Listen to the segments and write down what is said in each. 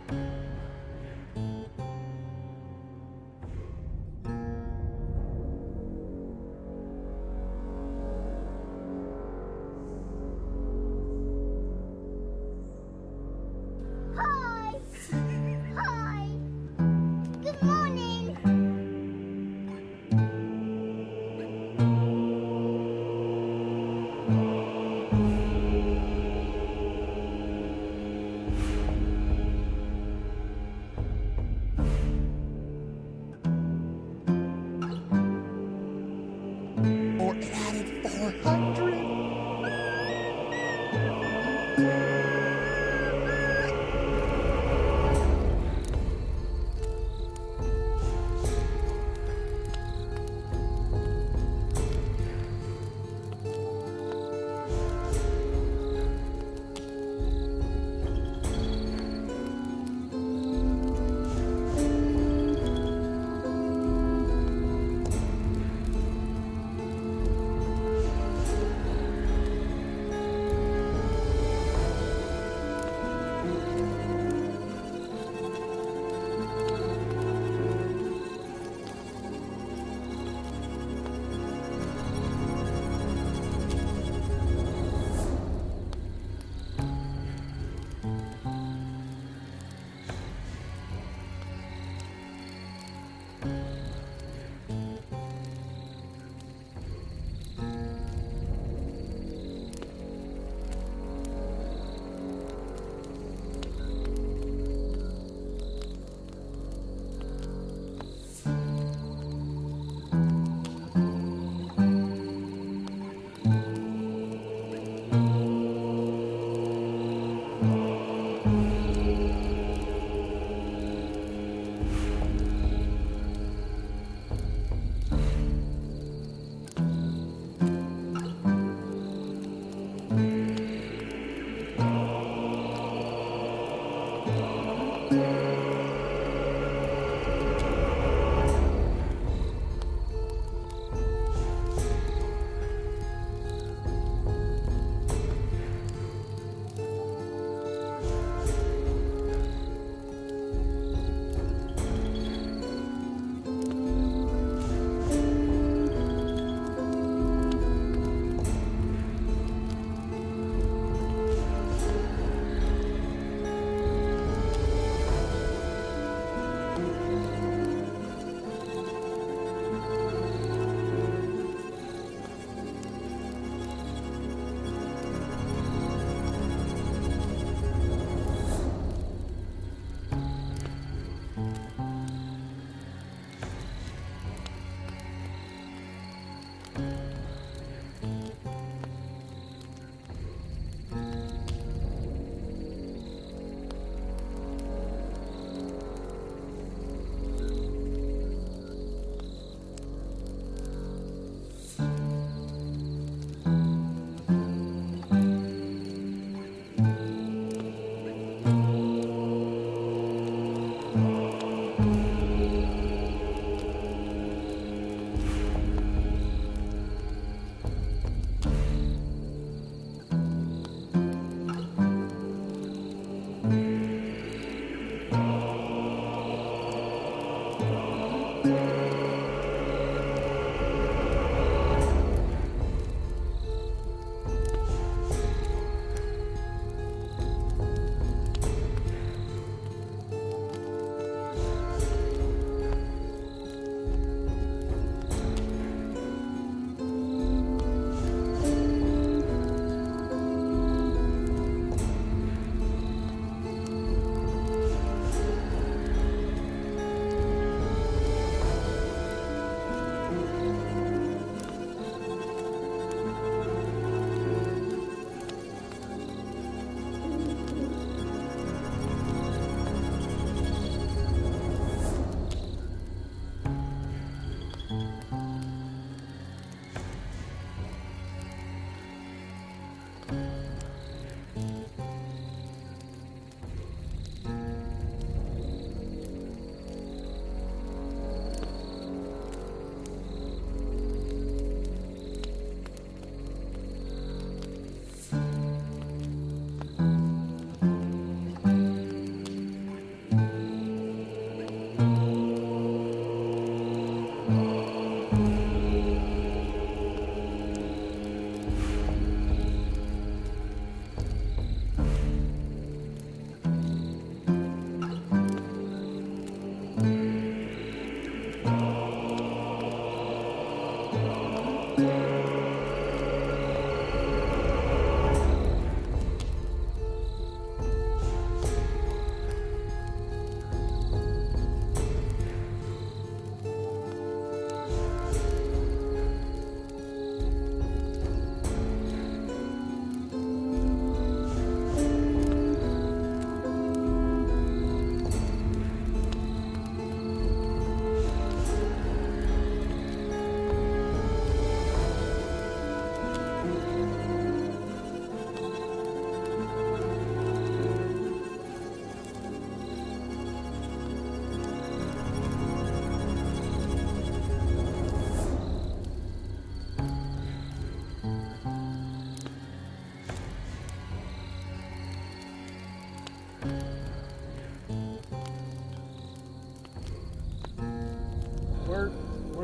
Hi! Hi! Good morning! Or it added 400.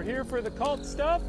here for the cult stuff?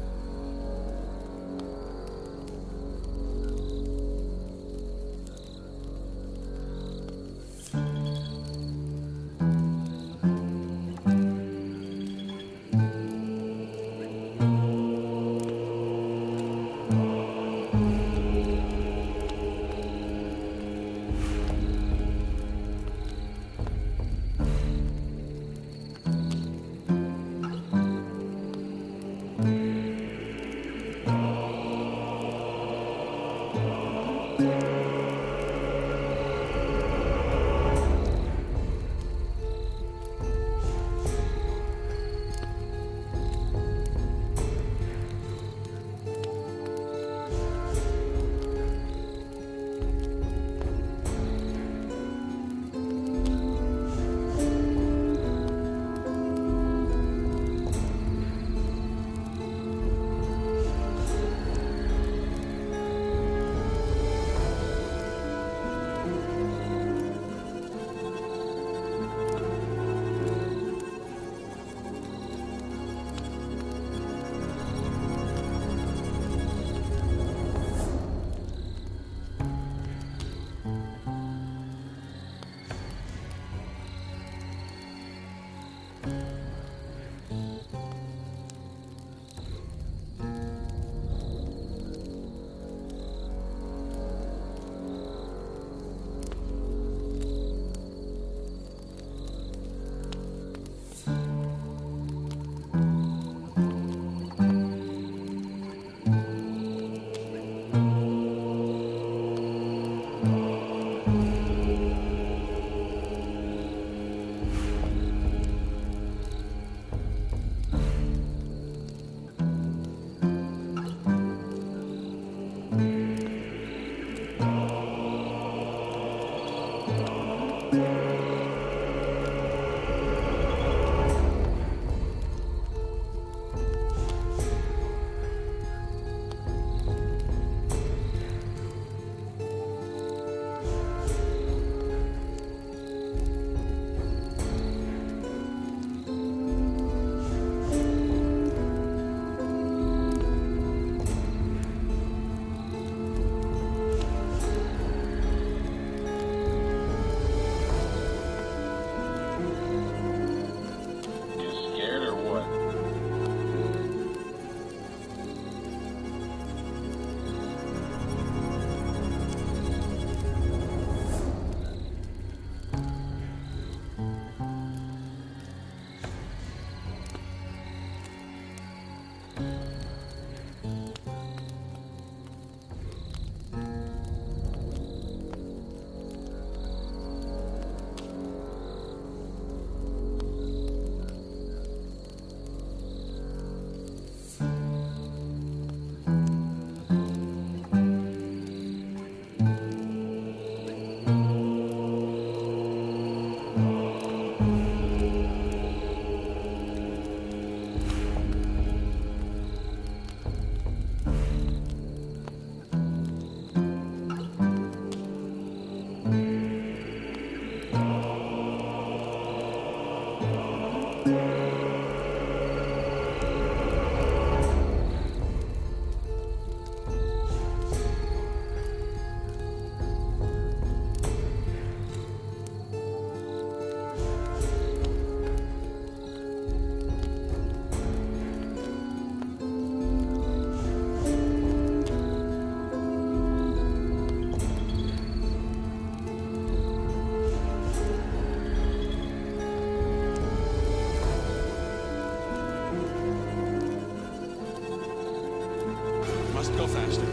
Must go faster.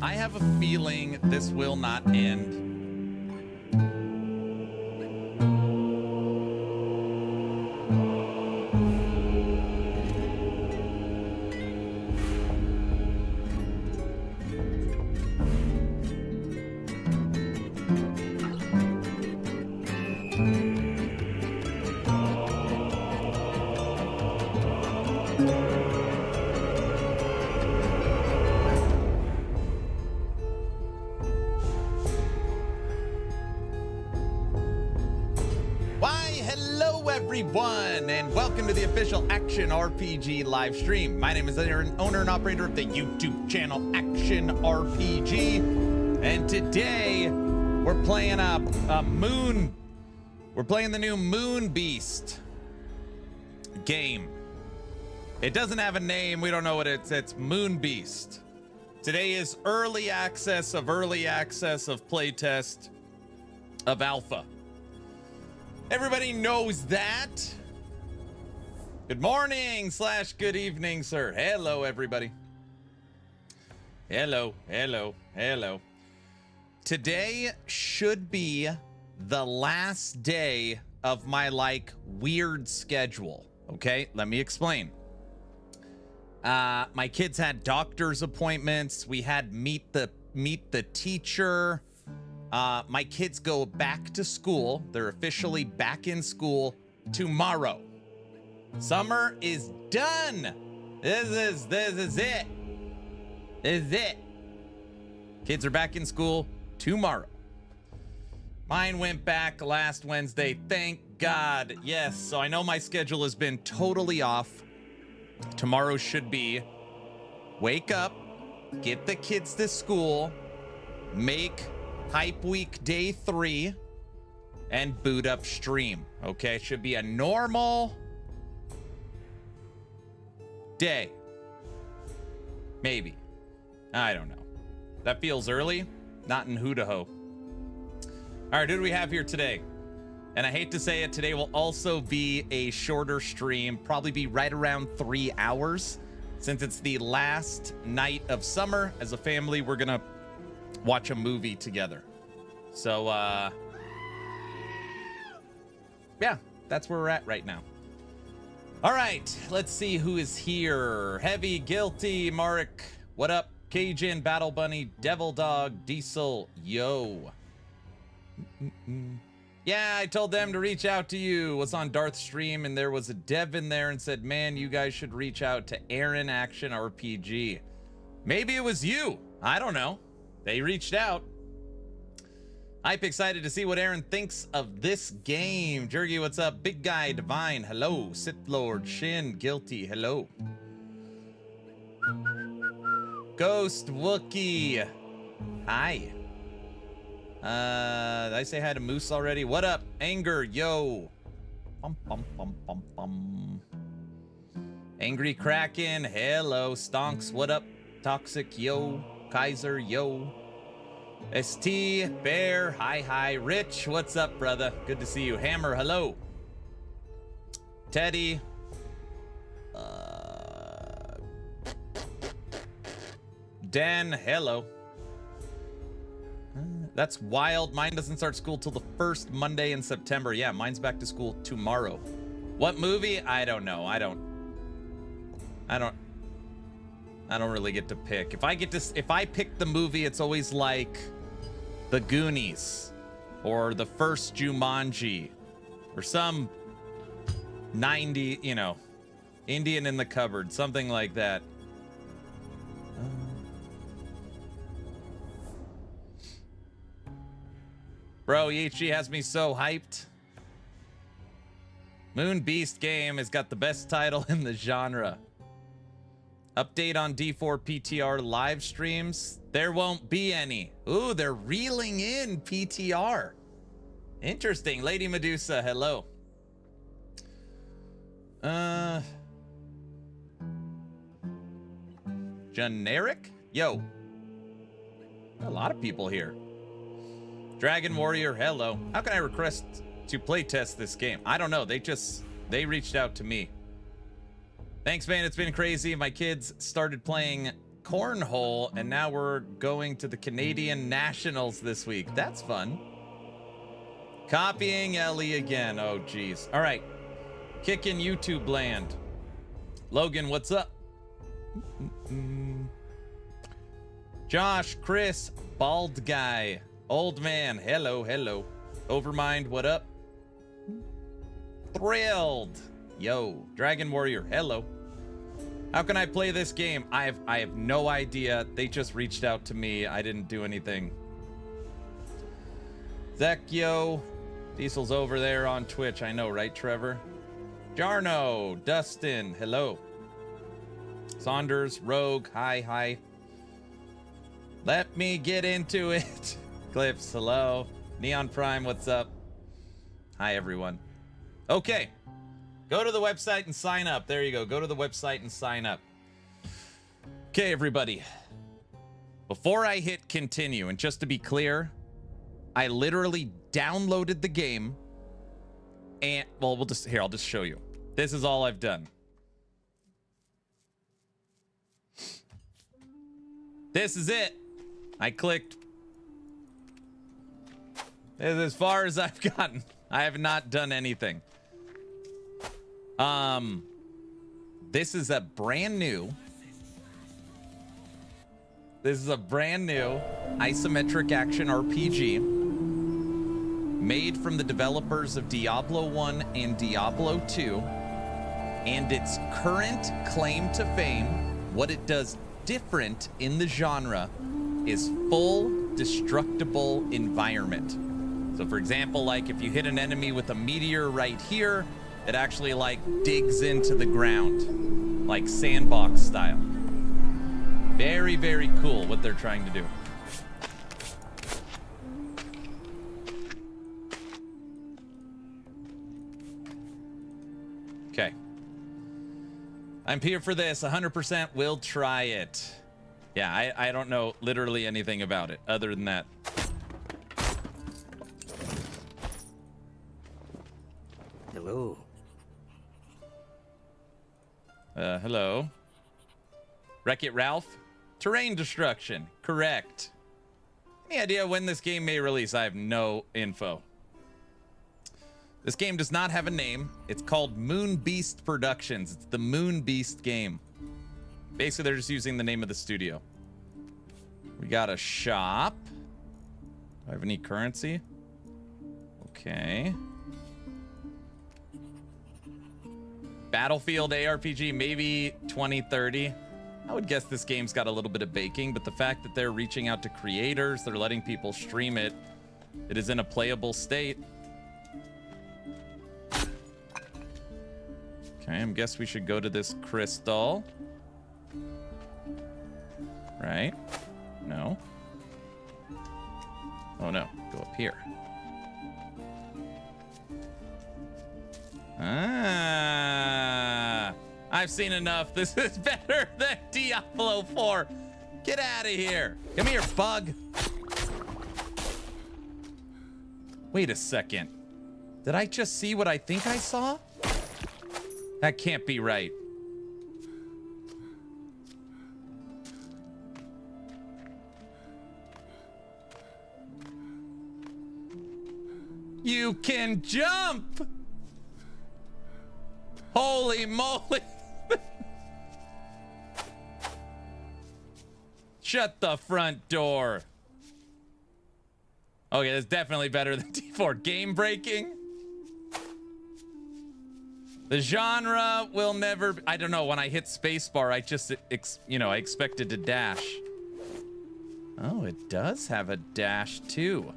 I have a feeling this will not end. Everyone, and welcome to the official Action RPG live stream. My name is Aaron, owner and operator of the YouTube channel Action RPG, and today we're playing We're playing the new Moon Beast game. It doesn't have a name. We don't know what it's Moon Beast. Today is early access of playtest of alpha. Everybody knows that. Good morning / good evening, sir. Hello, everybody. Hello. Today should be the last day of my weird schedule. Okay, let me explain. My kids had doctor's appointments. We had meet the teacher. My kids go back to school. They're officially back in school tomorrow. Summer is done. This is it. This is it. Kids are back in school tomorrow. Mine went back last Wednesday. Thank God. Yes. So I know my schedule has been totally off. Tomorrow should be wake up, get the kids to school, make Hype Week Day 3, and boot up stream. Okay, it should be a normal day. Maybe. I don't know. That feels early. Not in Hoodaho. All right, who do we have here today? And I hate to say it, today will also be a shorter stream. Probably be right around 3 hours. Since it's the last night of summer, as a family, we're going to watch a movie together. So, yeah, that's where we're at right now. All right, let's see who is here. Heavy, Guilty, Mark, what up? Cajun, Battle Bunny, Devil Dog, Diesel, yo. Yeah, I told them to reach out to you. Was on Darth's stream, and there was a dev in there and said, man, you guys should reach out to Aaron Action RPG. Maybe it was you. I don't know. They reached out. I'm excited to see what Aaron thinks of this game. Jergy, what's up? Big Guy, Divine, hello. Sith Lord, Shin, Guilty, hello. Ghost, Wookie, hi. Did I say hi to Moose already? What up? Anger, yo. Bum, bum, bum, bum, bum. Angry Kraken, hello. Stonks, what up? Toxic, yo. Kaiser, yo. ST, Bear, hi. Rich, what's up, brother? Good to see you. Hammer, hello. Teddy. Dan, hello. That's wild. Mine doesn't start school till the first Monday in September. Yeah, mine's back to school tomorrow. What movie? I don't know. I don't really get to pick. If I pick the movie, it's always like The Goonies or the first Jumanji or some 90, Indian in the Cupboard, something like that. Bro, Yichi has me so hyped. Moon Beast game has got the best title in the genre. Update on D4 PTR live streams. There won't be any. Ooh, they're reeling in PTR. Interesting. Lady Medusa, hello. Generic? Yo. A lot of people here. Dragon Warrior, hello. How can I request to playtest this game? I don't know. They reached out to me. Thanks, man. It's been crazy. My kids started playing cornhole, and now we're going to the Canadian Nationals this week. That's fun. Copying Ellie again. Oh, geez. All right. Kicking YouTube land. Logan, what's up? Josh, Chris, Bald Guy, Old Man, hello. Overmind, what up? Thrilled. Yo, Dragon Warrior, hello. How can I play this game? I have no idea. They just reached out to me. I didn't do anything. Zekio. Diesel's over there on Twitch. I know, right, Trevor? Jarno. Dustin. Hello. Saunders. Rogue. Hi. Let me get into it. Clips. Hello. Neon Prime. What's up? Hi, everyone. Okay. Go to the website and sign up. There you go. Go to the website and sign up. Okay, everybody. Before I hit continue, and just to be clear, I literally downloaded the game and, well, I'll just show you. This is all I've done. This is it. I clicked. This is as far as I've gotten. I have not done anything. This is a brand new isometric action RPG made from the developers of Diablo 1 and Diablo 2, and its current claim to fame, what it does different in the genre, is full destructible environment. So for example, like if you hit an enemy with a meteor right here, it actually like digs into the ground, like sandbox style. Very, very cool what they're trying to do. Okay. I'm here for this. 100% will try it. Yeah, I don't know literally anything about it other than that. Hello. Hello. Wreck-It Ralph? Terrain destruction. Correct. Any idea when this game may release? I have no info. This game does not have a name. It's called Moon Beast Productions. It's the Moon Beast game. Basically, they're just using the name of the studio. We got a shop. Do I have any currency? Okay. Battlefield ARPG, maybe 2030. I would guess this game's got a little bit of baking, but the fact that they're reaching out to creators, they're letting people stream it, it is in a playable state. Okay, I guess we should go to this crystal. Right? No. Oh no, go up here. Ah, I've seen enough. This is better than Diablo 4. Get out of here. Come here, bug. Wait a second. Did I just see what I think I saw? That can't be right. You can jump! Holy moly! Shut the front door. Okay, that's definitely better than D4. Game breaking? The genre will never... I don't know, when I hit spacebar, I just, I expected to dash. Oh, it does have a dash too.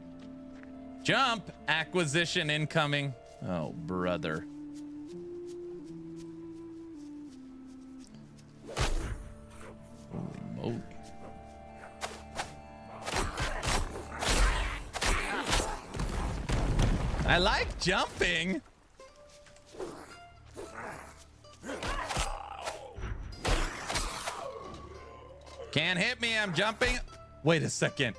Jump! Acquisition incoming. Oh, brother. Holy moly. I like jumping. Can't hit me, I'm jumping. Wait a second.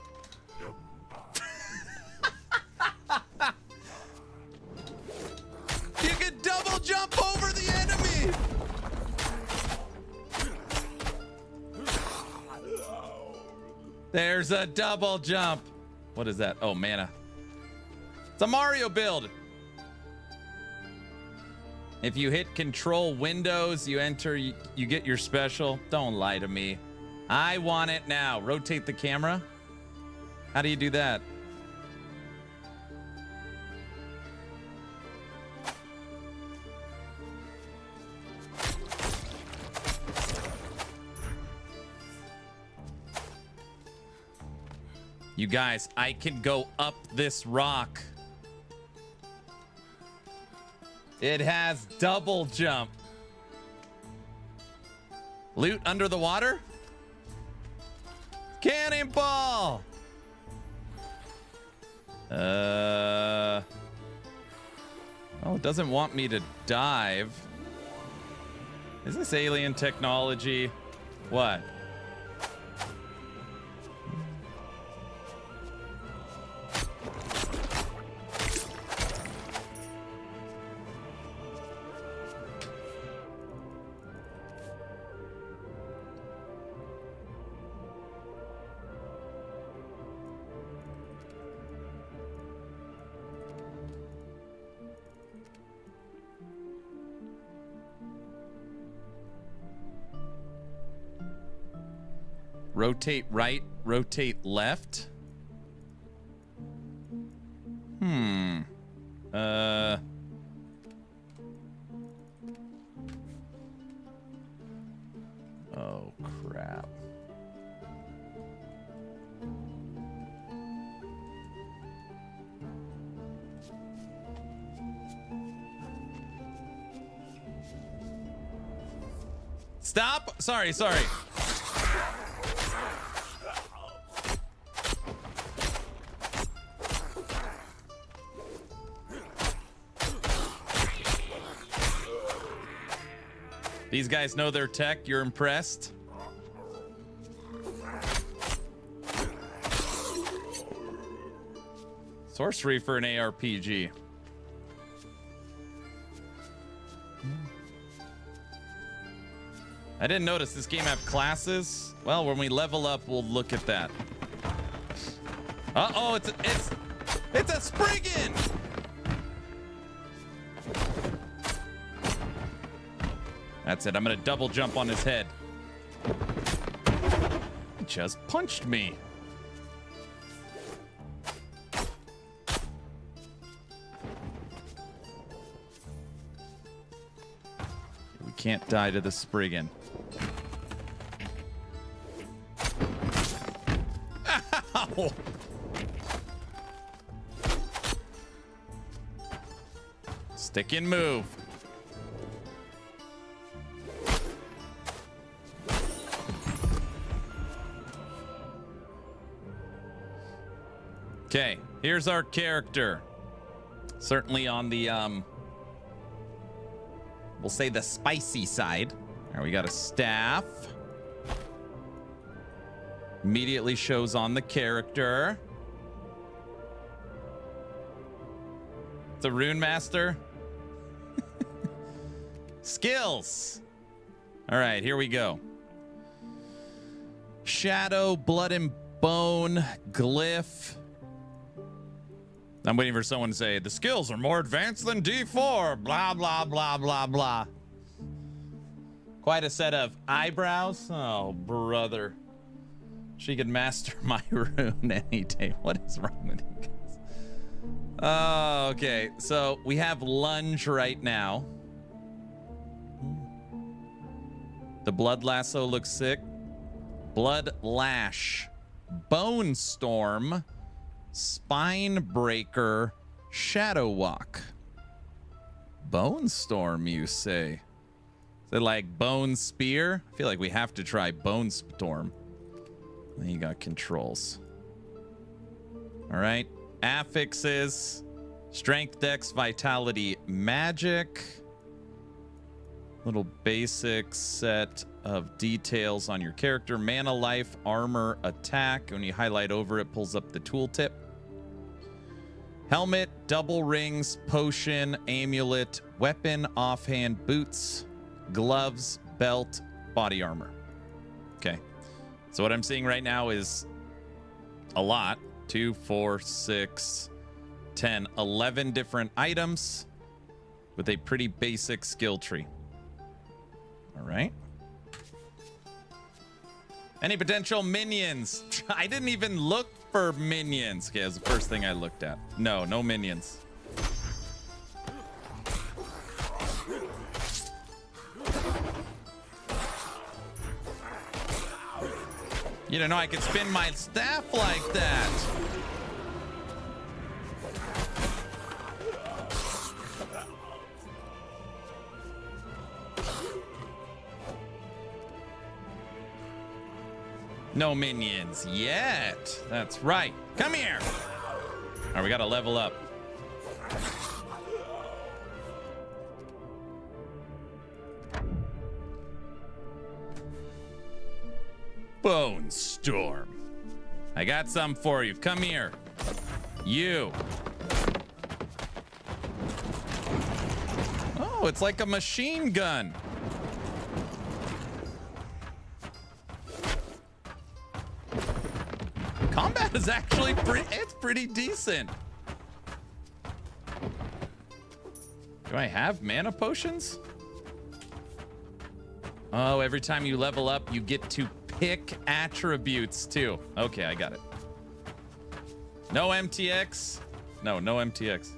You can double jump over the enemy. There's a double jump. What is that? Oh, mana. It's a Mario build. If you hit control Windows, you enter, you get your special. Don't lie to me. I want it now. Rotate the camera. How do you do that? You guys, I can go up this rock. It has double jump. Loot under the water? Cannonball! Oh, it doesn't want me to dive. Is this alien technology? What? Rotate right, rotate left. Oh, crap. Stop! Sorry. These guys know their tech. You're impressed? Sorcery for an ARPG. I didn't notice this game have classes. Well, when we level up, we'll look at that. Uh-oh, it's a Spriggan! That's it. I'm gonna double jump on his head. He just punched me. We can't die to the Spriggan. Ow! Stick and move. Okay, here's our character. Certainly on the, we'll say the spicy side. All right, we got a staff. Immediately shows on the character. It's a rune master. Skills. All right, here we go. Shadow, blood and bone, glyph. I'm waiting for someone to say, the skills are more advanced than D4. Blah, blah, blah, blah, blah. Quite a set of eyebrows. Oh, brother. She could master my rune any day. What is wrong with you guys? Oh, okay. So we have lunge right now. The blood lasso looks sick. Blood lash. Bone storm. Spine breaker. Shadow walk. Bone storm, you say? Is it like bone spear? I feel like we have to try bone storm. Then you got controls. All right. Affixes. Strength, dex, vitality, magic. Little basic set of details on your character. Mana, life, armor, attack. When you highlight over it, pulls up the tooltip. Helmet, double rings, potion, amulet, weapon, offhand, boots, gloves, belt, body armor. Okay. So what I'm seeing right now is a lot. 2, 4, 6, 10, 11 different items with a pretty basic skill tree. All right. Any potential minions? I didn't even look for minions. Okay, that's the first thing I looked at. No minions. You didn't know I could spin my staff like that. No minions yet. That's right. Come here. All right, we got to level up. Bone Storm. I got some for you. Come here. You. Oh, it's like a machine gun. Combat is actually pretty decent. Do I have mana potions? Oh, every time you level up, you get to pick attributes too. Okay, I got it. No MTX. No MTX.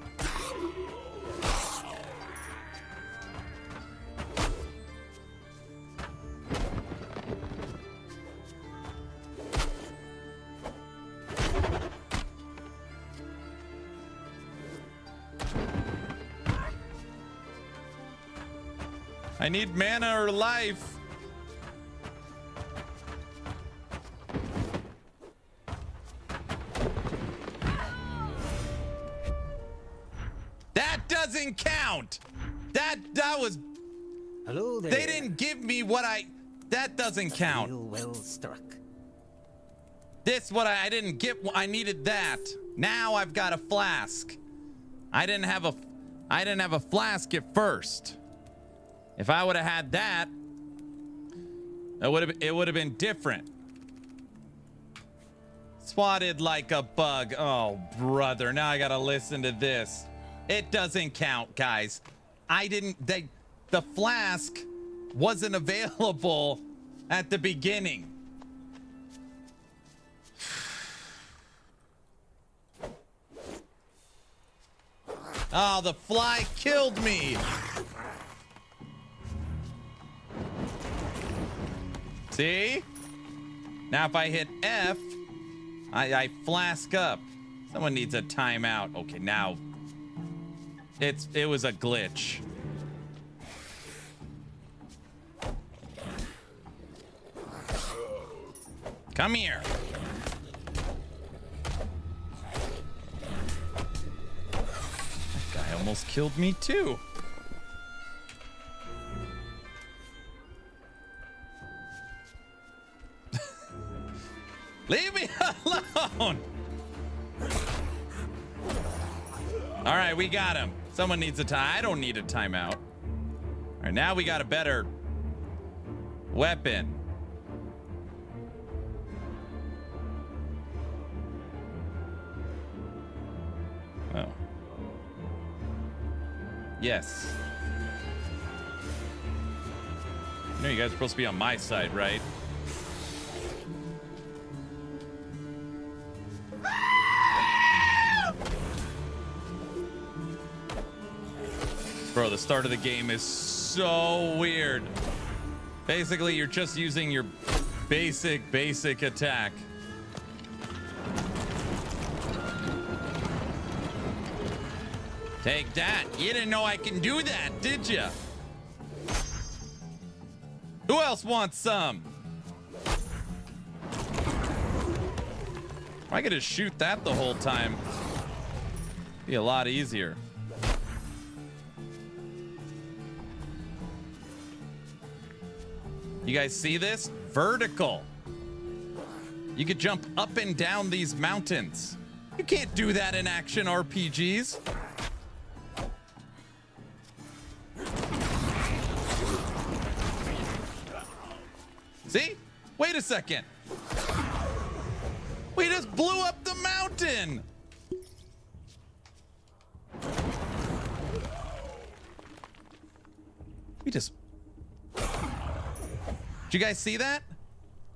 I need mana or life. That doesn't count. That was. Hello there. They didn't give me what that doesn't count. Feel well struck. This what I didn't get. I needed that. Now I've got a flask. I didn't have a flask at first. If I would have had that, it would have been different. Swatted like a bug. Oh, brother. Now I got to listen to this. It doesn't count, guys. The flask wasn't available at the beginning. Oh, the fly killed me. See? Now if I hit F, I flask up. Someone needs a timeout. Okay, now it was a glitch. Come here. That guy almost killed me too. Leave me alone. All right, we got him. Someone needs a time. I don't need a timeout. All right, now we got a better weapon. Oh. Yes. You know you guys are supposed to be on my side, right? Bro, the start of the game is so weird. Basically, you're just using your basic attack. Take that. You didn't know I can do that, did you? Who else wants some? I could just shoot that the whole time. Be a lot easier. You guys see this? Vertical. You could jump up and down these mountains. You can't do that in action RPGs. See? Wait a second. We just blew up the mountain. Did you guys see that?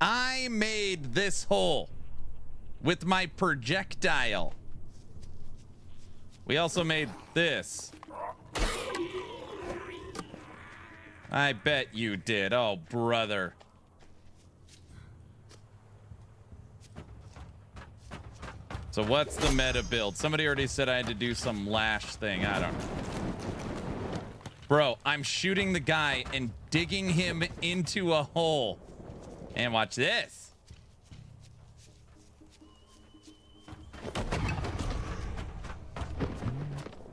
I made this hole with my projectile. We also made this. I bet you did. Oh, brother. So what's the meta build? Somebody already said I had to do some lash thing. I don't know. Bro, I'm shooting the guy and digging him into a hole. And watch this.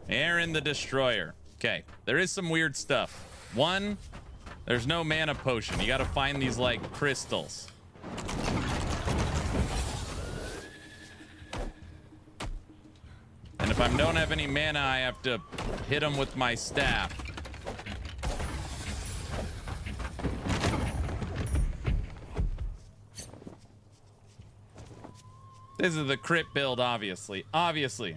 Aaron the Destroyer. Okay, there is some weird stuff. One, there's no mana potion. You got to find these, like, crystals. And if I don't have any mana, I have to hit him with my staff. This is the crit build, obviously. Obviously.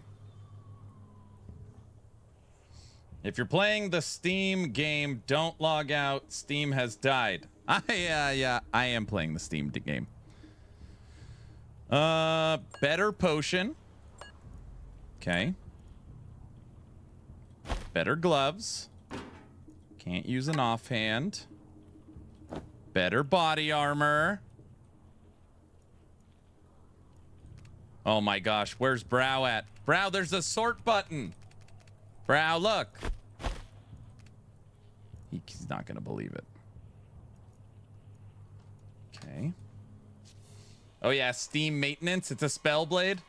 If you're playing the Steam game, don't log out. Steam has died. Yeah, I am playing the Steam game. Better potion. Okay. Better gloves. Can't use an offhand. Better body armor. Oh my gosh, where's Brow at? Brow, there's a sort button. Brow, look. He's not gonna believe it. Okay. Oh yeah, Steam maintenance. It's a spell blade.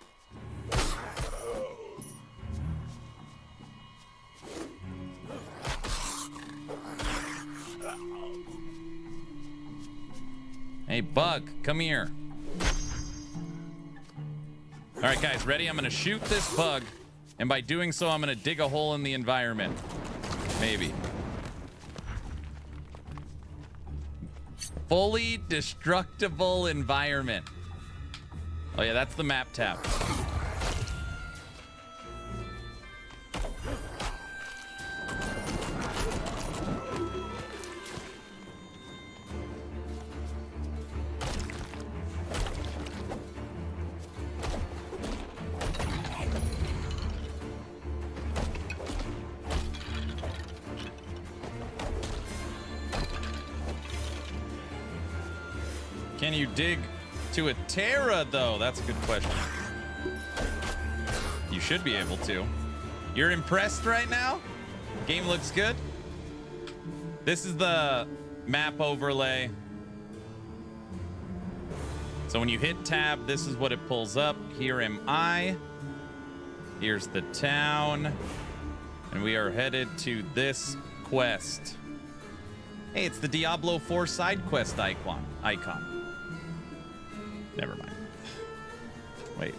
Hey, Bug, come here. All right, guys, ready? I'm going to shoot this bug, and by doing so, I'm going to dig a hole in the environment. Maybe. Fully destructible environment. Oh, yeah, that's the map tab. Can you dig to a Terra, though? That's a good question. You should be able to. You're impressed right now? Game looks good. This is the map overlay. So when you hit tab, this is what it pulls up. Here am I. Here's the town. And we are headed to this quest. Hey, it's the Diablo 4 side quest icon. Never mind. Wait.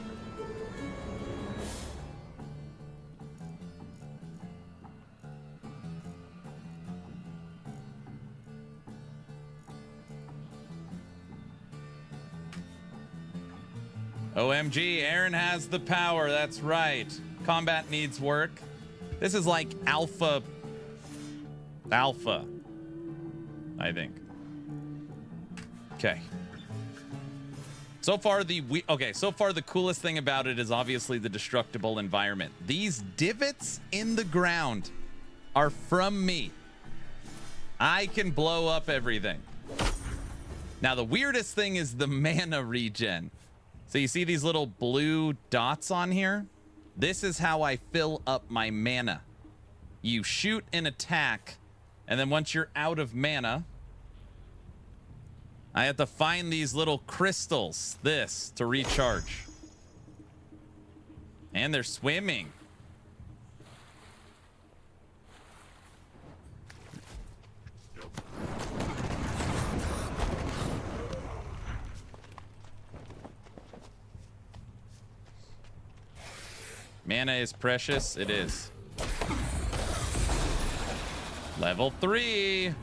OMG, Aaron has the power. That's right. Combat needs work. This is like alpha, I think. Okay. So far the coolest thing about it is obviously the destructible environment. These divots in the ground are from me. I can blow up everything. Now the weirdest thing is the mana regen. So you see these little blue dots on here? This is how I fill up my mana. You shoot an attack, and then once you're out of mana, I have to find these little crystals, to recharge. And they're swimming. Mana is precious. It is. Level 3.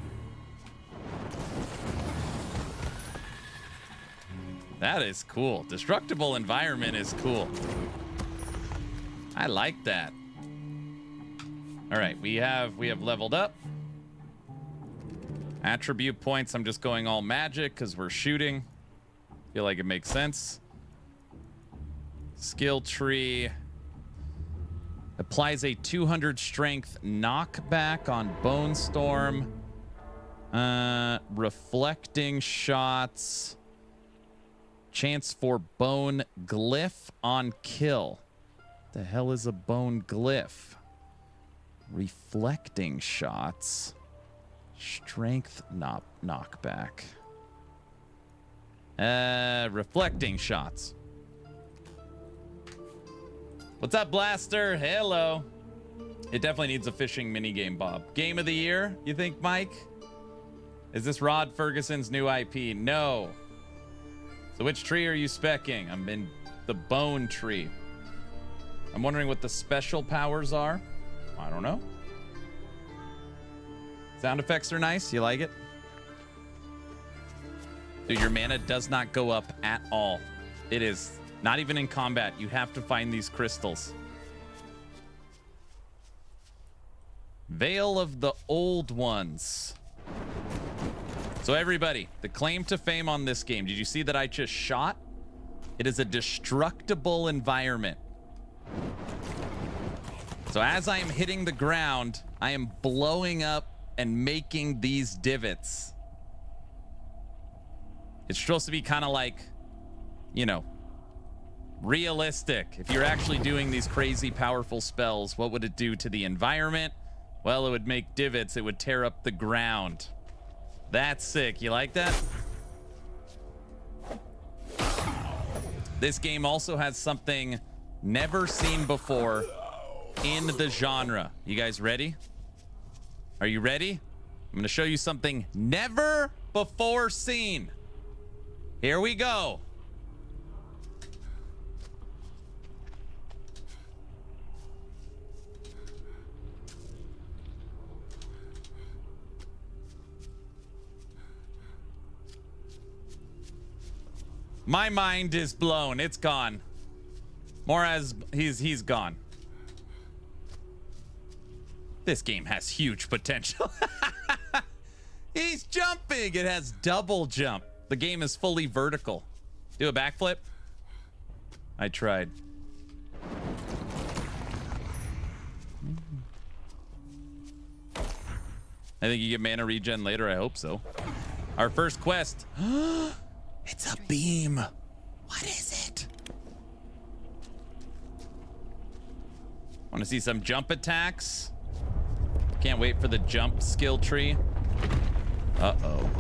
That is cool. Destructible environment is cool. I like that. All right, we have leveled up. Attribute points, I'm just going all magic because we're shooting. Feel like it makes sense. Skill tree applies a 200 strength knockback on Bone Storm. Reflecting shots. Chance for bone glyph on kill. The hell is a bone glyph? Reflecting shots. Strength knockback. Reflecting shots. What's up, Blaster? Hello. It definitely needs a fishing minigame, Bob. Game of the year, you think, Mike? Is this Rod Ferguson's new IP? No. So which tree are you specking? I'm in the bone tree. I'm wondering what the special powers are. I don't know. Sound effects are nice. You like it? Dude, your mana does not go up at all. It is not even in combat. You have to find these crystals. Veil of the Old Ones. So everybody, the claim to fame on this game. Did you see that I just shot? It is a destructible environment. So as I am hitting the ground, I am blowing up and making these divots. It's supposed to be kind of like, you know, realistic. If you're actually doing these crazy powerful spells, what would it do to the environment? Well, it would make divots. It would tear up the ground. That's sick. You like that? This game also has something never seen before in the genre. You guys ready? Are you ready? I'm going to show you something never before seen. Here we go. My mind is blown. It's gone. Moraz, he's gone. This game has huge potential. He's jumping. It has double jump. The game is fully vertical. Do a backflip. I tried. I think you get mana regen later. I hope so. Our first quest. It's a beam. What is it? Want to see some jump attacks? Can't wait for the jump skill tree. Uh-oh.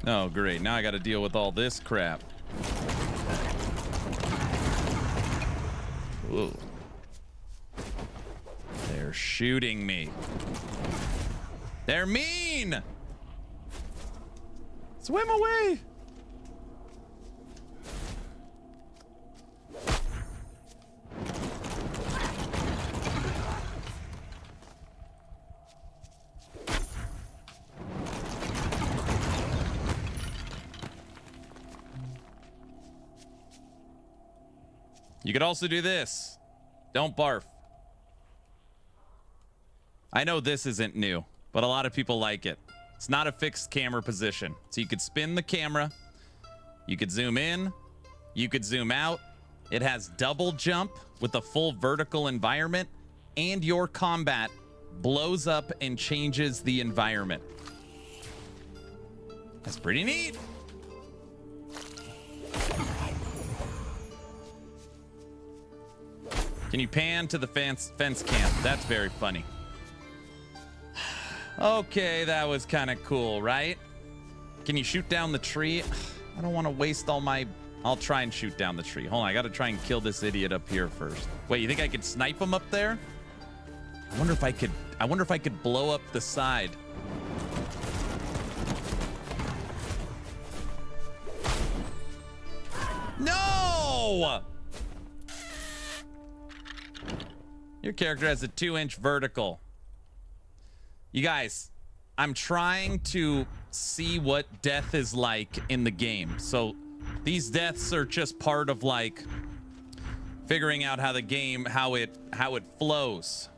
Oh, great. Now I got to deal with all this crap. Ooh. They're shooting me. They're mean! Swim away! You could also do this. Don't barf. I know this isn't new, but a lot of people like it. It's not a fixed camera position. So you could spin the camera. You could zoom in. You could zoom out. It has double jump with a full vertical environment, and your combat blows up and changes the environment. That's pretty neat. Can you pan to the fence camp? That's very funny. Okay, that was kind of cool, right? Can you shoot down the tree? I don't want to waste all my... I'll try and shoot down the tree. Hold on, I got to try and kill this idiot up here first. Wait, you think I could snipe him up there? I wonder if I could blow up the side. No! Your character has a 2-inch vertical. You guys, I'm trying to see what death is like in the game. So these deaths are just part of like figuring out how the game, how it flows.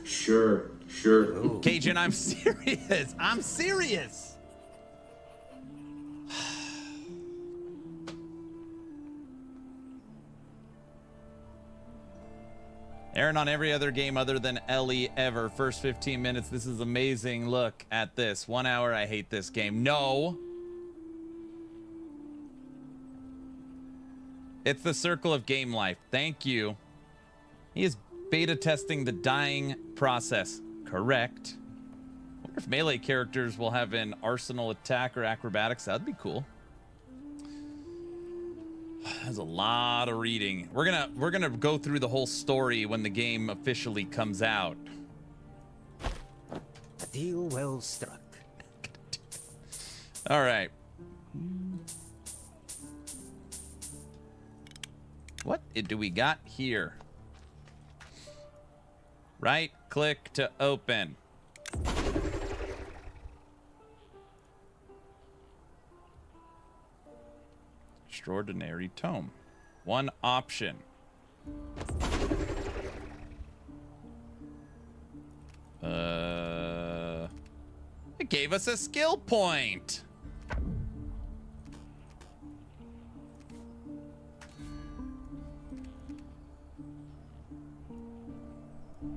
Sure. Cajun, I'm serious. I'm serious. Aaron on every other game other than Ellie ever. First 15 minutes. This is amazing. Look at this. 1 hour. I hate this game. No. It's the circle of game life. Thank you. He is beta testing the dying process. Correct. I wonder if melee characters will have an arsenal attack or acrobatics. That'd be cool. There's a lot of reading. We're gonna go through the whole story when the game officially comes out. A deal well struck. All right. What do we got here? Right click to open. Extraordinary tome. One option. It gave us a skill point.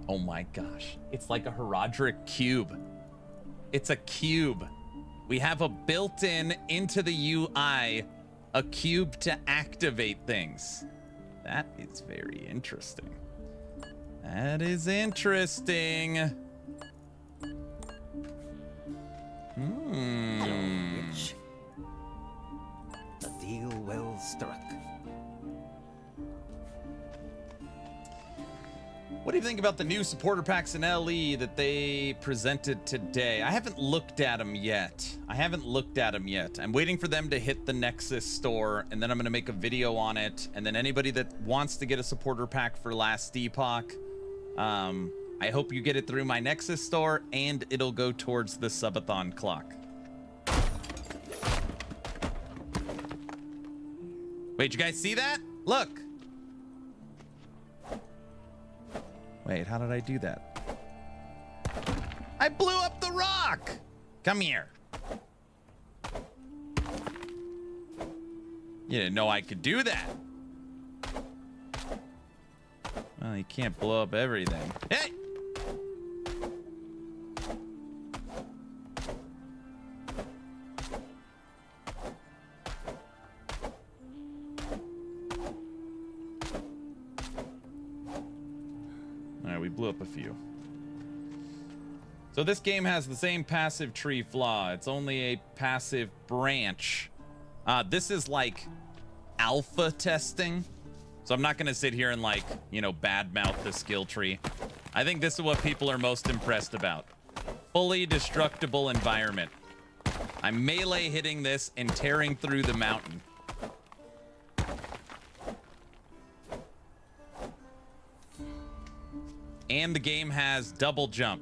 Oh my gosh. It's like a Herodric cube. It's a cube. We have a built-in into the UI a cube to activate things. That is very interesting. That is interesting. Hello, witch. A deal well struck. What do you think about the new supporter packs in LE that they presented today? I haven't looked at them yet. I'm waiting for them to hit the Nexus store, and then I'm going to make a video on it. And then anybody that wants to get a supporter pack for Last Epoch, I hope you get it through my Nexus store, and it'll go towards the subathon clock. Wait, you guys see that? Look. Wait, how did I do that? I blew up the rock! Come here. You didn't know I could do that. Well, you can't blow up everything. Hey! We blew up a few. So this game has the same passive tree flaw. It's only a passive branch. This is like alpha testing. So I'm not going to sit here and like, you know, badmouth the skill tree. I think this is what people are most impressed about. Fully destructible environment. I'm melee hitting this and tearing through the mountain. And the game has double jump.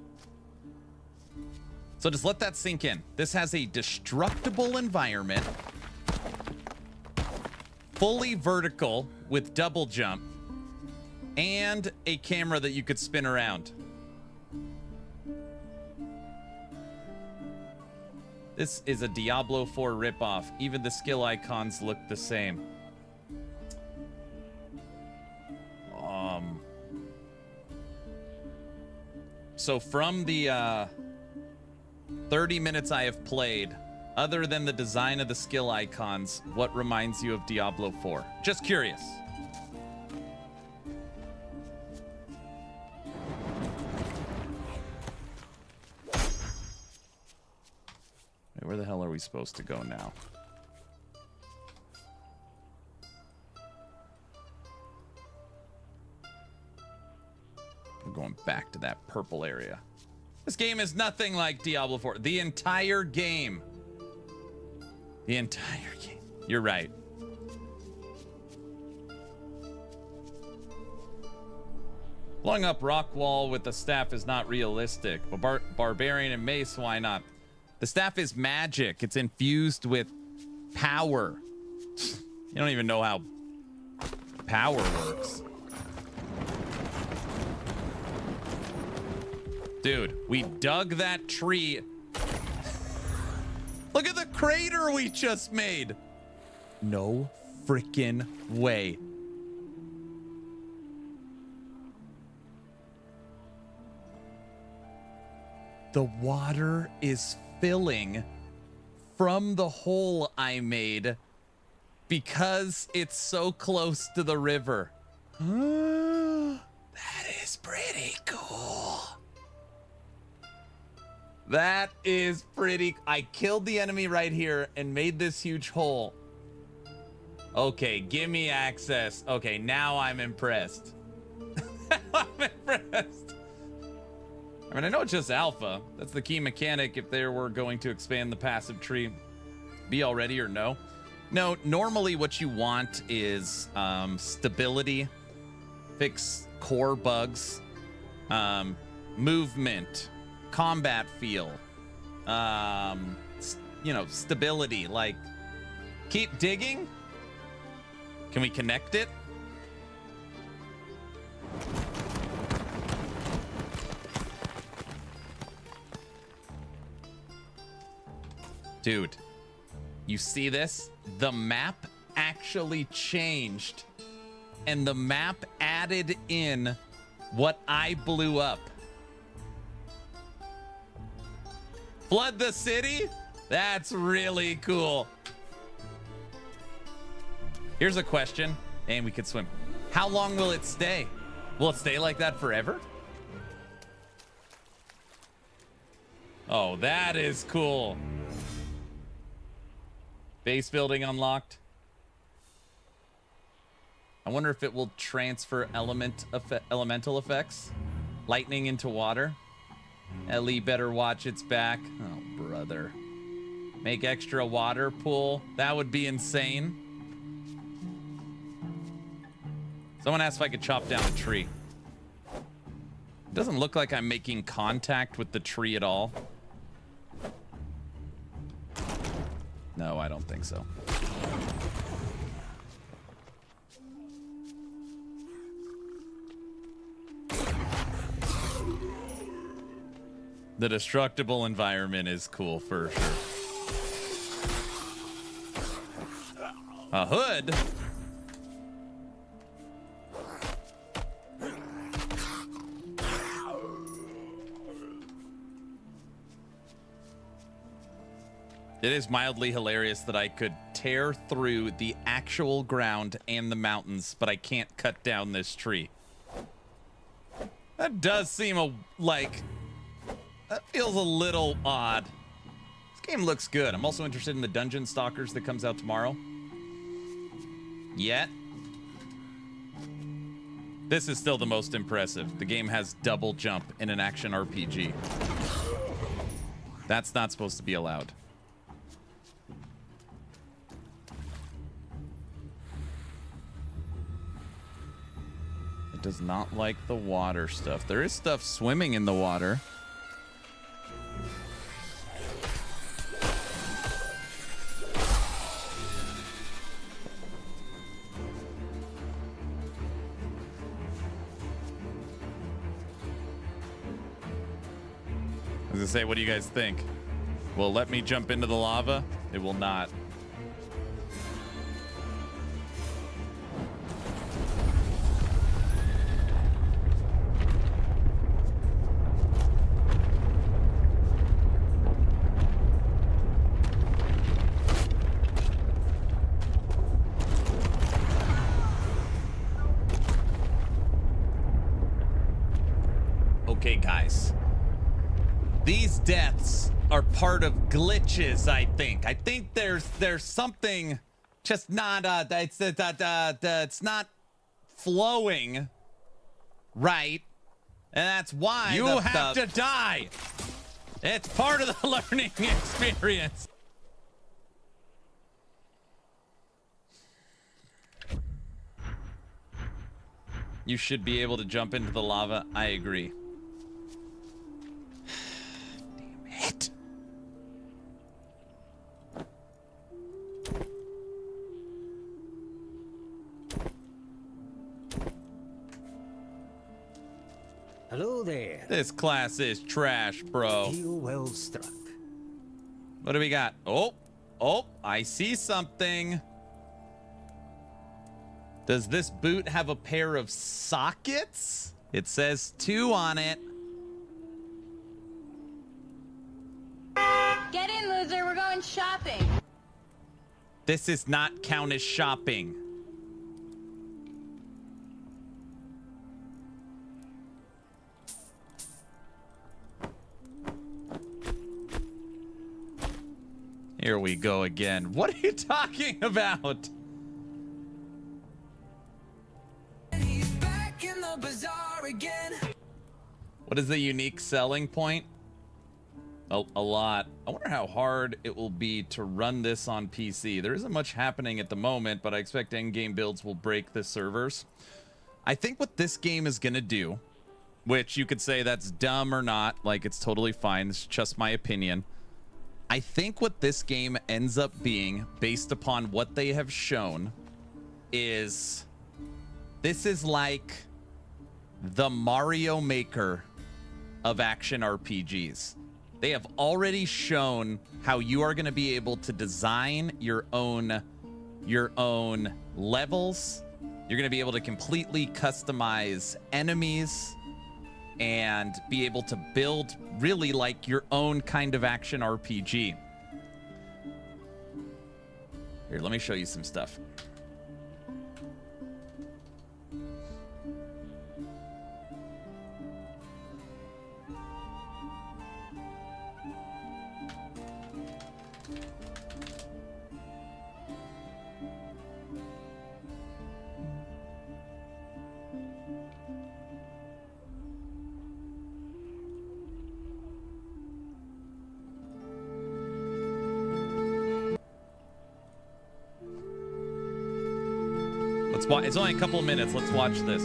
So just let that sink in. This has a destructible environment, fully vertical with double jump, and a camera that you could spin around. This is a Diablo 4 ripoff. Even the skill icons look the same. So from the 30 minutes I have played, other than the design of the skill icons, what reminds you of Diablo 4? Just curious. Wait, where the hell are we supposed to go now? We're going back to that purple area. This game is nothing like Diablo 4. The entire game. The entire game. You're right. Blowing up rock wall with the staff is not realistic. But barbarian and mace, why not? The staff is magic. It's infused with power. You don't even know how power works. Dude, we dug that tree. Look at the crater we just made. No freaking way. The water is filling from the hole I made because it's so close to the river. That is pretty cool. That is pretty. I killed the enemy right here and made this huge hole. Okay, give me access. Okay, now I'm impressed. I'm impressed. I mean, I know it's just alpha. That's the key mechanic if they were going to expand the passive tree. Be all ready or no? No, normally what you want is stability, fix core bugs, movement, combat feel, you know, stability. Like, keep digging. Can we connect it? Dude, you see this? The map actually changed, and the map added in what I blew up. Flood the city? That's really cool. Here's a question, and we could swim. How long will it stay? Will it stay like that forever? Oh, that is cool. Base building unlocked. I wonder if it will transfer elemental effects. Lightning into water. Ellie better watch its back. Oh, brother. Make extra water pool. That would be insane. Someone asked if I could chop down a tree. It doesn't look like I'm making contact with the tree at all. No, I don't think so. The destructible environment is cool for sure. A hood? It is mildly hilarious that I could tear through the actual ground and the mountains, but I can't cut down this tree. That does seem like... That feels a little odd. This game looks good. I'm also interested in the Dungeon Stalkers that comes out tomorrow. Yet. This is still the most impressive. The game has double jump in an action RPG. That's not supposed to be allowed. It does not like the water stuff. There is stuff swimming in the water. I was gonna say, what do you guys think? Will it let me jump into the lava? It will not. Okay, guys. These deaths are part of glitches, I think. I think there's something just not it's not flowing right. And that's why you have to die. It's part of the learning experience. You should be able to jump into the lava. I agree. It. Hello there. This class is trash, bro. Deal well struck. What do we got? Oh, I see something. Does this boot have a pair of sockets? It says 2 on it. going shopping. This is not count as shopping. Here we go again. What are you talking about? He's back in the bazaar again. What is the unique selling point? A lot. I wonder how hard it will be to run this on PC. There isn't much happening at the moment, but I expect endgame builds will break the servers. I think what this game is going to do, which you could say that's dumb or not, like it's totally fine. It's just my opinion. I think what this game ends up being, based upon what they have shown, is this is like the Mario Maker of action RPGs. They have already shown how you are going to be able to design your own levels. You're going to be able to completely customize enemies and be able to build really like your own kind of action RPG. Here, let me show you some stuff. It's only a couple of minutes. Let's watch this.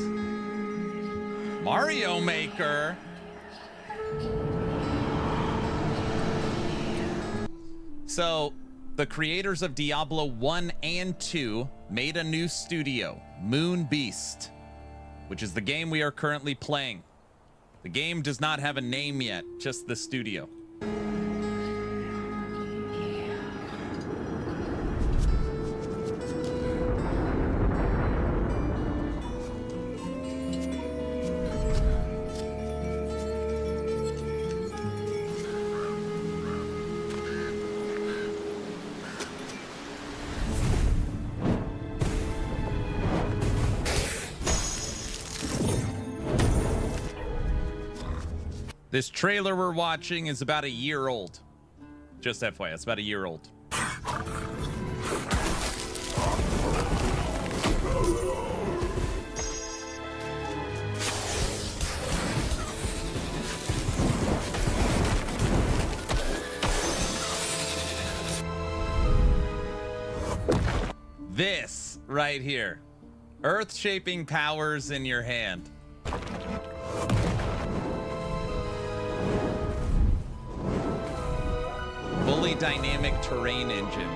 Mario Maker. So, the creators of Diablo 1 and 2 made a new studio, Moon Beast, which is the game we are currently playing. The game does not have a name yet, just the studio. This trailer we're watching is about a year old. Just FYI, it's about a year old. This right here. Earth-shaping powers in your hand. Fully dynamic terrain engine.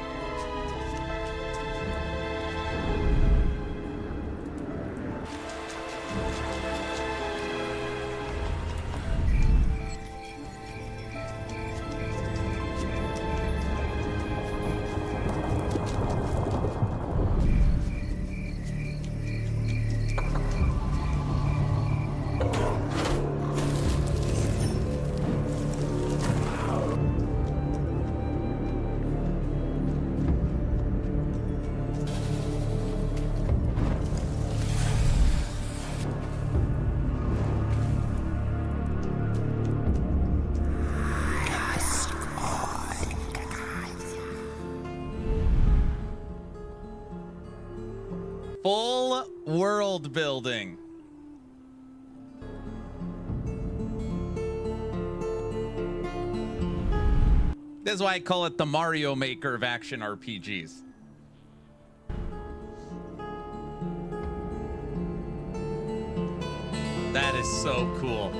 Full world building. That's why I call it the Mario Maker of action RPGs. That is so cool.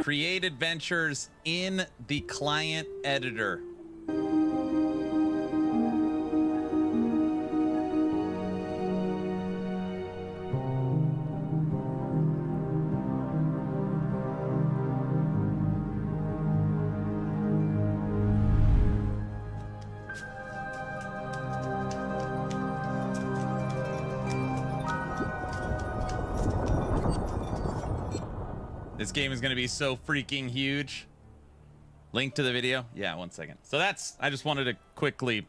Create adventures in the client editor. This game is going to be so freaking huge. Link to the video. Yeah, 1 second. So I just wanted to quickly,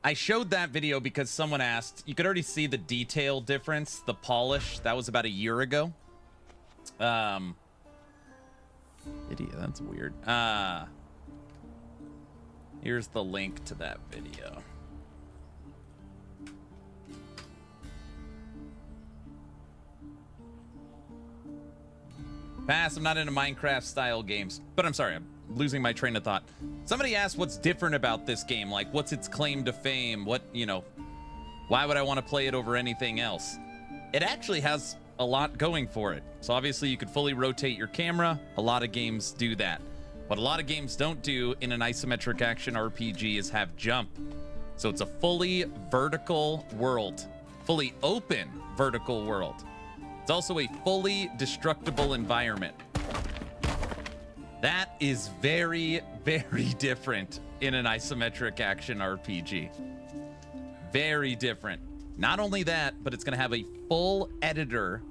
I showed that video because someone asked. You could already see the detail difference, the polish. That was about a year ago. Idiot, that's weird. Here's the link to that video. Pass, I'm not into Minecraft style games. But I'm sorry, I'm losing my train of thought. Somebody asked what's different about this game. Like, what's its claim to fame? What, you know, why would I want to play it over anything else? It actually has a lot going for it. So obviously you could fully rotate your camera. A lot of games do that. What a lot of games don't do in an isometric action RPG is have jump. So it's a fully vertical world, fully open vertical world. It's also a fully destructible environment. That is very, very different in an isometric action RPG. Very different. Not only that, but it's going to have a full editor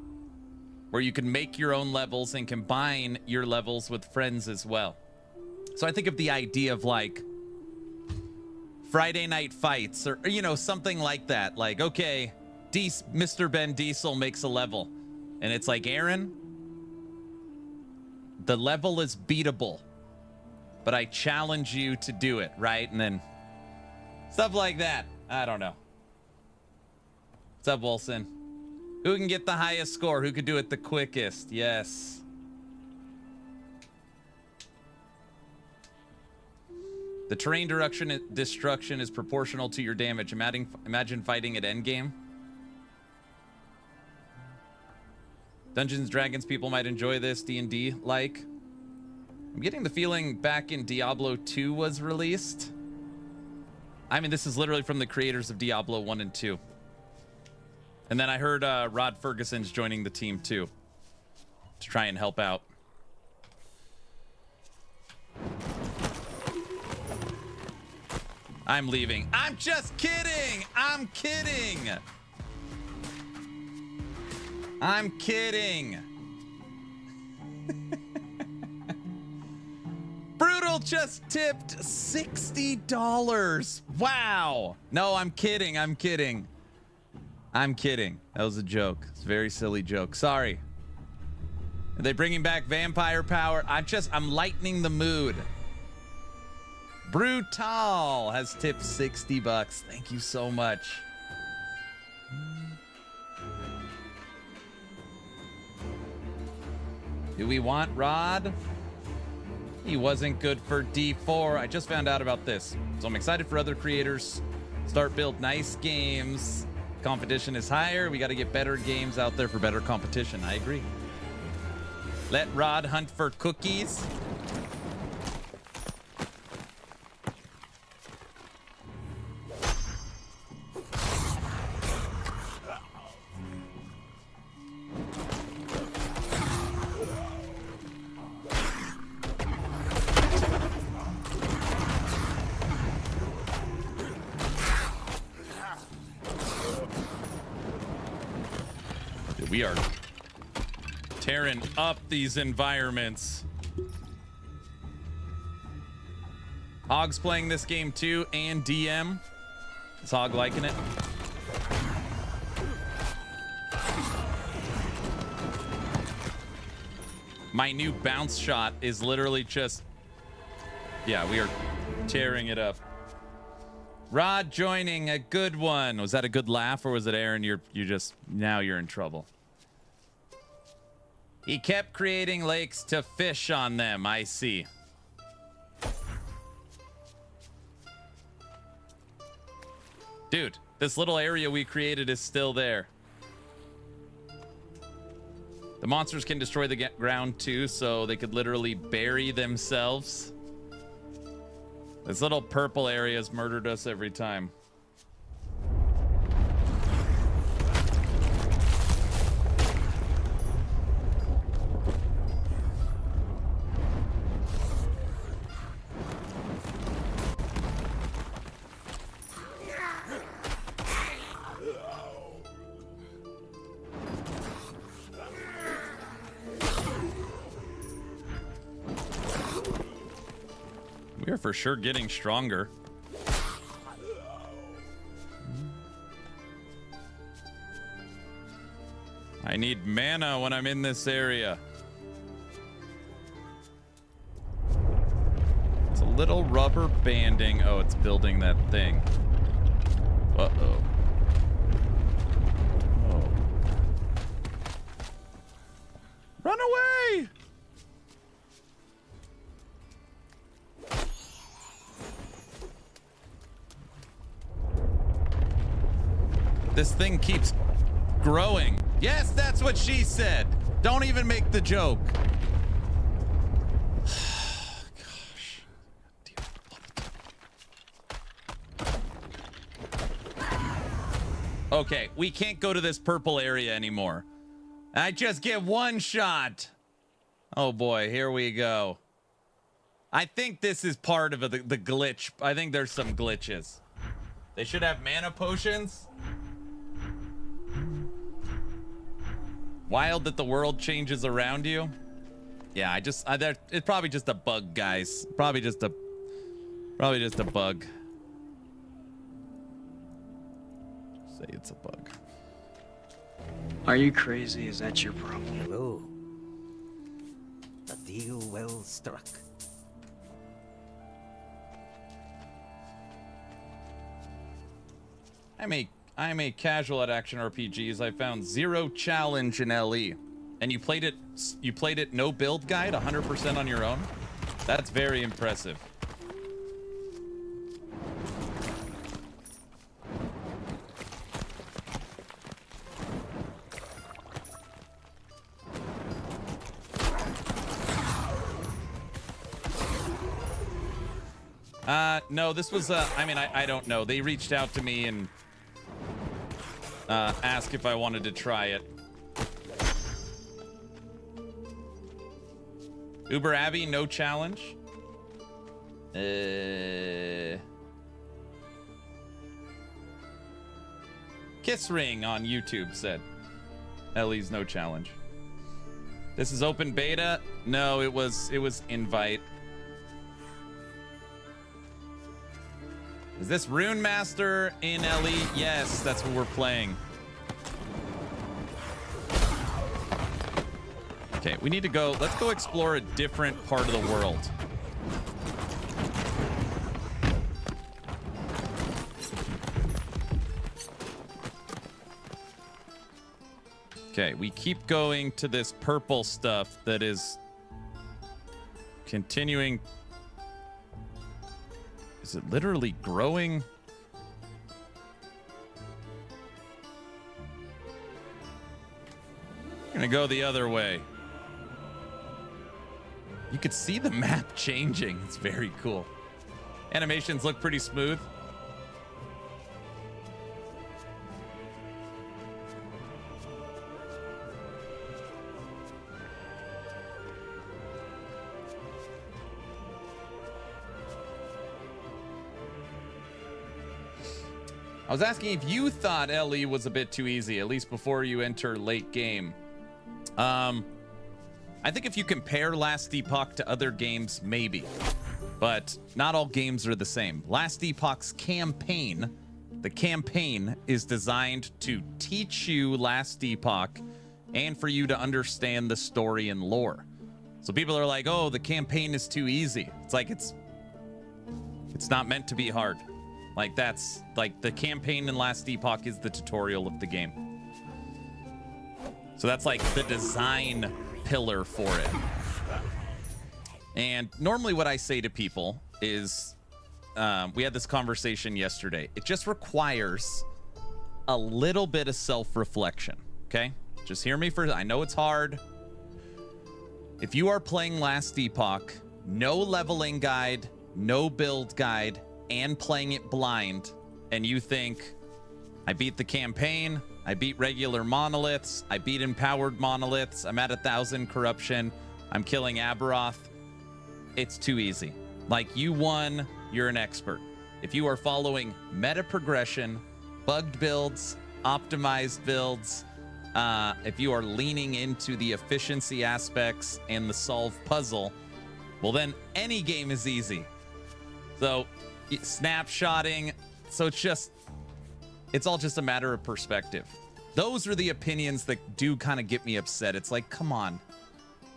where you can make your own levels and combine your levels with friends as well. So I think of the idea of like Friday Night Fights or you know, something like that. Like, okay, Mr. Ben Diesel makes a level. And it's like, Aaron, the level is beatable, but I challenge you to do it, right? And then stuff like that. I don't know. What's up, Wilson? Who can get the highest score? Who could do it the quickest? Yes. The terrain destruction is proportional to your damage. Imagine fighting at endgame. Dungeons Dragons people might enjoy this. D&D like. I'm getting the feeling back in Diablo 2 was released. I mean, this is literally from the creators of Diablo 1 and 2. And then I heard Rod Ferguson's joining the team too to try and help out. I'm leaving. I'm just kidding. I'm kidding. I'm kidding. Brutal just tipped $60. Wow. No, I'm kidding. I'm kidding. I'm kidding. That was a joke. It's a very silly joke. Sorry. Are they bringing back vampire power? I'm lightening the mood. Brutal has tipped $60. Thank you so much. Do we want Rod? He wasn't good for D4. I just found out about this. So I'm excited for other creators. Start build nice games. Competition is higher. We got to get better games out there for better competition. I agree. Let Rod hunt for cookies. We are tearing up these environments. Hog's playing this game too, and DM. Is Hog liking it? My new bounce shot is literally just... Yeah, we are tearing it up. Rod joining, a good one. Was that a good laugh, or was it Aaron? You just... Now you're in trouble. He kept creating lakes to fish on them. I see. Dude, this little area we created is still there. The monsters can destroy the ground too, so they could literally bury themselves. This little purple area has murdered us every time. We are for sure getting stronger. I need mana when I'm in this area. It's a little rubber banding. Oh, it's building that thing. Uh-oh. Oh. Run away! This thing keeps growing. Yes, that's what she said. Don't even make the joke. Gosh. Okay, we can't go to this purple area anymore. I just get one shot. Oh boy, here we go. I think this is part of the glitch. I think there's some glitches. They should have mana potions. Wild that the world changes around you. Yeah, it's probably just a bug, guys. Probably just a bug. Say it's a bug. Are you crazy? Is that your problem? Hello. A deal well struck. I'm a casual at action RPGs. I found 0 challenge in LE. And you played it no build guide 100% on your own? That's very impressive. No, this was I don't know. They reached out to me and asked if I wanted to try it. Uber Abby, no challenge. Kiss Ring on YouTube said Ellie's no challenge. This is open beta. No, it was invite. Is this Rune Master in LE? Yes, that's what we're playing. Okay, we need to go. Let's go explore a different part of the world. Okay, we keep going to this purple stuff that is continuing. Is it literally growing? I'm gonna go the other way. You could see the map changing. It's very cool. Animations look pretty smooth. I was asking if you thought LE was a bit too easy, at least before you enter late game. I think if you compare Last Epoch to other games, maybe. But not all games are the same. Last Epoch's campaign, the campaign is designed to teach you Last Epoch and for you to understand the story and lore. So people are like, oh, the campaign is too easy. It's like it's not meant to be hard. Like that's like the campaign in Last Epoch is the tutorial of the game. So that's like the design pillar for it. And normally what I say to people is, we had this conversation yesterday. It just requires a little bit of self-reflection, okay? Just hear me first. I know it's hard. If you are playing Last Epoch, no leveling guide, no build guide, and playing it blind, and you think, I beat the campaign, I beat regular monoliths, I beat empowered monoliths, I'm at 1,000 corruption, I'm killing Aberoth, it's too easy. Like, you won, you're an expert. If you are following meta progression, bugged builds, optimized builds, if you are leaning into the efficiency aspects and the solve puzzle, well then any game is easy. So snapshotting. So it's all just a matter of perspective. Those are the opinions that do kind of get me upset. It's like, come on.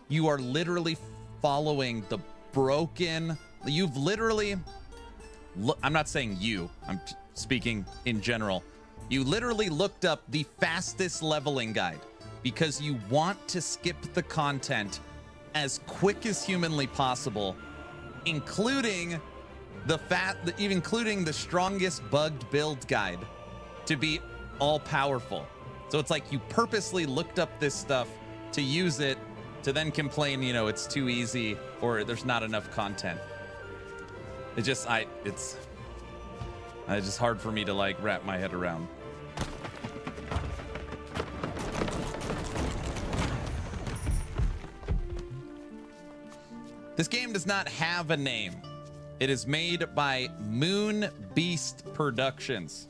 You are literally following the broken. You've literally. I'm not saying you. I'm speaking in general. You literally looked up the fastest leveling guide because you want to skip the content as quick as humanly possible, including including the strongest bugged build guide to be all powerful. So it's like you purposely looked up this stuff to use it to then complain, it's too easy or there's not enough content. It's just hard for me to like wrap my head around. This game does not have a name. It is made by Moon Beast Productions.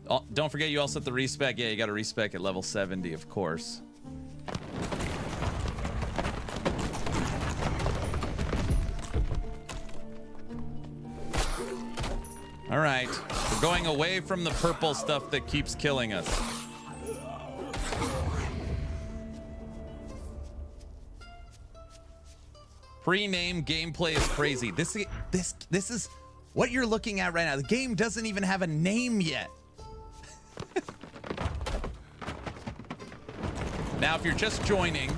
Oh, don't forget you also have the respec. Yeah, you got to respec at level 70, of course. All right, we're going away from the purple stuff that keeps killing us. Pre-name gameplay is crazy. This is what you're looking at right now. The game doesn't even have a name yet. Now, if you're just joining,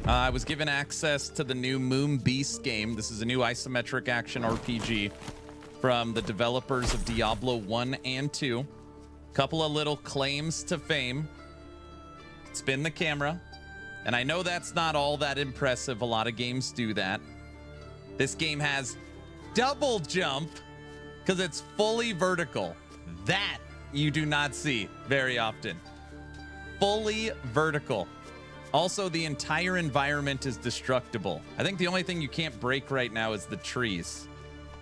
I was given access to the new Moon Beast game. This is a new isometric action RPG from the developers of Diablo 1 and 2. Couple of little claims to fame. Spin the camera. And I know that's not all that impressive. A lot of games do that. This game has double jump because it's fully vertical. That you do not see very often. Fully vertical. Also, the entire environment is destructible. I think the only thing you can't break right now is the trees,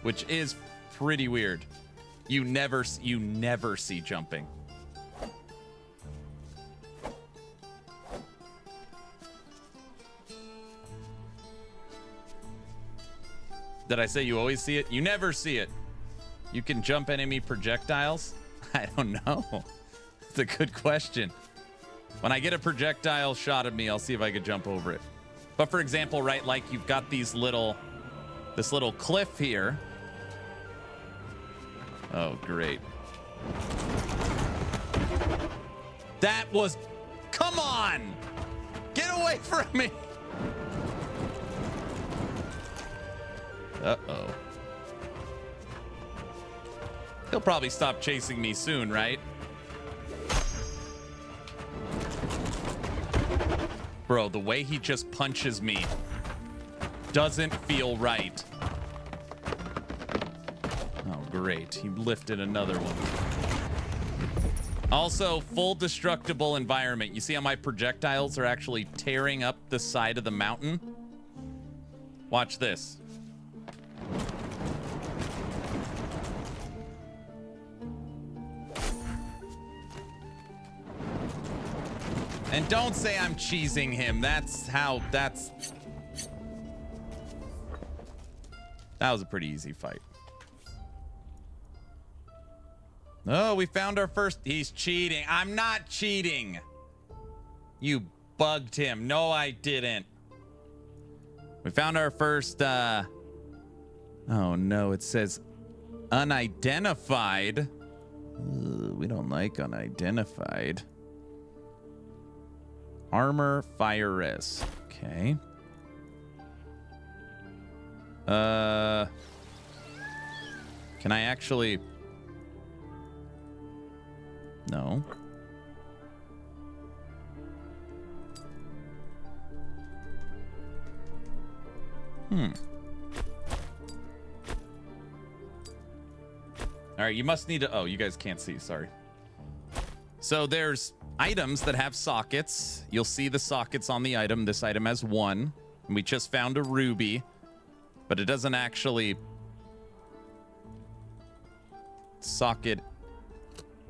which is pretty weird. You never see jumping. Did I say you always see it? You never see it. You can jump enemy projectiles? I don't know. It's a good question. When I get a projectile shot at me, I'll see if I could jump over it. But for example, right, like you've got this little cliff here. Oh, great. That was, come on! Get away from me! Uh-oh. He'll probably stop chasing me soon, right? Bro, the way he just punches me doesn't feel right. Oh, great. He lifted another one. Also, full destructible environment. You see how my projectiles are actually tearing up the side of the mountain? Watch this. And don't say I'm cheesing him. That was a pretty easy fight. Oh, we found our first. He's cheating. I'm not cheating. You bugged him. No, I didn't. We found our first, oh no, it says unidentified. Ugh, we don't like unidentified. Armor, fire res. Okay. Can I actually? No. All right, you must need to, oh, you guys can't see, sorry. So there's items that have sockets. You'll see the sockets on the item. This item has one. And we just found a ruby, but it doesn't actually socket.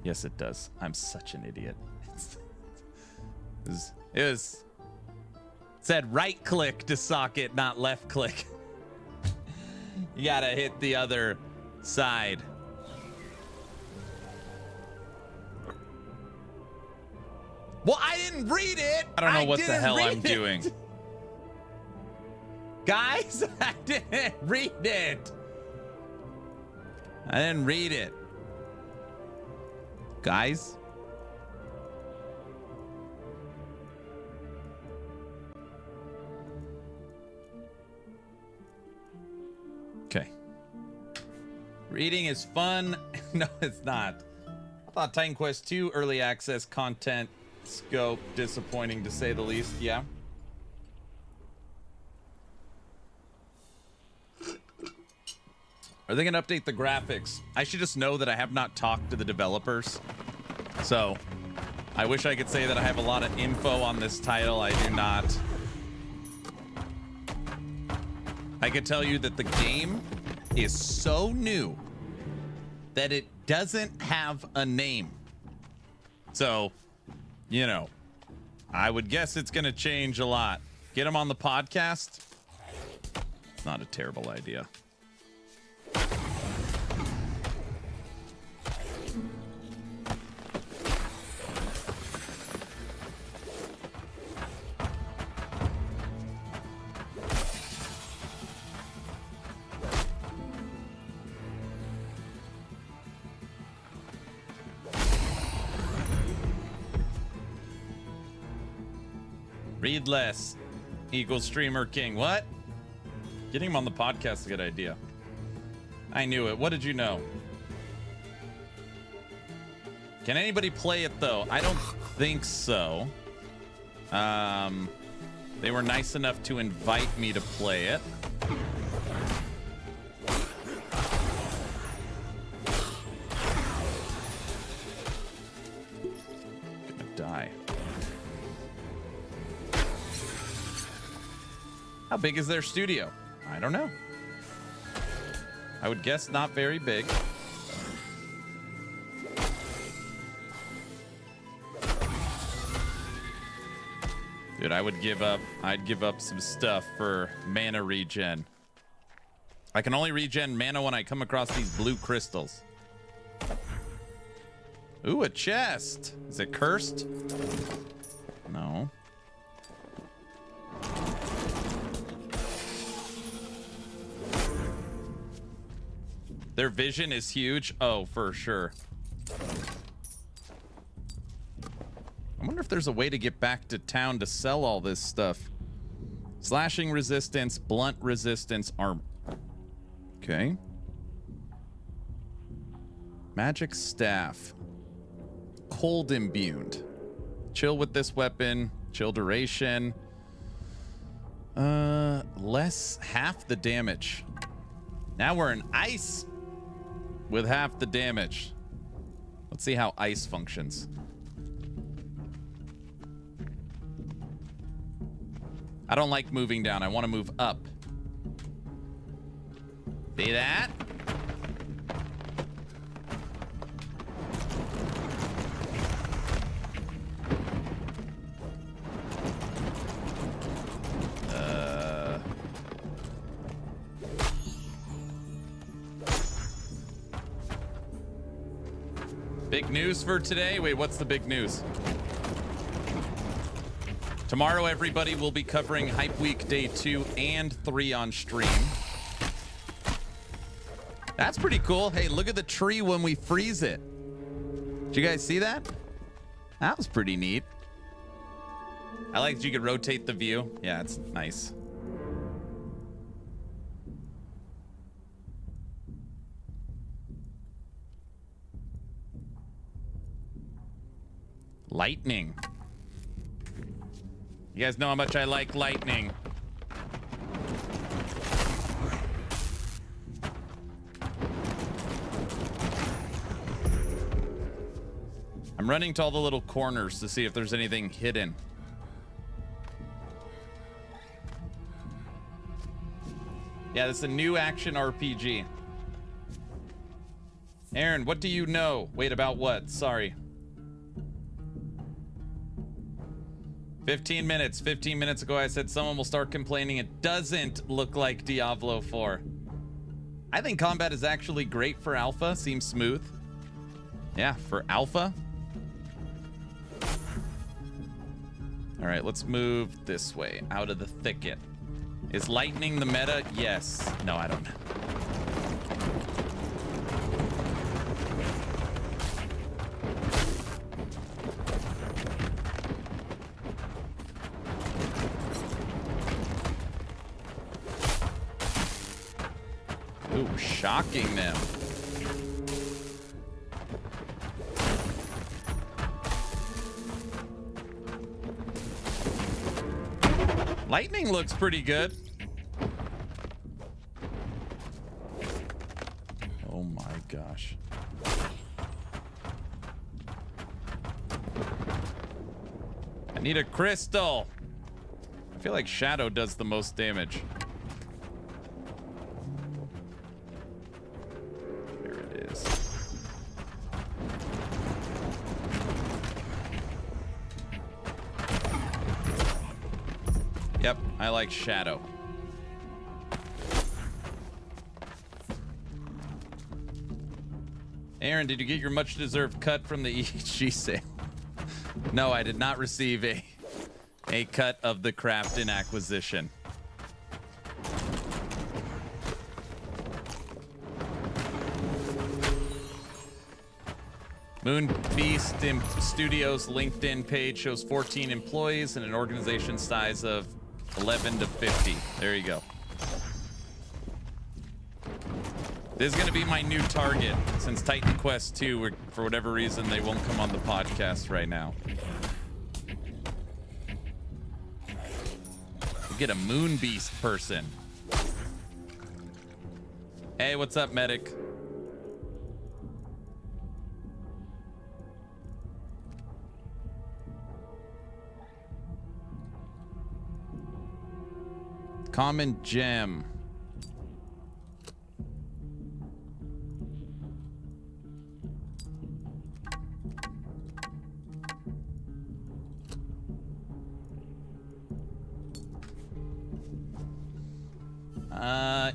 Yes, it does. I'm such an idiot. It was Said right click to socket, not left click. You gotta hit the other side. Well, I didn't read it. I don't know what the hell I'm doing. Guys, I didn't read it. I didn't read it. Guys. Okay. Reading is fun. No, it's not. I thought Titan Quest 2 early access content scope disappointing to say the least. Yeah. Are they going to update the graphics? I should just know that I have not talked to the developers. So, I wish I could say that I have a lot of info on this title. I do not. I could tell you that the game is so new that it doesn't have a name. So, you know, I would guess it's going to change a lot. Get them on the podcast? It's not a terrible idea. Read less equals streamer king. What? Getting him on the podcast is a good idea. I knew it. What did you know? Can anybody play it though? I don't think so. They were nice enough to invite me to play it. Gonna die. How big is their studio? I don't know. I would guess not very big. Dude, I'd give up some stuff for mana regen. I can only regen mana when I come across these blue crystals. Ooh, a chest. Is it cursed? No. Their vision is huge. Oh, for sure. I wonder if there's a way to get back to town to sell all this stuff. Slashing resistance, blunt resistance, armor. Okay. Magic staff. Cold imbued. Chill with this weapon. Chill duration. Less half the damage. Now we're in ice with half the damage. Let's see how ice functions. I don't like moving down. I want to move up. See that? Big news for today? Wait, what's the big news? Tomorrow, everybody will be covering Hype Week Day 2 and 3 on stream. That's pretty cool. Hey, look at the tree when we freeze it. Did you guys see that? That was pretty neat. I like that you could rotate the view. Yeah, it's nice. Lightning. You guys know how much I like lightning. I'm running to all the little corners to see if there's anything hidden. Yeah, this is a new action RPG. Aaron, what do you know? Wait, about what? Sorry. 15 minutes. 15 minutes ago, I said someone will start complaining it doesn't look like Diablo 4. I think combat is actually great for alpha. Seems smooth. Yeah, for alpha. All right, let's move this way, out of the thicket. Is lightning the meta? Yes. No, I don't know. Ooh, shocking them. Lightning looks pretty good. Oh my gosh. I need a crystal. I feel like Shadow does the most damage. Here it is. Yep, I like Shadow. Aaron, did you get your much-deserved cut from the EG sale? No, I did not receive a cut of the Crafton acquisition. Moon Beast Studios LinkedIn page shows 14 employees and an organization size of 11 to 50. There you go. This is going to be my new target since Titan Quest 2, for whatever reason, they won't come on the podcast right now. We'll get a Moon Beast person. Hey, what's up, medic? Common gem.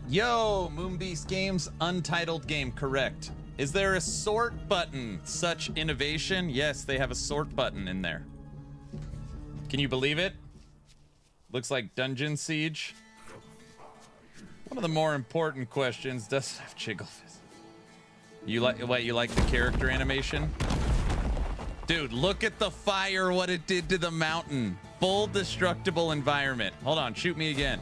Yo, Moonbeast Games, untitled game, correct. Is there a sort button? Such innovation? Yes, they have a sort button in there. Can you believe it? Looks like Dungeon Siege. One of the more important questions, does it have jiggle fist? You like what? You like the character animation? Dude, look at the fire, what it did to the mountain. Full destructible environment. Hold on, shoot me again.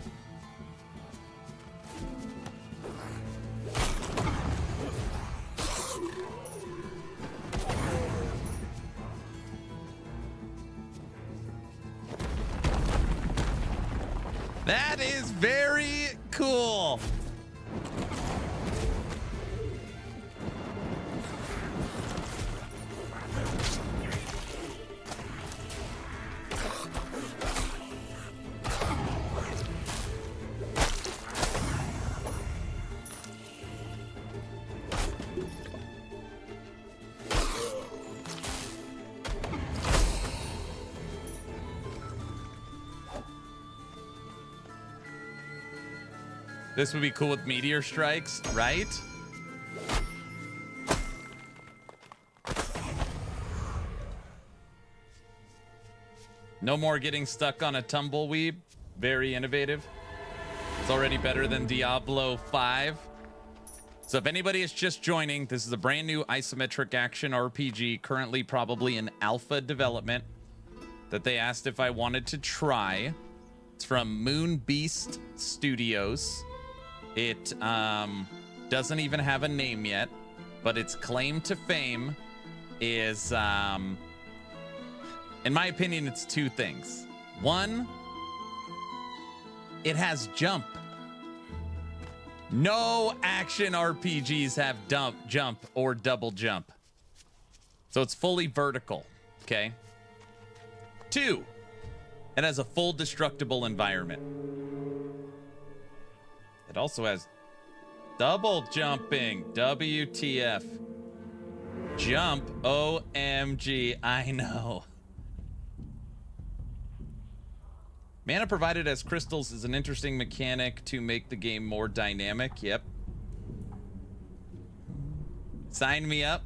That is very cool. This would be cool with meteor strikes, right? No more getting stuck on a tumbleweed. Very innovative. It's already better than Diablo 5. So if anybody is just joining, this is a brand new isometric action RPG, currently probably in alpha development, that they asked if I wanted to try. It's from Moon Beast Studios. It doesn't even have a name yet, but its claim to fame is, in my opinion, it's two things. One, it has jump. No action RPGs have jump or double jump. So it's fully vertical, okay? Two, it has a full destructible environment. It also has double jumping. WTF. Jump. OMG. I know. Mana provided as crystals is an interesting mechanic to make the game more dynamic. Yep. Sign me up.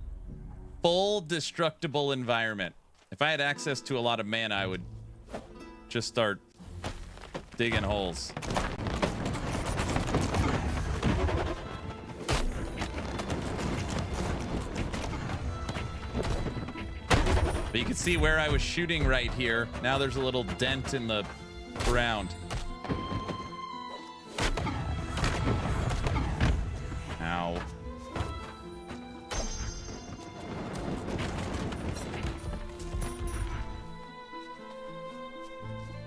Full destructible environment. If I had access to a lot of mana, I would just start digging holes. But you can see where I was shooting right here. Now there's a little dent in the ground. Ow.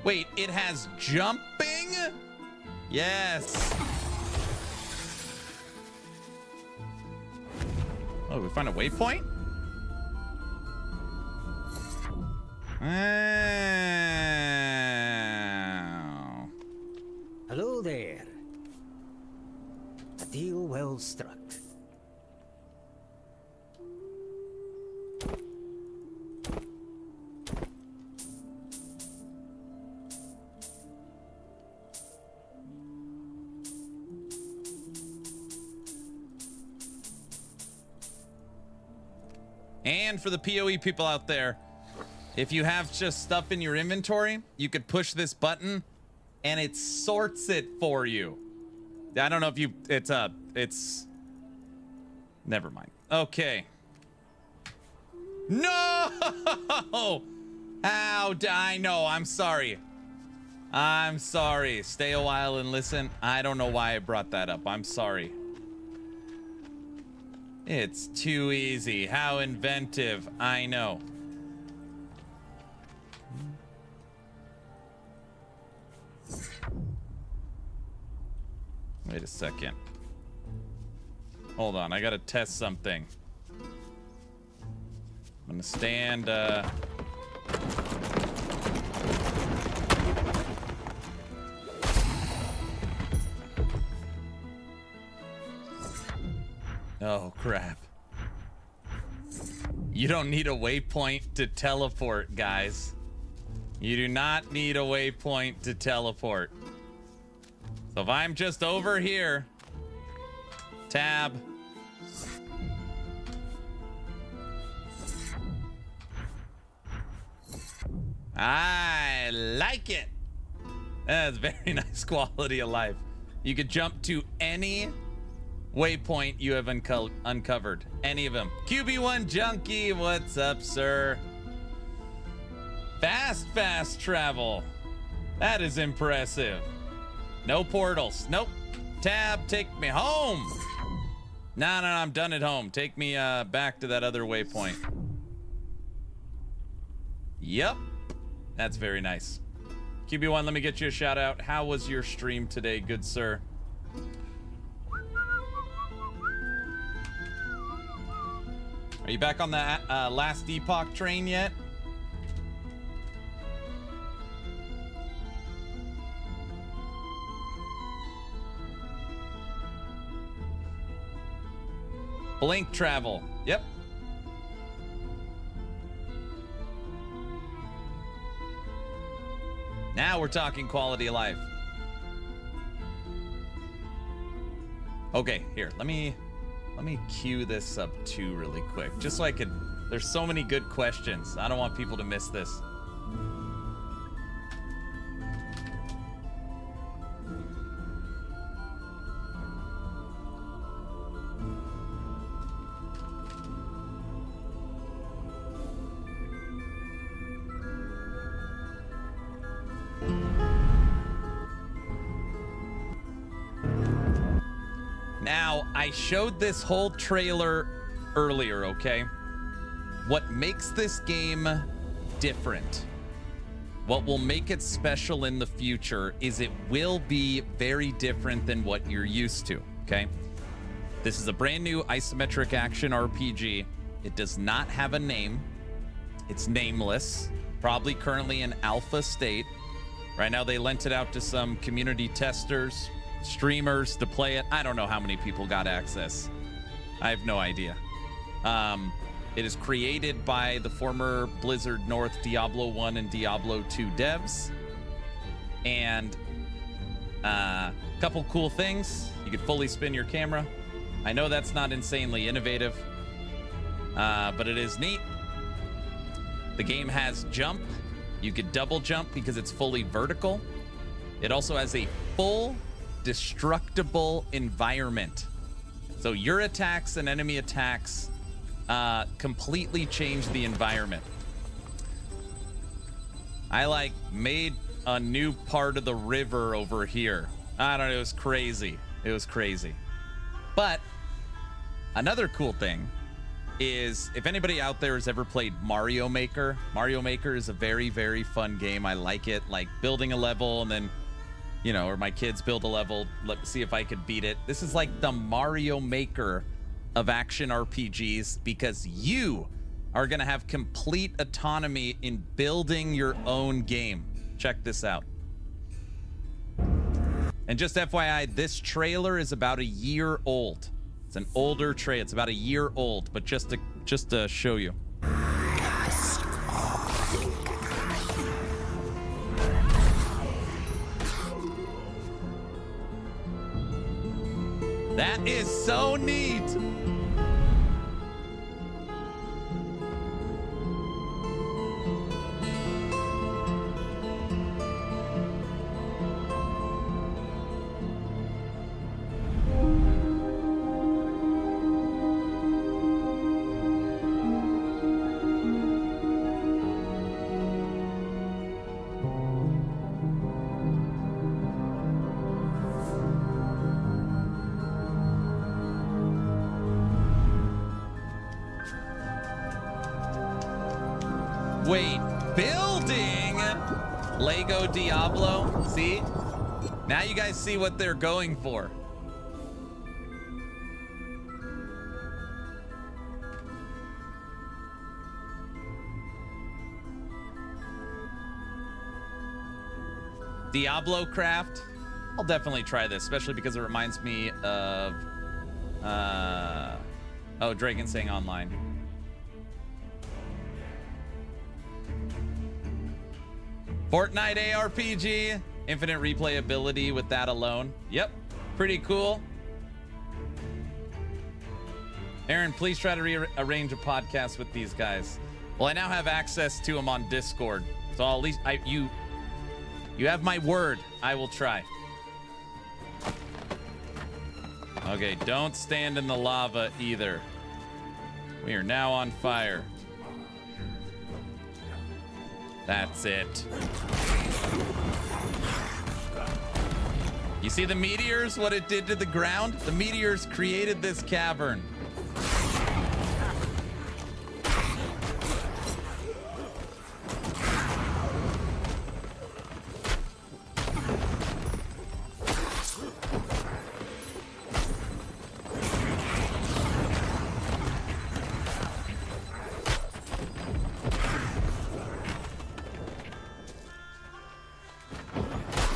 Wait, it has jumping? Yes. Oh, we find a waypoint? Oh. Hello there. A deal well struck. And for the PoE people out there, if you have just stuff in your inventory, you could push this button and it sorts it for you. I don't know if you, it's, never mind. Okay. No! How I know, I'm sorry. I'm sorry. Stay a while and listen. I don't know why I brought that up. I'm sorry. It's too easy. How inventive. I know. Wait a second. Hold on. I gotta test something. I'm gonna stand, Oh, crap. You don't need a waypoint to teleport, guys. You do not need a waypoint to teleport. So if I'm just over here, tab. I like it. That's very nice quality of life. You could jump to any waypoint you have uncovered. Any of them. QB1 Junkie, what's up, sir? Fast travel. That is impressive. No portals. Nope. Tab, take me home. No, I'm done at home. Take me back to that other waypoint. Yep. That's very nice. QB1, let me get you a shout out. How was your stream today, good sir? Are you back on the last Epoch train yet? Blink travel. Yep. Now we're talking quality of life. Okay, here, let me cue this up too really quick, just so I could, there's so many good questions. I don't want people to miss this. Now, I showed this whole trailer earlier, okay? What makes this game different, what will make it special in the future, is it will be very different than what you're used to, okay? This is a brand new isometric action RPG. It does not have a name. It's nameless, probably currently in alpha state. Right now, they lent it out to some community testers, streamers to play it. I don't know how many people got access. I have no idea. It is created by the former Blizzard North Diablo 1 and Diablo 2 devs. And a couple cool things. You could fully spin your camera. I know that's not insanely innovative, but it is neat. The game has jump. You could double jump because it's fully vertical. It also has a full destructible environment. So your attacks and enemy attacks completely change the environment. I made a new part of the river over here. I don't know, it was crazy. It was crazy. But another cool thing is, if anybody out there has ever played Mario Maker is a very, very fun game. I like it. Like building a level and then, or my kids build a level, let's see if I could beat it. This is like the Mario Maker of action RPGs, because you are going to have complete autonomy in building your own game. Check this out. And just FYI, this trailer is about a year old. It's an older trailer. It's about a year old, but just to show you. That is so neat. Wait, building Lego Diablo? See? Now you guys see what they're going for. Diablo craft. I'll definitely try this, especially because it reminds me of Dragon saying online. Fortnite ARPG, infinite replayability with that alone. Yep, pretty cool. Aaron, please try to rearrange a podcast with these guys. Well, I now have access to them on Discord, so at least you have my word. I will try. Okay, don't stand in the lava either. We are now on fire. That's it. You see the meteors, what it did to the ground? The meteors created this cavern.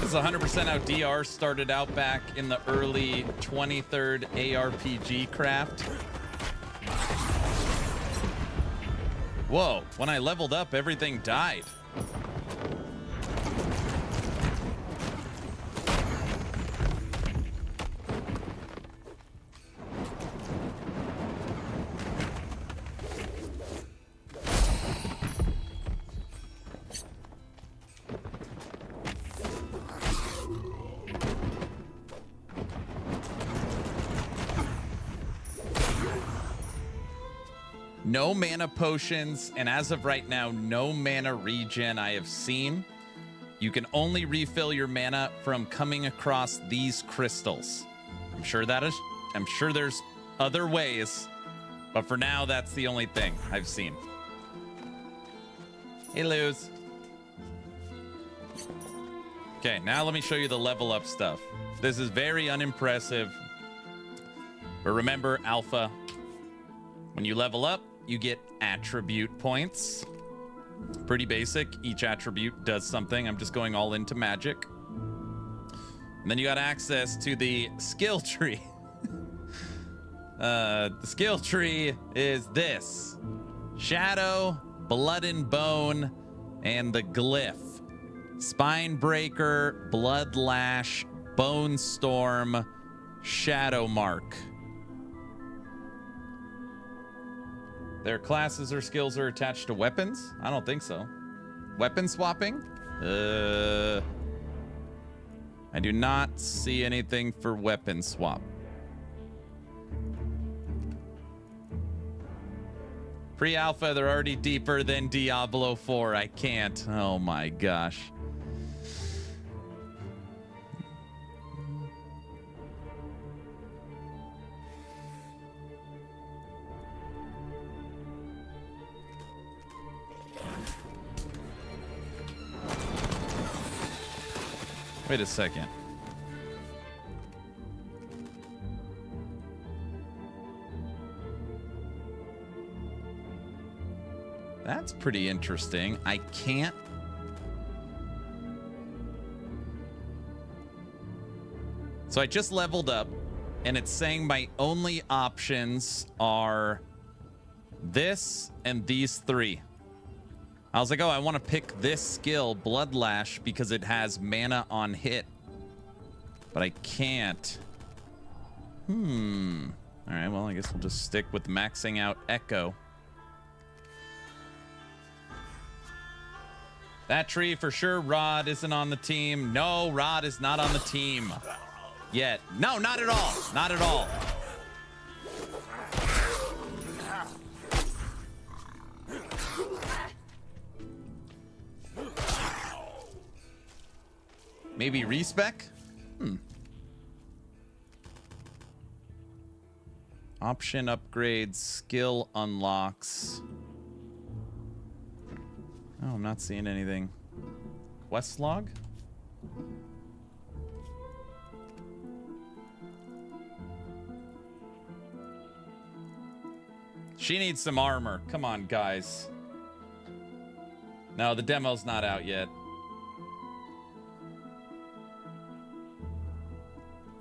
This is 100% how DR started out back in the early 23rd ARPG craft. Whoa, when I leveled up, everything died. No mana potions, and as of right now, no mana regen I have seen. You can only refill your mana from coming across these crystals. I'm sure there's other ways, but for now, that's the only thing I've seen. Hey, Luz. Okay, now let me show you the level up stuff. This is very unimpressive, but remember, alpha. When you level up, you get attribute points. Pretty basic. Each attribute does something. I'm just going all into magic. And then you got access to the skill tree. The skill tree is this: Shadow, Blood and Bone, and the Glyph. Spine Breaker, Blood Lash, Bone Storm, Shadow Mark. Their classes or skills are attached to weapons? I don't think so. Weapon swapping? I do not see anything for weapon swap. Pre-alpha, they're already deeper than Diablo 4. I can't. Oh my gosh. Wait a second. That's pretty interesting. I can't. So I just leveled up, and it's saying my only options are this and these three. I was like, oh, I want to pick this skill, Bloodlash, because it has mana on hit. But I can't. All right, well, I guess we'll just stick with maxing out Echo. That tree for sure, Rod isn't on the team. No, Rod is not on the team yet. No, not at all. Not at all. Maybe respec? Option upgrades, skill unlocks. Oh, I'm not seeing anything. Quest log? She needs some armor. Come on, guys. No, the demo's not out yet.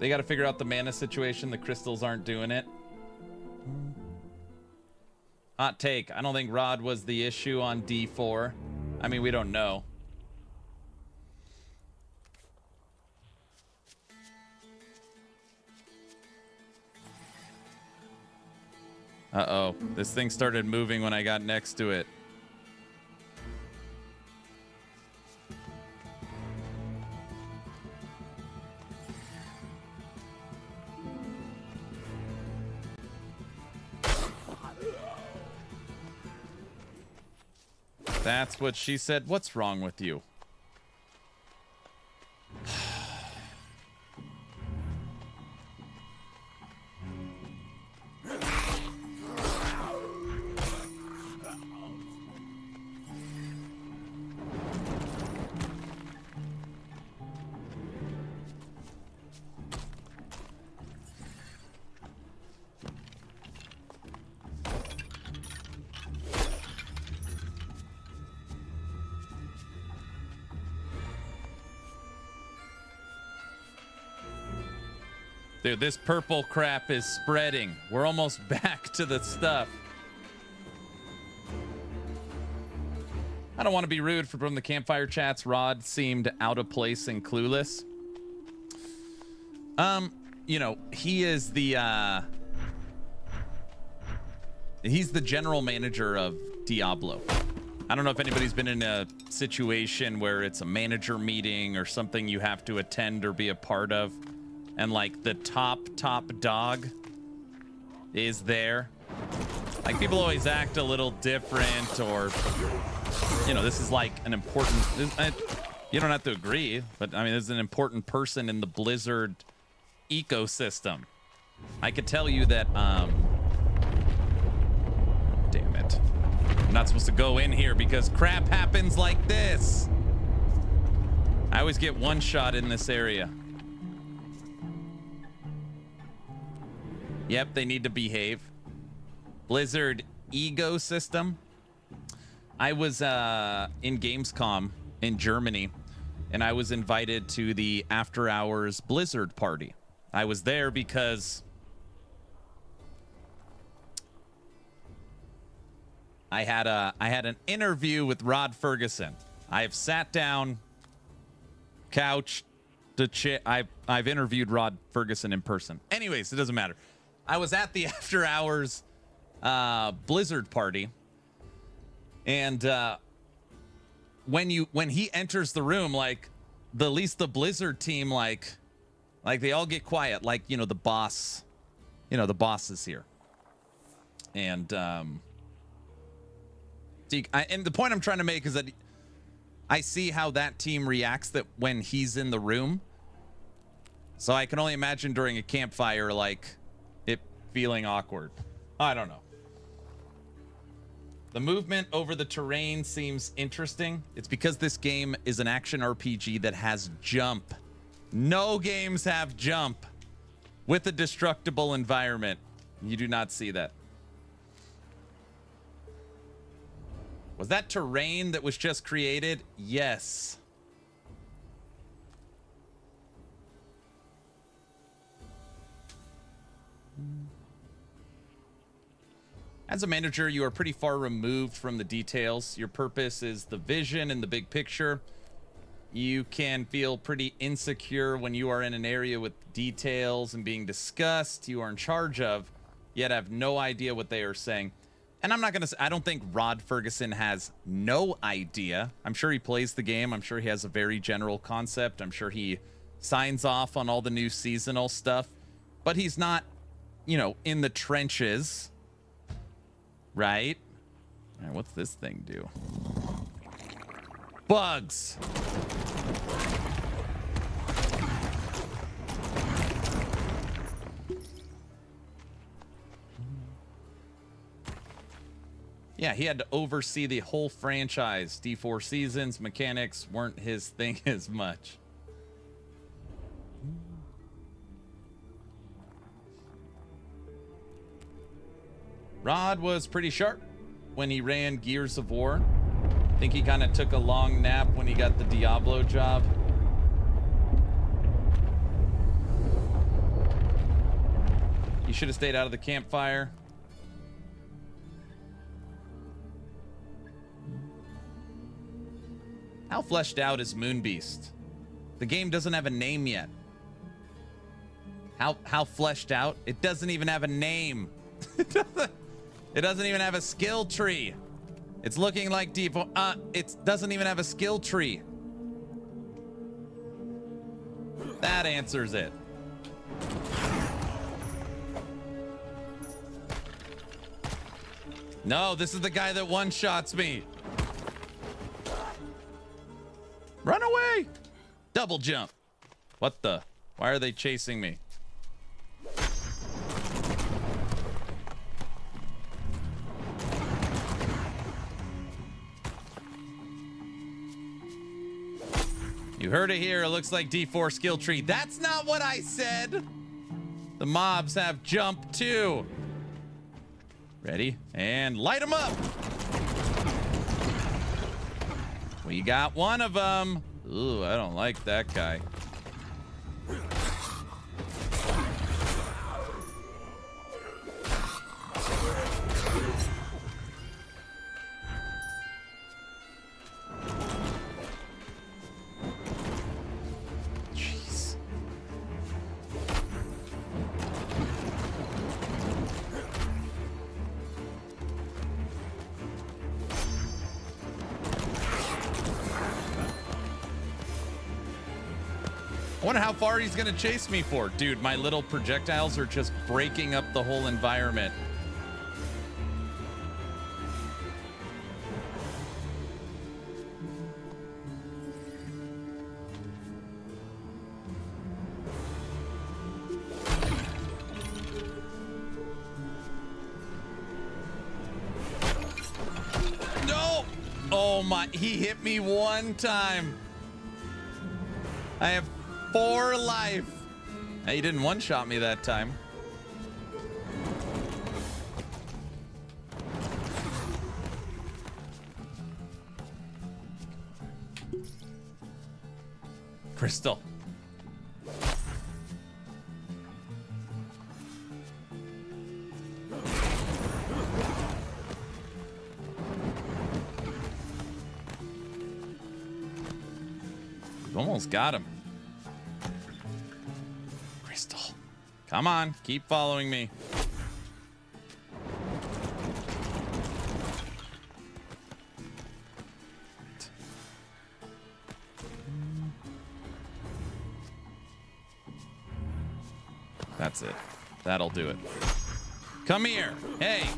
They got to figure out the mana situation. The crystals aren't doing it. Hot take. I don't think Rod was the issue on D4. I mean, we don't know. Uh-oh. This thing started moving when I got next to it. That's what she said. What's wrong with you? Dude, this purple crap is spreading. We're almost back to the stuff. I don't want to be rude from the campfire chats. Rod seemed out of place and clueless. You know, he is the he's the general manager of Diablo. I don't know if anybody's been in a situation where it's a manager meeting or something you have to attend or be a part of. And like the top dog is there. Like people always act a little different, or you know, this is like an important, you don't have to agree, but I mean, this is an important person in the Blizzard ecosystem. I could tell you that, damn it. I'm not supposed to go in here because crap happens like this. I always get one shot in this area. Yep, they need to behave. Blizzard ecosystem. I was in Gamescom in Germany, and I was invited to the after hours Blizzard party. I was there because I had an interview with Rod Ferguson. I have sat down couch to chair. I've interviewed Rod Ferguson in person. Anyways, it doesn't matter. I was at the after hours Blizzard party, and when he enters the room, like at least the Blizzard team, like they all get quiet, like, you know, the boss is here. And and the point I'm trying to make is that I see how that team reacts that when he's in the room. So I can only imagine during a campfire, like, it feeling awkward. I don't know. The movement over the terrain seems interesting. It's because this game is an action RPG that has jump. No games have jump with a destructible environment. You do not see that. Was that terrain that was just created? Yes. As a manager, you are pretty far removed from the details. Your purpose is the vision and the big picture. You can feel pretty insecure when you are in an area with details and being discussed you are in charge of, yet have no idea what they are saying. And I'm not going to say, I don't think Rod Ferguson has no idea. I'm sure he plays the game. I'm sure he has a very general concept. I'm sure he signs off on all the new seasonal stuff, but he's not, you know, in the trenches. Right? All right, what's this thing do? Bugs. Yeah, he had to oversee the whole franchise. D4 seasons, mechanics weren't his thing as much. Rod was pretty sharp when he ran Gears of War. I think he kind of took a long nap when he got the Diablo job. You should have stayed out of the campfire. How fleshed out is Moonbeast? The game doesn't have a name yet. How fleshed out? It doesn't even have a name. It doesn't even have a skill tree. It's looking like deep. It doesn't even have a skill tree. That answers it. No, this is the guy that one-shots me. Run away! Double jump. What the? Why are they chasing me? You heard it here. It looks like D4 skill tree. That's not what I said. The mobs have jump too. Ready? And light them up. We got one of them. Ooh, I don't like that guy. I wonder how far he's gonna chase me for. Dude, my little projectiles are just breaking up the whole environment. No! Oh my, he hit me one time. I have 4 life. He didn't one-shot me that time. Crystal. Almost got him. Crystal. Come on, keep following me. That's it. That'll do it. Come here. Hey.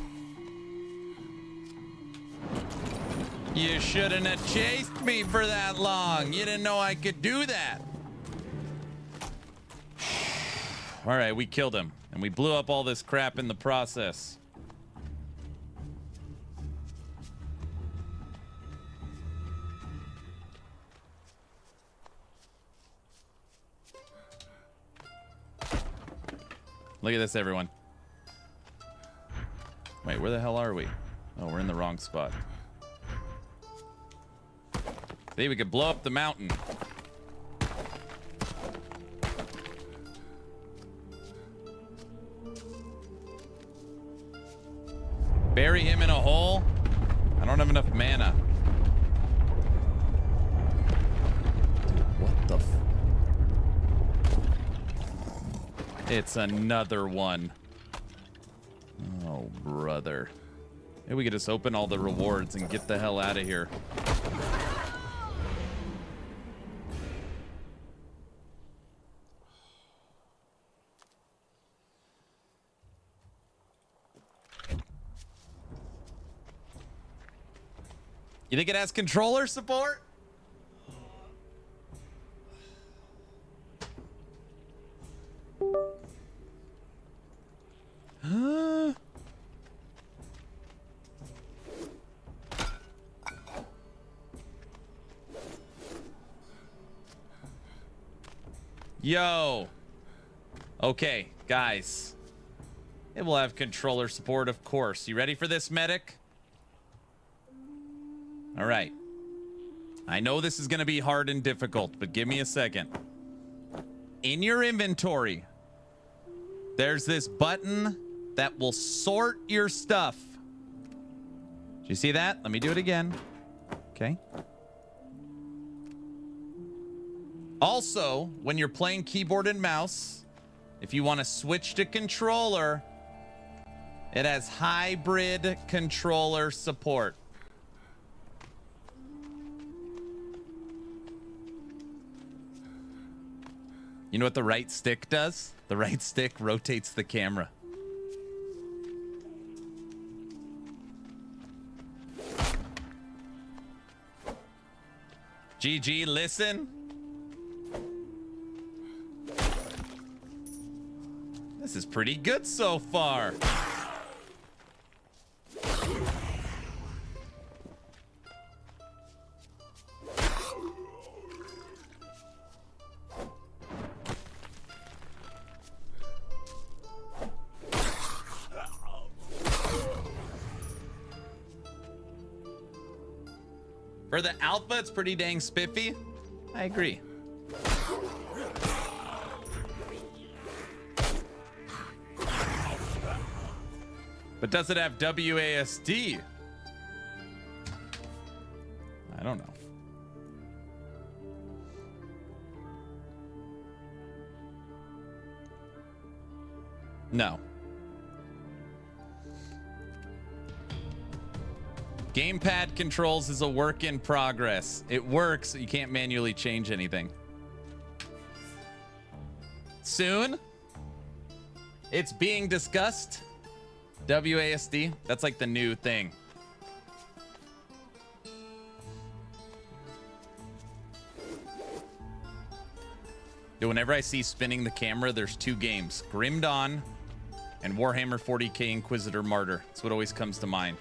You shouldn't have chased me for that long. You didn't know I could do that. All right, we killed him. And we blew up all this crap in the process. Look at this, everyone. Wait, where the hell are we? Oh, we're in the wrong spot. See, we could blow up the mountain. Bury him in a hole? I don't have enough mana. Dude, what the It's another one. Oh, brother. Maybe we could just open all the rewards and get the hell out of here. You think it has controller support? Huh? Yo. Okay, guys. It will have controller support, of course. You ready for this, medic? All right. I know this is going to be hard and difficult, but give me a second. In your inventory, there's this button that will sort your stuff. Did you see that? Let me do it again. Okay. Also, when you're playing keyboard and mouse, if you want to switch to controller, it has hybrid controller support. You know what the right stick does? The right stick rotates the camera. GG, listen. This is pretty good so far. For the alpha, it's pretty dang spiffy. I agree. But does it have WASD? I don't know. No. Gamepad controls is a work in progress. It works. You can't manually change anything. Soon, it's being discussed. WASD. That's like the new thing. Dude, whenever I see spinning the camera, there's two games. Grim Dawn and Warhammer 40k Inquisitor Martyr. That's what always comes to mind.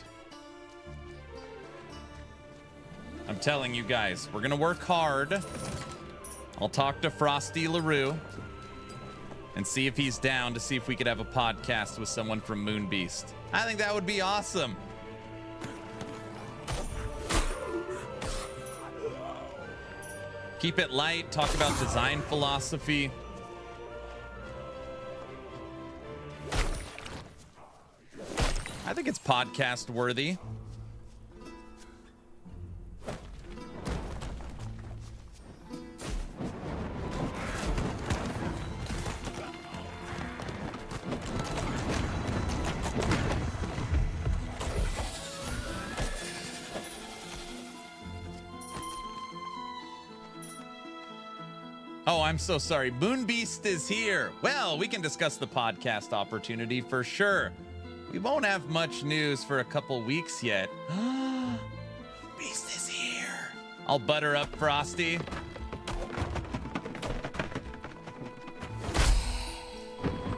I'm telling you guys, we're gonna work hard. I'll talk to Frosty LaRue and see if he's down to see if we could have a podcast with someone from Moonbeast. I think that would be awesome. Keep it light, talk about design philosophy. I think it's podcast worthy. Oh, I'm so sorry. Moonbeast is here. Well, we can discuss the podcast opportunity for sure. We won't have much news for a couple weeks yet. Beast is here. I'll butter up Frosty.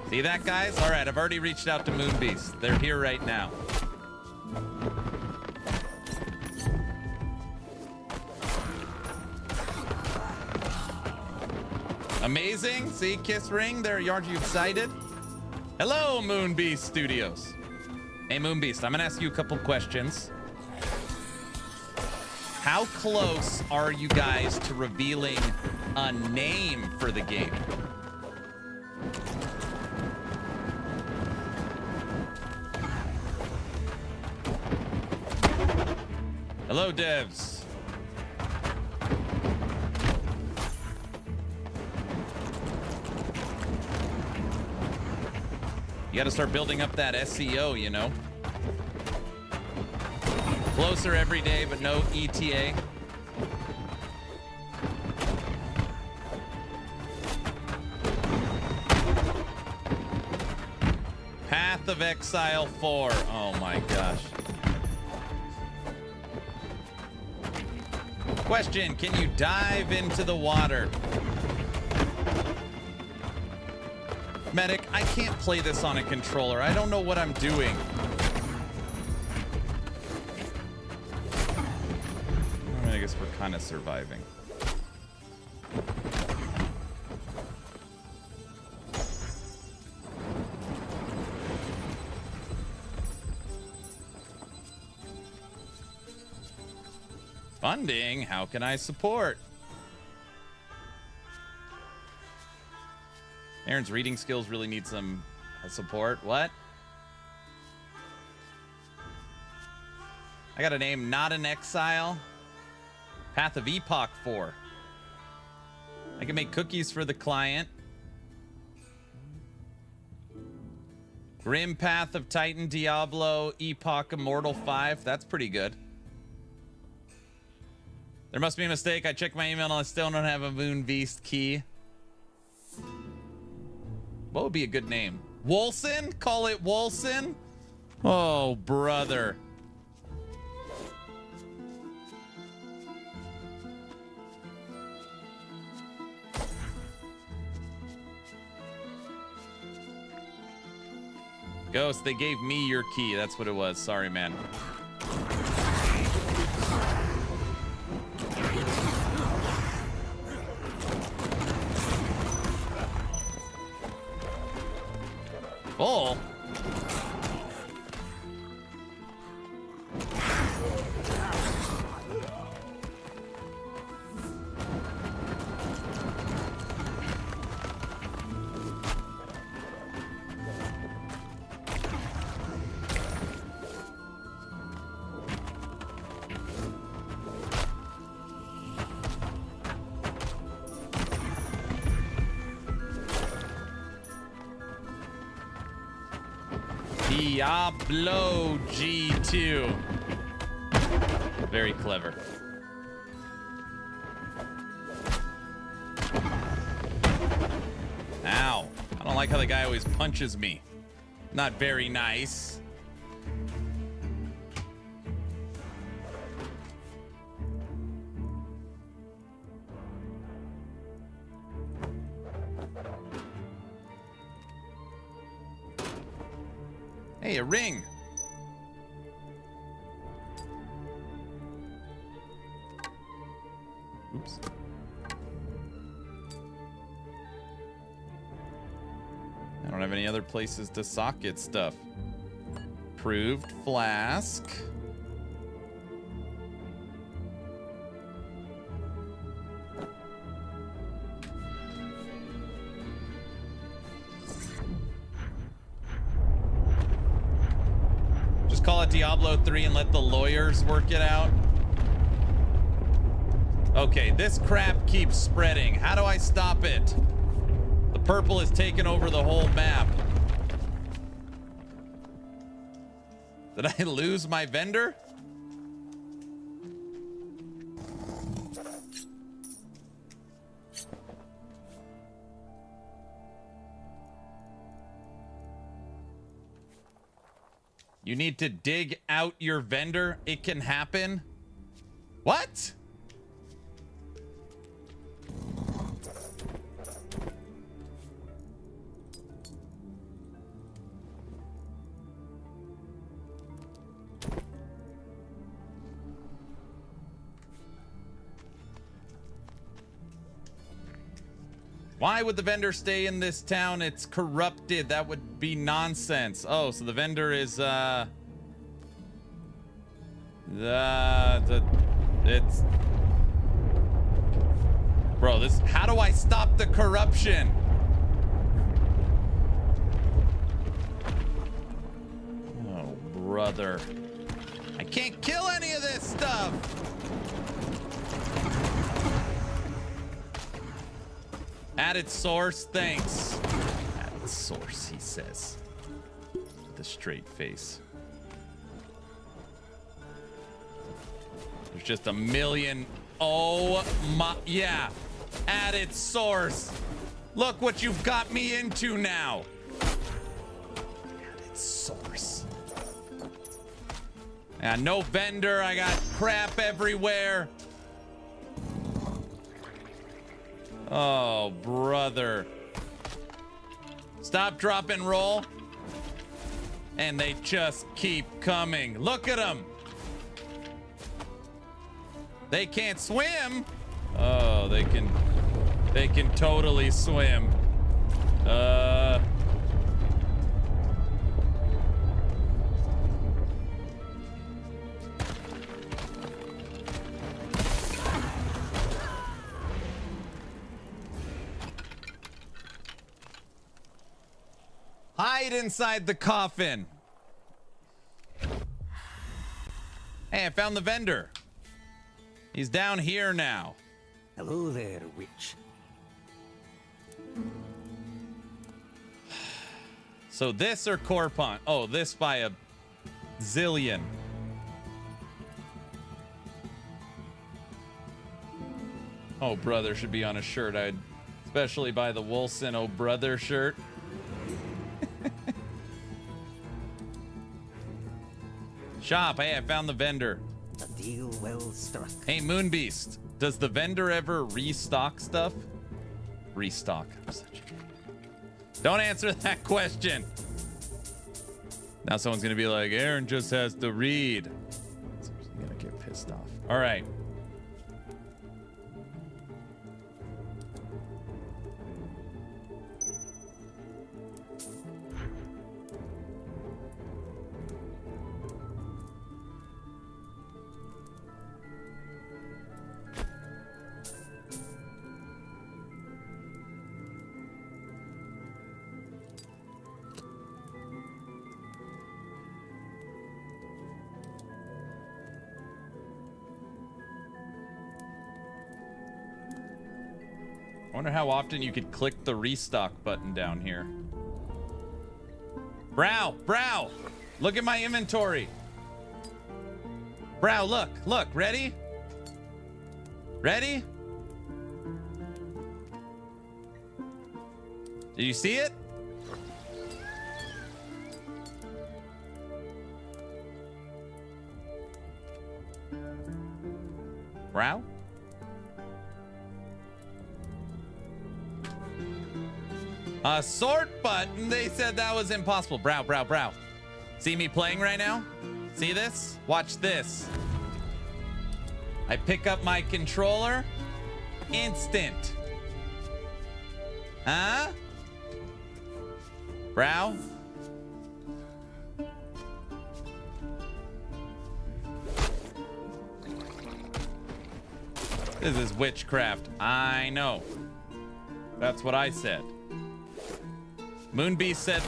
See that, guys? All right, I've already reached out to Moonbeast. They're here right now. Amazing. See, kiss ring. There, aren't you excited? Hello, Moonbeast Studios. Hey, Moonbeast, I'm gonna ask you a couple questions. How close are you guys to revealing a name for the game? Hello, devs. You gotta start building up that SEO, you know? Closer every day, but no ETA. Path of Exile 4. Oh my gosh. Question, can you dive into the water? Medic, I can't play this on a controller. I don't know what I'm doing. I guess we're kind of surviving. Funding? How can I support? Aaron's reading skills really need some support. What? I got a name, Not an Exile. Path of Epoch 4. I can make cookies for the client. Grim Path of Titan, Diablo, Epoch Immortal 5. That's pretty good. There must be a mistake. I checked my email and I still don't have a Moon Beast key. What would be a good name? Wolson? Call it Wolson? Oh, brother. Ghost, they gave me your key. That's what it was. Sorry, man. Full? Diablo G2. Very clever. Ow. I don't like how the guy always punches me. Not very nice. Hey, a ring. Oops. I don't have any other places to socket stuff. Proved flask. Call it Diablo 3 and let the lawyers work it out. Okay, this crap keeps spreading. How do I stop it? The purple has taken over the whole map. Did I lose my vendor? You need to dig out your vendor. It can happen. What? Why would the vendor stay in this town? It's corrupted. That would be nonsense. Oh, so the vendor is it's bro, this, how do I stop the corruption? Oh, brother. I can't kill any of this stuff. Added source, thanks. Added source, he says. With a straight face. There's just a million. Oh my, yeah. Added source. Look what you've got me into now. Added source. Yeah, no vendor. I got crap everywhere. Oh, brother. Stop, drop, and roll. And they just keep coming. Look at them. They can't swim. Oh, they can totally swim. Hide inside the coffin. Hey, I found the vendor. He's down here now. Hello there, witch. So this or Corpon? Oh, this by a zillion. Oh, brother should be on a shirt. I'd especially buy the Wolfson Oh Brother shirt. Shop. Hey, I found the vendor. A deal well struck. Hey, Moonbeast. Does the vendor ever restock stuff? Restock. I'm such a... Don't answer that question. Now someone's gonna be like, Aaron just has to read. Someone's gonna get pissed off. All right. I wonder how often you could click the restock button down here. Brow, look at my inventory. Brow, look, ready? Ready? Do you see it? Brow? A sort button? They said that was impossible. Brow. See me playing right now? See this? Watch this. I pick up my controller. Instant. Huh? Brow? This is witchcraft. I know. That's what I said. Moonbeast said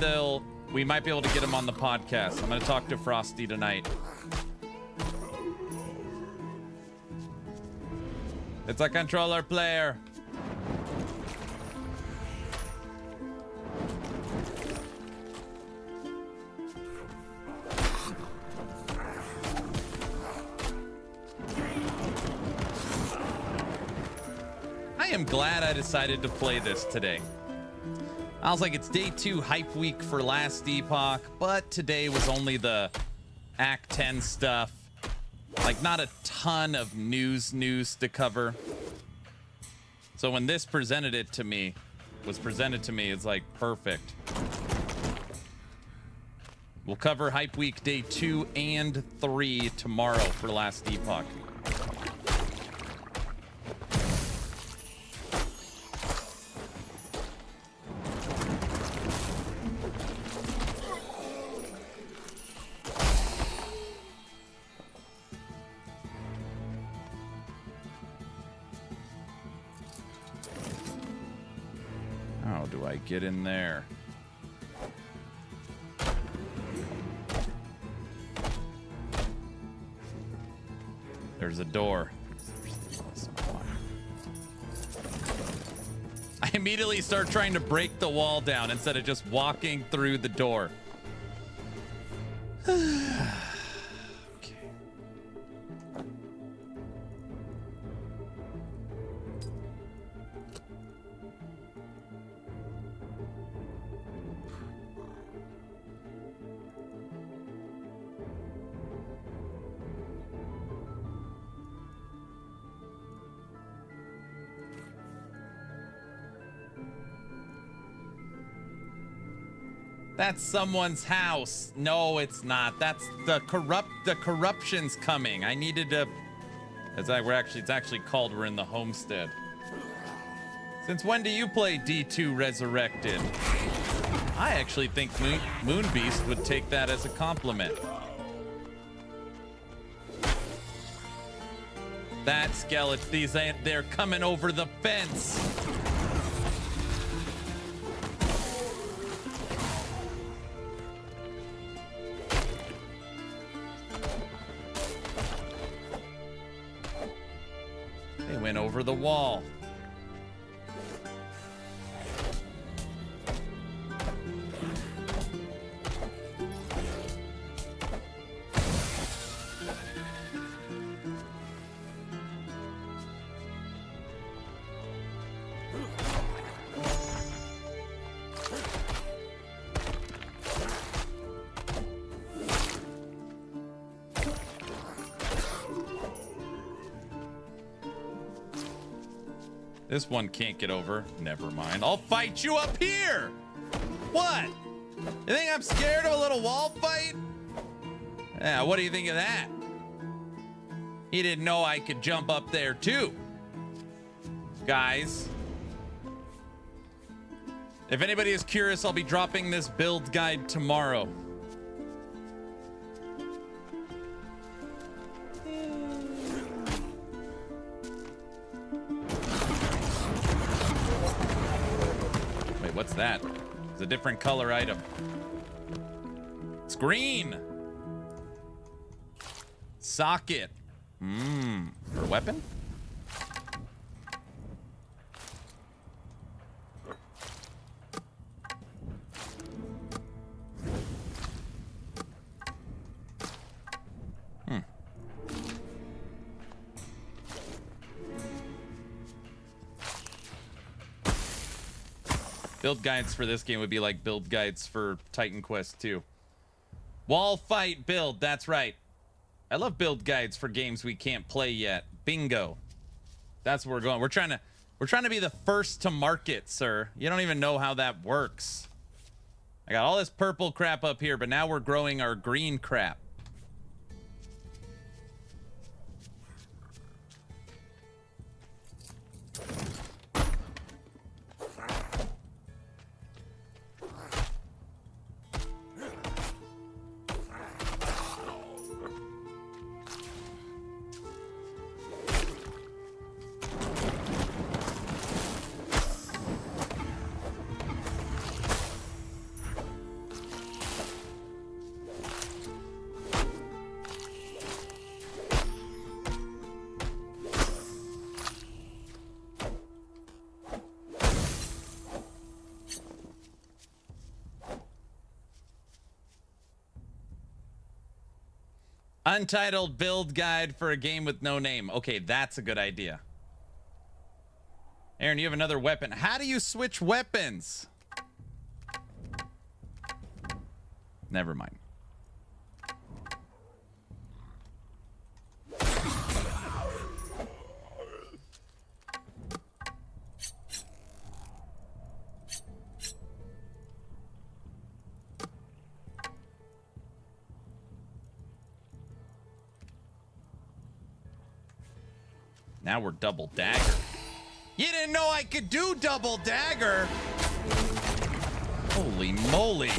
we might be able to get him on the podcast. I'm going to talk to Frosty tonight. It's a controller player. I am glad I decided to play this today. I was like, it's day 2 hype week for Last Epoch, but today was only the Act 10 stuff. Like, not a ton of news to cover. So when this was presented to me, it's like perfect. We'll cover Hype Week Day 2 and 3 tomorrow for Last Epoch. How do I get in there? There's a door. I immediately start trying to break the wall down instead of just walking through the door. That's someone's house. No, it's not. That's the corruption's coming. I needed to. It's actually called We're in the Homestead. Since when do you play D2 Resurrected? I actually think Moonbeast would take that as a compliment. That skeleton, they're coming over the fence. They went over the wall. This one can't get over. Never mind. I'll fight you up here. What? You think I'm scared of a little wall fight? Yeah, what do you think of that? He didn't know I could jump up there too. Guys. If anybody is curious, I'll be dropping this build guide tomorrow. What's that? It's a different color item. It's green. Socket. For a weapon? Build guides for this game would be like build guides for Titan Quest 2. Wall fight build, that's right. I love build guides for games we can't play yet. Bingo. That's where we're going. We're trying to be the first to market, sir. You don't even know how that works. I got all this purple crap up here, but now we're growing our green crap. Untitled build guide for a game with no name. Okay, that's a good idea. Aaron, you have another weapon. How do you switch weapons? Never mind. Now we're double dagger. You didn't know I could do double dagger? Holy moly.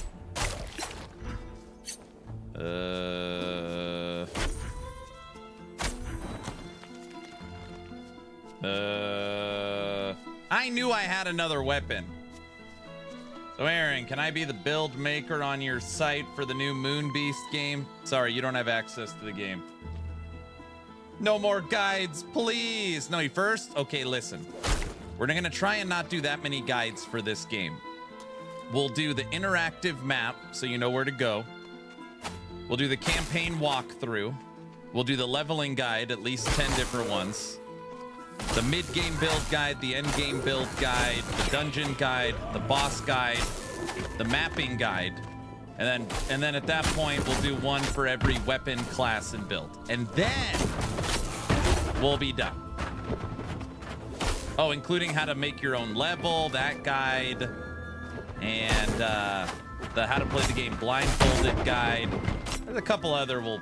I knew I had another weapon. So Aaron, can I be the build maker on your site for the new Moon Beast game? Sorry, you don't have access to the game. No more guides, please. No, you first? Okay, listen. We're gonna try and not do that many guides for this game. We'll do the interactive map so you know where to go. We'll do the campaign walkthrough. We'll do the leveling guide, at least 10 different ones. The mid-game build guide, the end-game build guide, the dungeon guide, the boss guide, the mapping guide. And then at that point, we'll do one for every weapon, class, and build. And then we'll be done. Oh, including how to make your own level, that guide, and the how to play the game blindfolded guide. There's a couple other we'll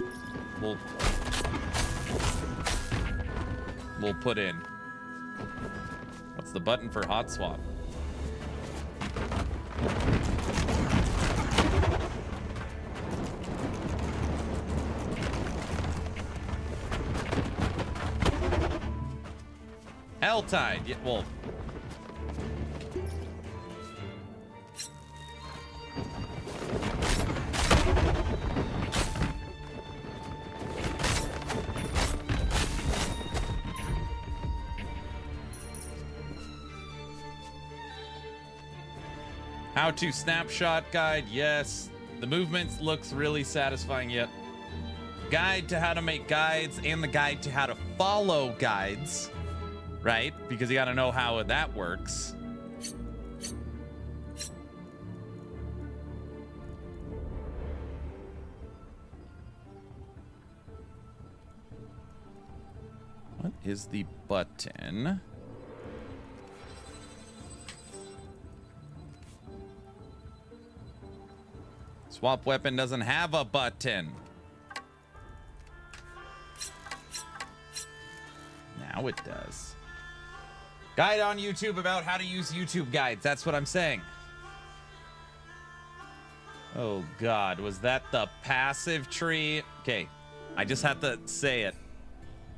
put in. What's the button for hot swap? Helltide. Yeah, well. How to snapshot guide, yes. The movement looks really satisfying yet. Guide to how to make guides and the guide to how to follow guides, right? Because you gotta know how that works. What is the button? Swap weapon doesn't have a button. Now it does. Guide on YouTube about how to use YouTube guides. That's what I'm saying. Oh God, was that the passive tree? Okay, I just have to say it.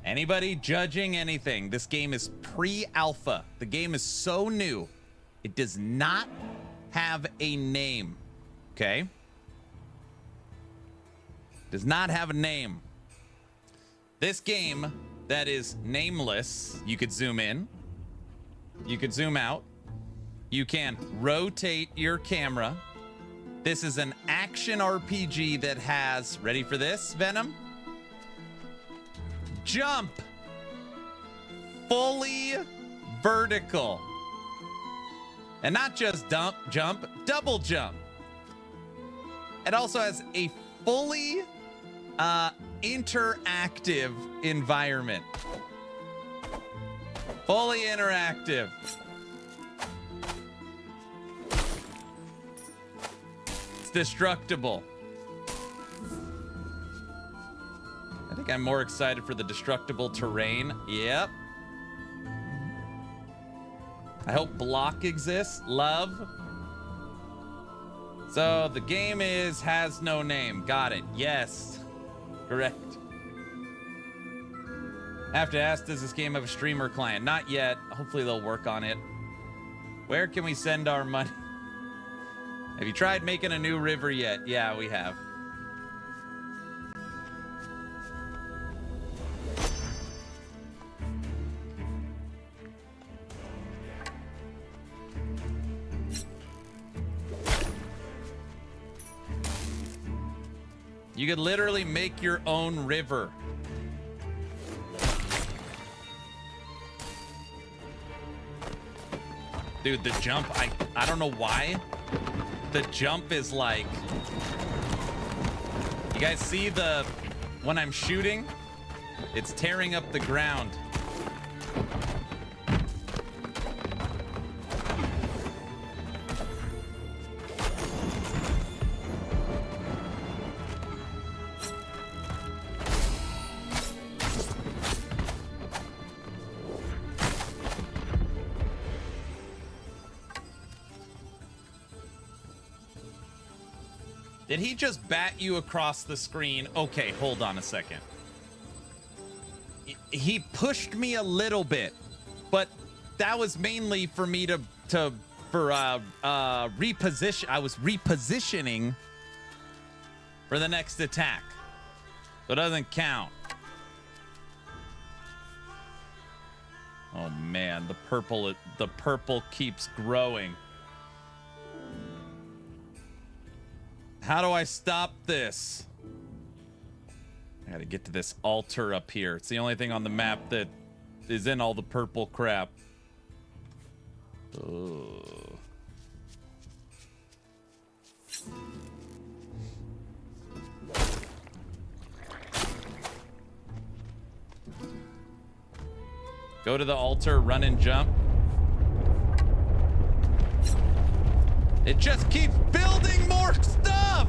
Anybody judging anything, this game is pre-alpha. The game is so new. It does not have a name, okay? Does not have a name. This game that is nameless, you could zoom in, you could zoom out, you can rotate your camera. This is an action RPG that has, ready for this, Venom? Jump. Fully vertical. And not just jump, double jump. It also has a fully interactive environment. Fully interactive. It's destructible. I think I'm more excited for the destructible terrain. Yep. I hope block exists. Love. So the game has no name. Got it. Yes. Correct. I have to ask, does this game have a streamer client? Not yet. Hopefully they'll work on it. Where can we send our money? Have you tried making a new river yet? Yeah, we have. You could literally make your own river. Dude, the jump, I don't know why. The jump is like... You guys see when I'm shooting? It's tearing up the ground. Did he just bat you across the screen? Okay, hold on a second. He pushed me a little bit, but that was mainly for me to reposition. I was repositioning for the next attack. So it doesn't count. Oh man, the purple keeps growing. How do I stop this? I gotta get to this altar up here. It's the only thing on the map that is in all the purple crap. Ugh. Go to the altar, run and jump. It just keeps building more stuff.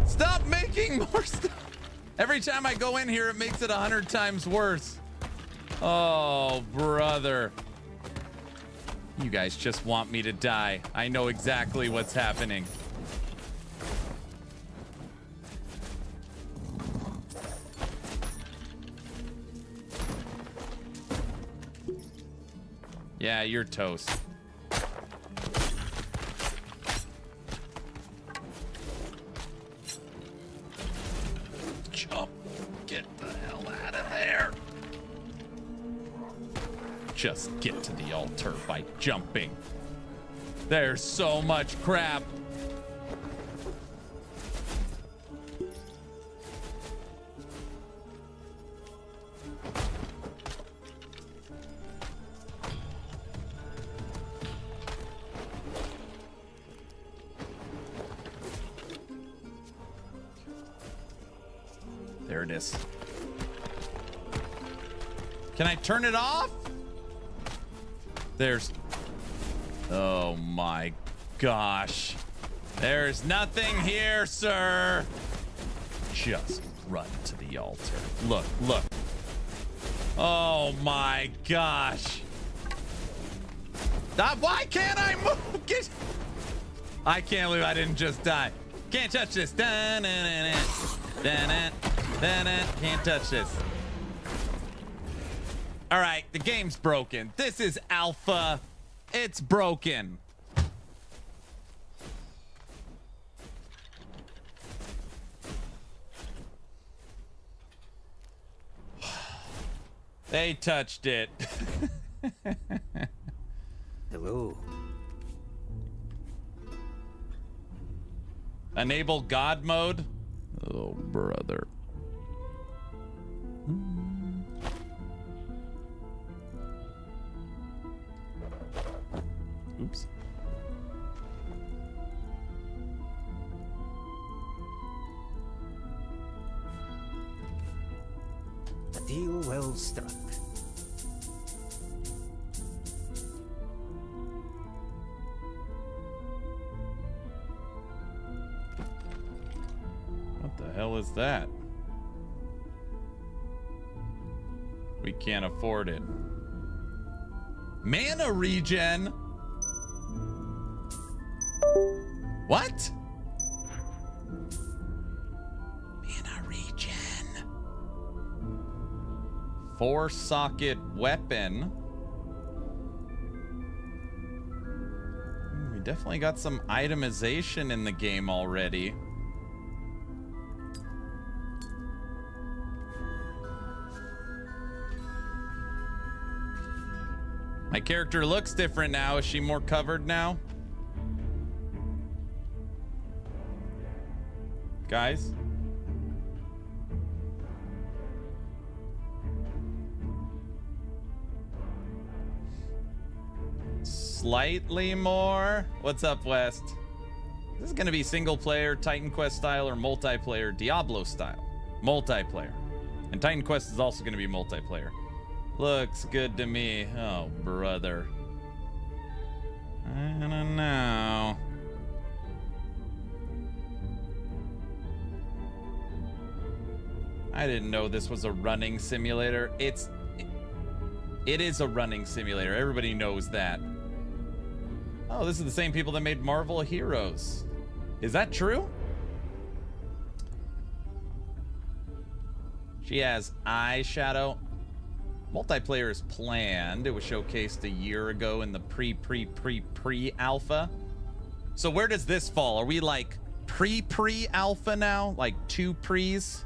Stop making more stuff. Every time I go in here, it makes it 100 times worse. Oh, brother. You guys just want me to die. I know exactly what's happening. Yeah, you're toast. Jump. Get the hell out of there. Just get to the altar by jumping. There's so much crap. There it is. Can I turn it off? There's... Oh my gosh. There's nothing here, sir. Just run to the altar. Look, look. Oh my gosh. Why can't I move? I can't believe I didn't just die. Can't touch this. Can't touch this. All right, the game's broken. This is alpha. It's broken. They touched it. Hello. Enable God mode. Oh, brother. Oops. A deal well struck. What the hell is that? We can't afford it. Mana regen? What? Mana regen. 4-socket weapon. We definitely got some itemization in the game already. My character looks different now. Is she more covered now? Guys? Slightly more? What's up, West? This is going to be single player, Titan Quest style, or multiplayer, Diablo style. Multiplayer. And Titan Quest is also going to be multiplayer. Looks good to me. Oh, brother. I don't know. I didn't know this was a running simulator. It is a running simulator. Everybody knows that. Oh, this is the same people that made Marvel Heroes. Is that true? She has eyeshadow. Multiplayer is planned. It was showcased a year ago in the pre-alpha. So where does this fall? Are we like pre-alpha now? Like 2 pre's?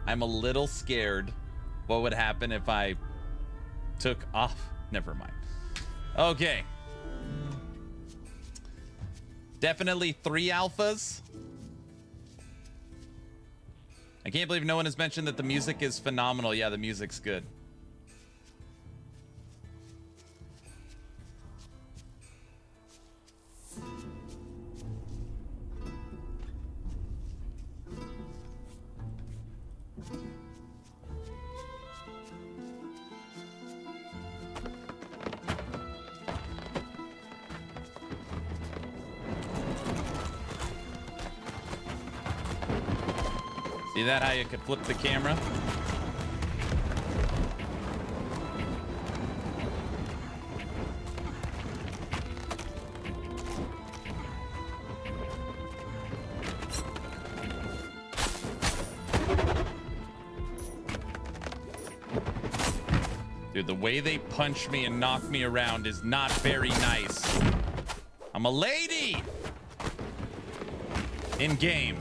I'm a little scared. What would happen if I took off? Never mind. Okay. Definitely 3 alphas. I can't believe no one has mentioned that the music is phenomenal. Yeah, the music's good. See that, how you could flip the camera? Dude, the way they punch me and knock me around is not very nice. I'm a lady! In game.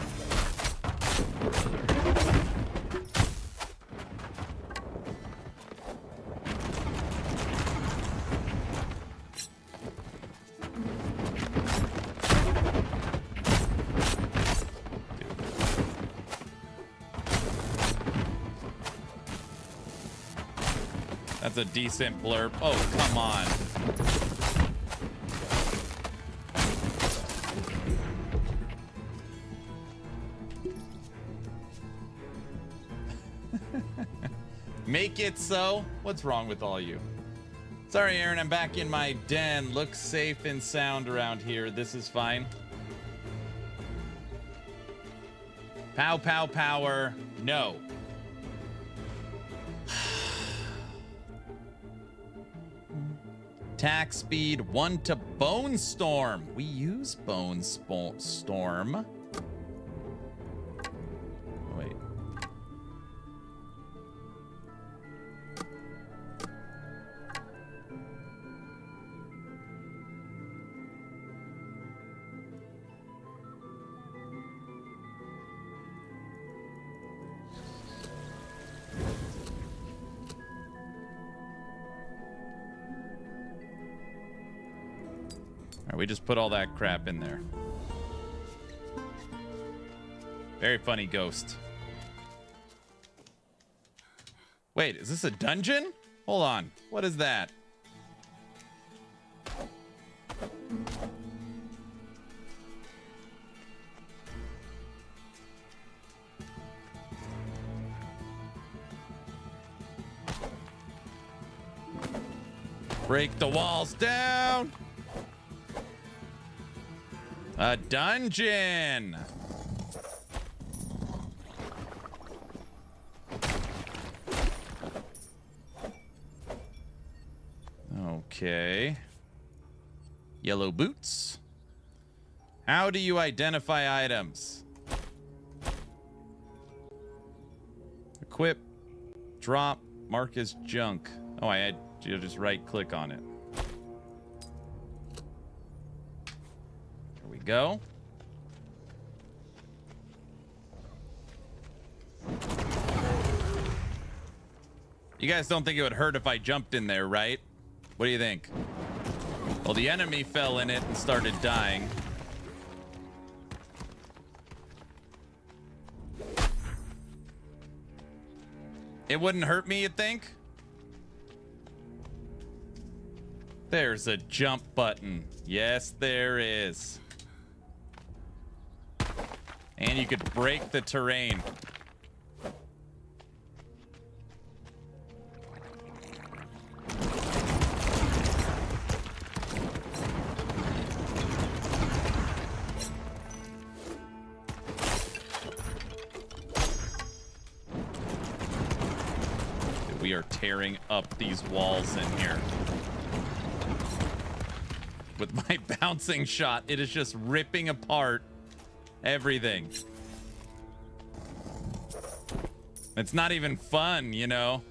That's a decent blurb. Oh, come on. Make it so. What's wrong with all you? Sorry, Aaron, I'm back in my den. Looks safe and sound around here. This is fine. Pow, pow, power. No. Attack speed 1 to Bone Storm. We use Bone Storm. Wait. We just put all that crap in there. Very funny ghost. Wait, is this a dungeon? Hold on. What is that? Break the walls down. A dungeon. Okay. Yellow boots. How do you identify items? Equip, drop, mark as junk. Oh, I had to just right click on it. Go. You guys don't think it would hurt if I jumped in there, right? What do you think? Well, the enemy fell in it and started dying. It wouldn't hurt me, you think? There's a jump button. Yes, there is. And you could break the terrain. we are tearing up these walls in here. With my bouncing shot, it is just ripping apart everything. It's not even fun, you know?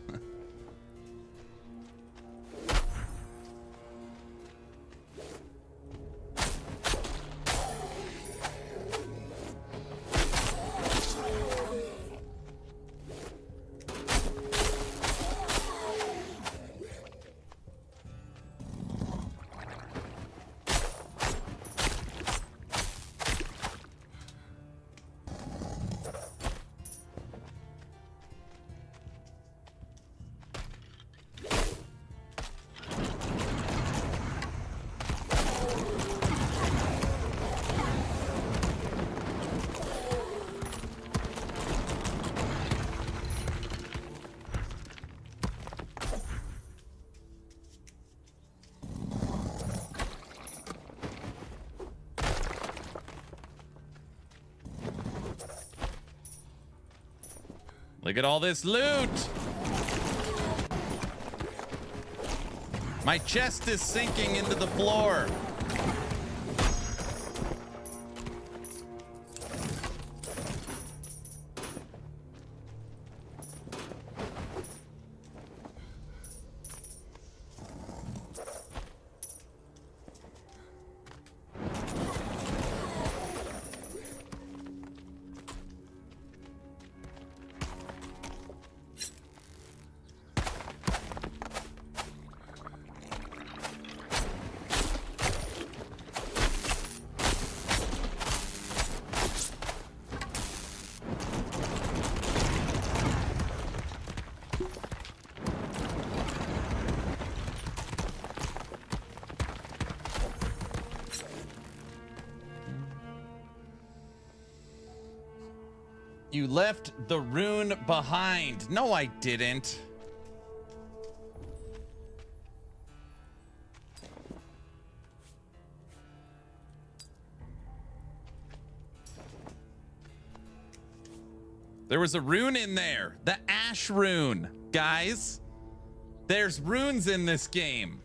Look at all this loot. My chest is sinking into the floor. You left the rune behind. No, I didn't. There was a rune in there. The ash rune, guys. There's runes in this game.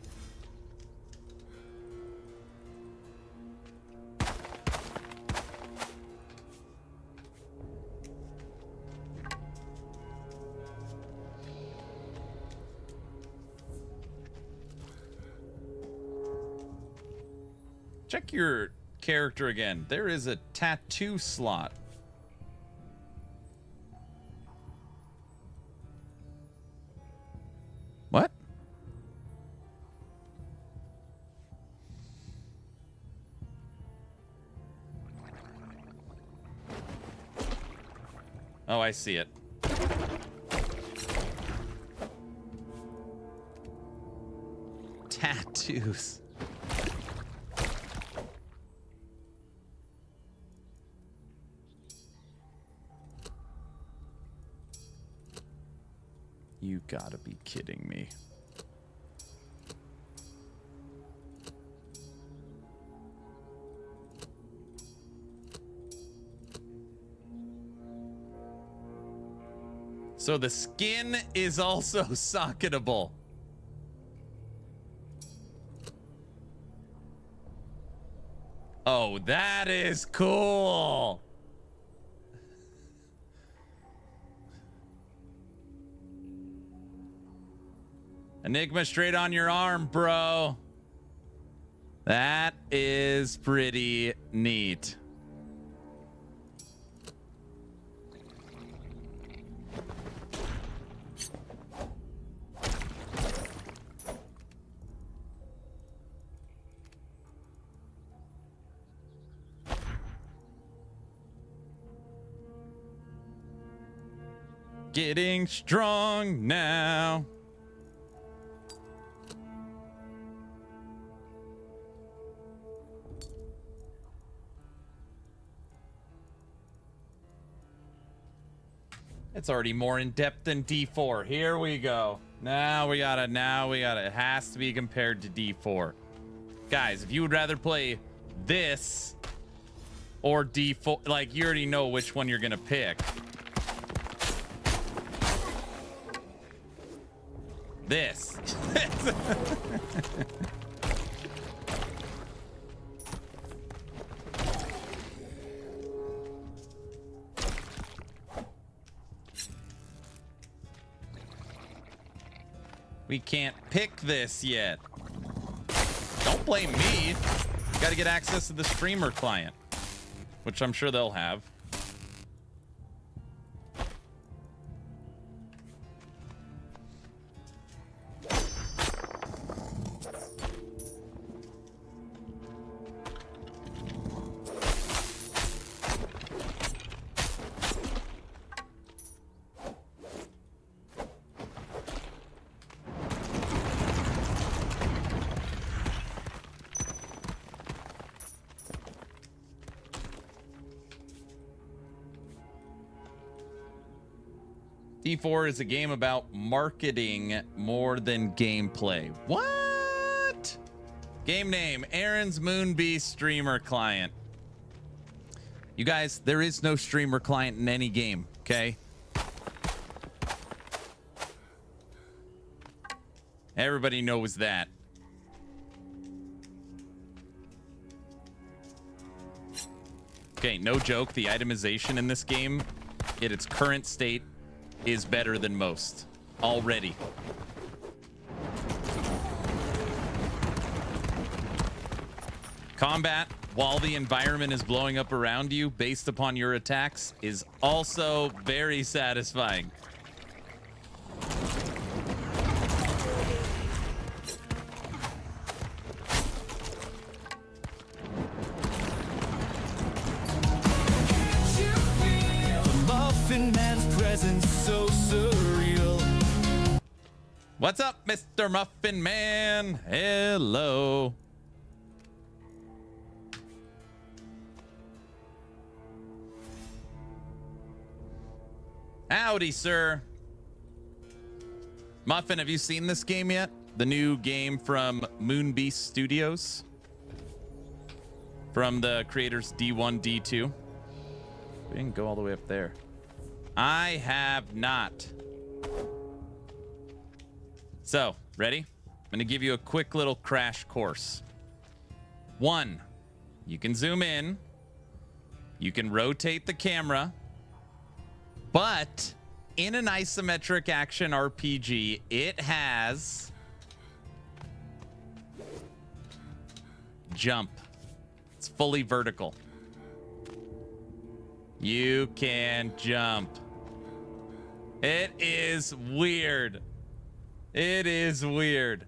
Check your character again. There is a tattoo slot. What? Oh, I see it. Tattoos. You gotta be kidding me. So the skin is also socketable. Oh, that is cool. Enigma straight on your arm, bro. That is pretty neat. Getting strong now. It's already more in depth than D4. Here we go. Now we gotta, it has to be compared to D4. Guys, if you would rather play this or D4, like, you already know which one you're gonna pick. this. We can't pick this yet. Don't blame me. Got to get access to the streamer client, which I'm sure they'll have. D4 is a game about marketing more than gameplay. What? Game name, Aaron's Moonbeast Streamer Client. You guys, there is no streamer client in any game, okay? Everybody knows that. Okay, no joke, the itemization in this game, in its current state, is better than most already. Combat while the environment is blowing up around you based upon your attacks is also very satisfying. Muffin Man's presence so surreal. What's up, Mr. Muffin Man? Hello. Howdy, sir. Muffin, have you seen this game yet? The new game from Moonbeast Studios? From the creators D1, D2. We didn't go all the way up there. I have not. So, ready? I'm going to give you a quick little crash course. 1, you can zoom in. You can rotate the camera. But in an isometric action RPG, it has jump. It's fully vertical. You can jump. It is weird. It is weird.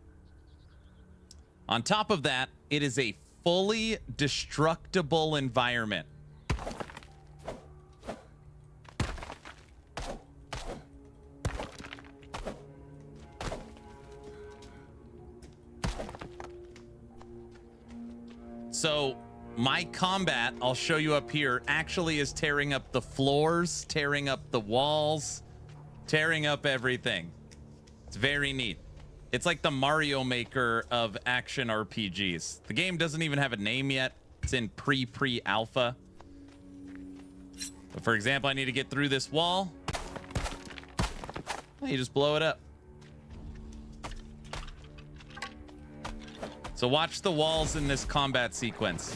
On top of that, it is a fully destructible environment. So my combat, I'll show you up here, actually is tearing up the floors, tearing up the walls, tearing up everything. It's very neat. It's like the Mario Maker of action RPGs. The game doesn't even have a name yet. It's in pre-alpha. But for example, I need to get through this wall. Well, you just blow it up. So watch the walls in this combat sequence.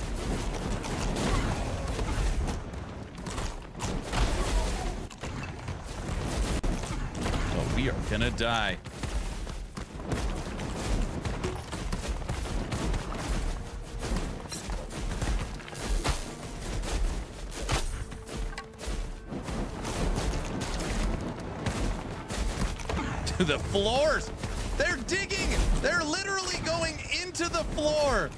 Oh, we are gonna die. The floors, they're digging. They're literally going into the floor.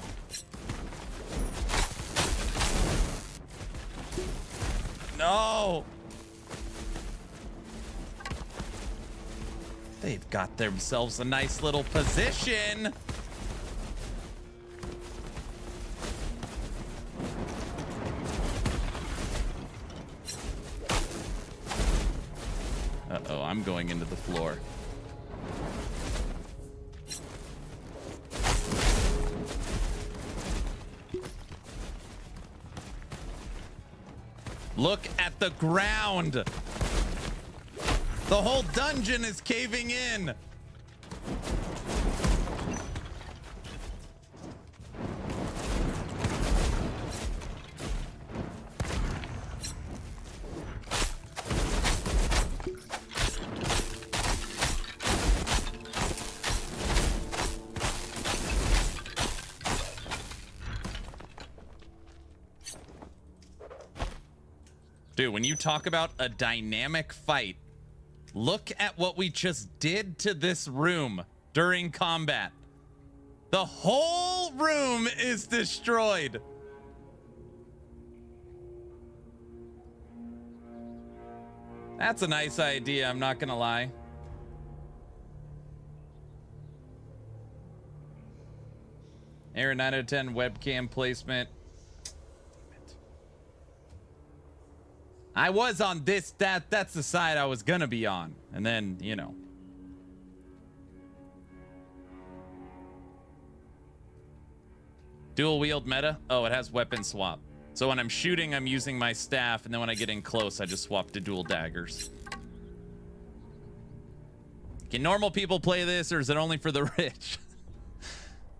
No. They've got themselves a nice little position. Uh-oh, I'm going into the floor. Look at the ground. The whole dungeon is caving in. Dude, when you talk about a dynamic fight, look at what we just did to this room during combat. The whole room is destroyed. That's a nice idea, I'm not gonna lie. Aaron 9 out of 10 webcam placement. I was on this, that's the side I was gonna be on. And then, you know. Dual wield meta? Oh, it has weapon swap. So when I'm shooting, I'm using my staff, and then when I get in close, I just swap to dual daggers. Can normal people play this, or is it only for the rich?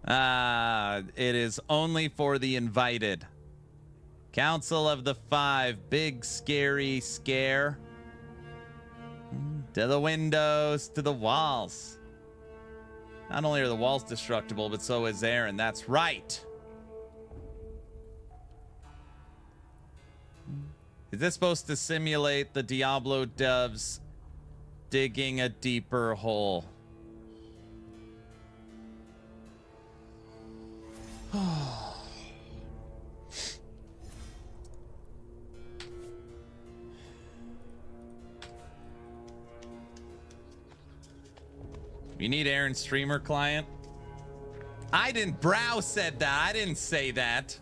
It is only for the invited. Council of the Five, big scary scare. To the windows, to the walls. Not only are the walls destructible, but so is Aaron. That's right. Is this supposed to simulate the Diablo doves digging a deeper hole? You need Aaron's streamer client? I didn't. Brow said that. I didn't say that.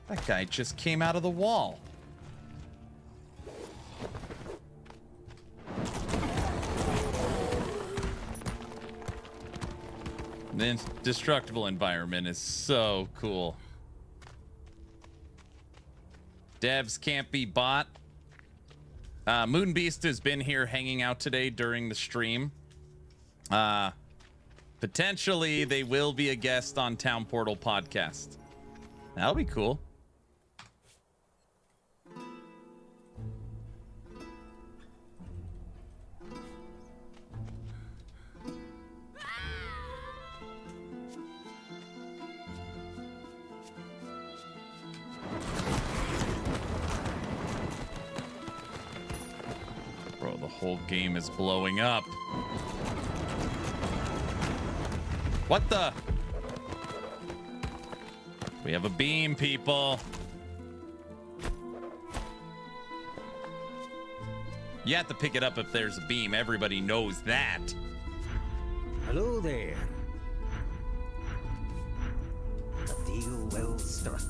That guy just came out of the wall. The indestructible environment is so cool. Devs can't be bought. Moonbeast has been here hanging out today during the stream. Potentially, they will be a guest on Town Portal podcast. That'll be cool. Bro, the whole game is blowing up. What the? We have a beam, people. You have to pick it up if there's a beam. Everybody knows that. Hello there. A deal well struck.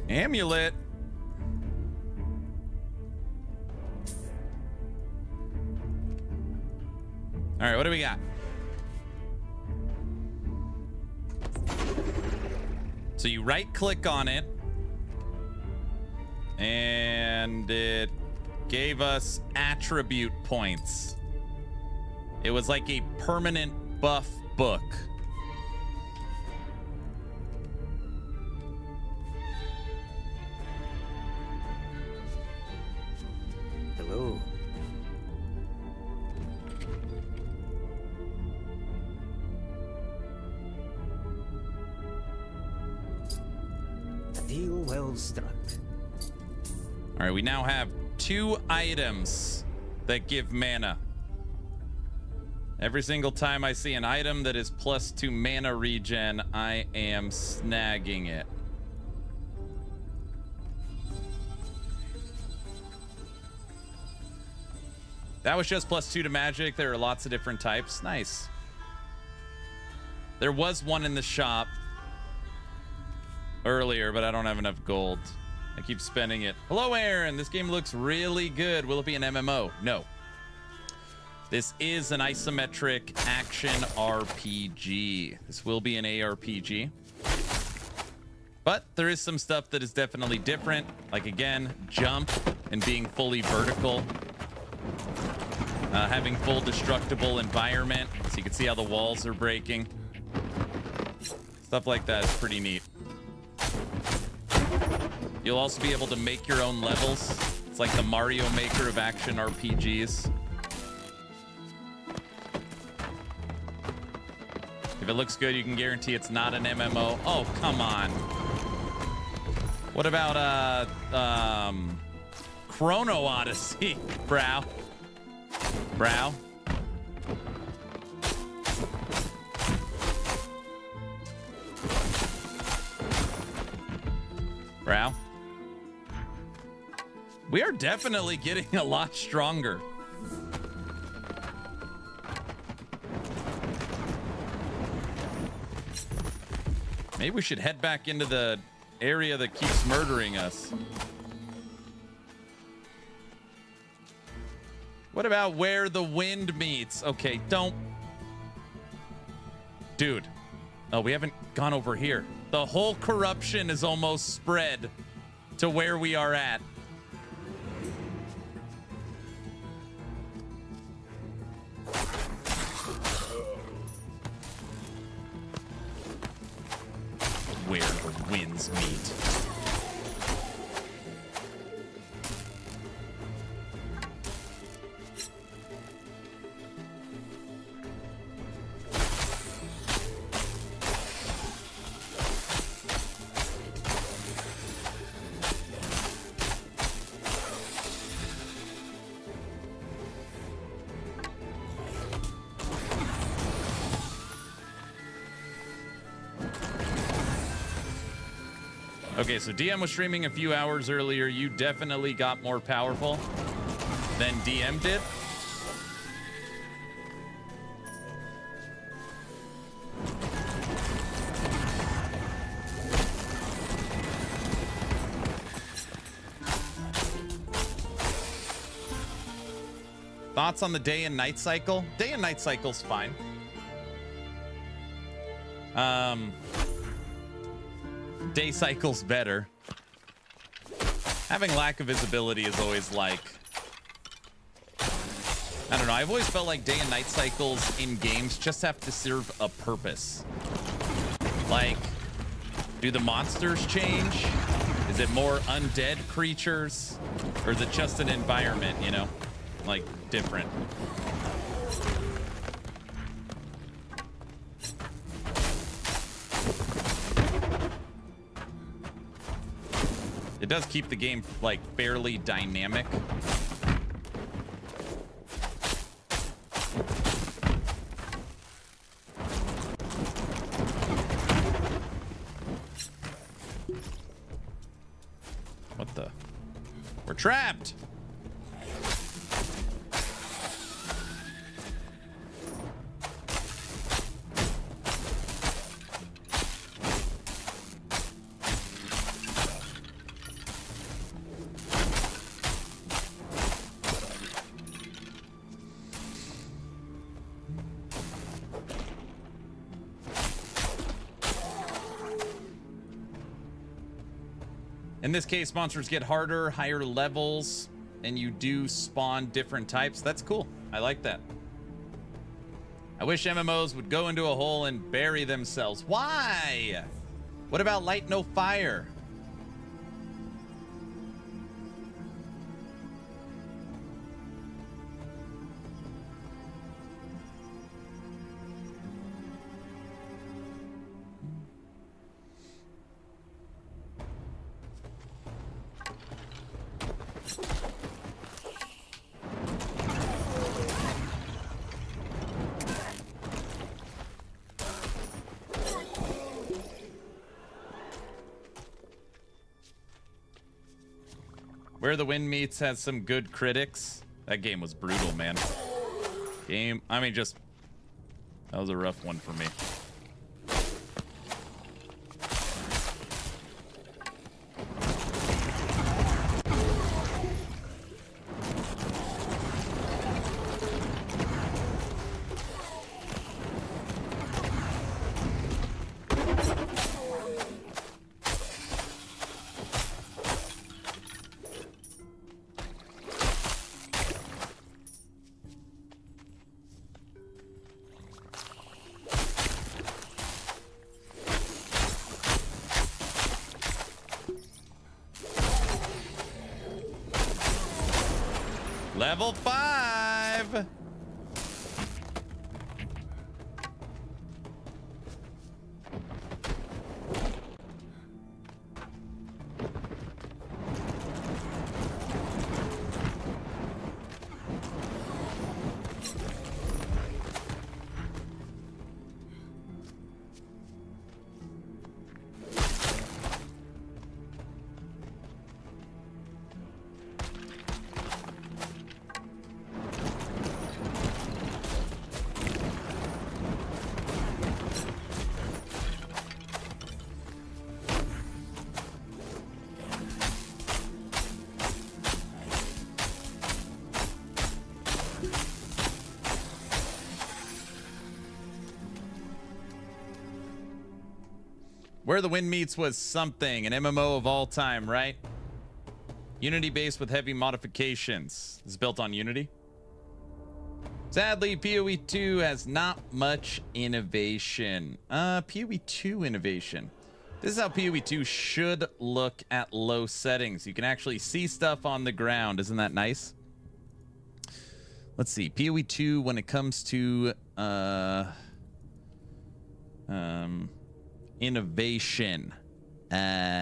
Amulet. All right, what do we got? So you right click on it and it gave us attribute points. It was like a permanent buff book. Hello. A deal well struck. All right, we now have 2 items that give mana. Every single time I see an item that is +2 mana regen, I am snagging it. That was just +2 to magic. There are lots of different types. Nice. There was one in the shop earlier, but I don't have enough gold. I keep spending it. Hello, Aaron. This game looks really good. Will it be an MMO? No. This is an isometric action RPG. This will be an ARPG. But there is some stuff that is definitely different. Like, again, jump and being fully vertical. Having full destructible environment. So you can see how the walls are breaking. Stuff like that is pretty neat. You'll also be able to make your own levels. It's like the Mario Maker of action RPGs. If it looks good, you can guarantee it's not an MMO. Oh, come on. What about Chrono Odyssey, brow? Brow? Brow? We are definitely getting a lot stronger. Maybe we should head back into the area that keeps murdering us. What about where the wind meets? Okay, don't. Dude. Oh, we haven't gone over here. The whole corruption is almost spread to where we are at. Where the winds meet. Okay, so DM was streaming a few hours earlier. You definitely got more powerful than DM did. Thoughts on the day and night cycle? Day and night cycle's fine. Day cycle's better. Having lack of visibility is always like, I don't know. I've always felt like day and night cycles in games just have to serve a purpose. Like, do the monsters change? Is it more undead creatures? Or is it just an environment, you know? Like, different. It does keep the game, like, fairly dynamic. What the? We're trapped! In this case, monsters get harder, higher levels, and you do spawn different types. That's cool. I like that. I wish MMOs would go into a hole and bury themselves. Why? What about light no fire? Where the Wind Meets has some good critics. That game was brutal, man. I mean, just... That was a rough one for me. Level 5. Where the Wind Meets was something, an MMO of all time, right? Unity based with heavy modifications. It's built on Unity. Sadly, PoE 2 has not much innovation. PoE 2 innovation. This is how PoE 2 should look at low settings. You can actually see stuff on the ground. Isn't that nice? Let's see. PoE 2, when it comes to innovation, their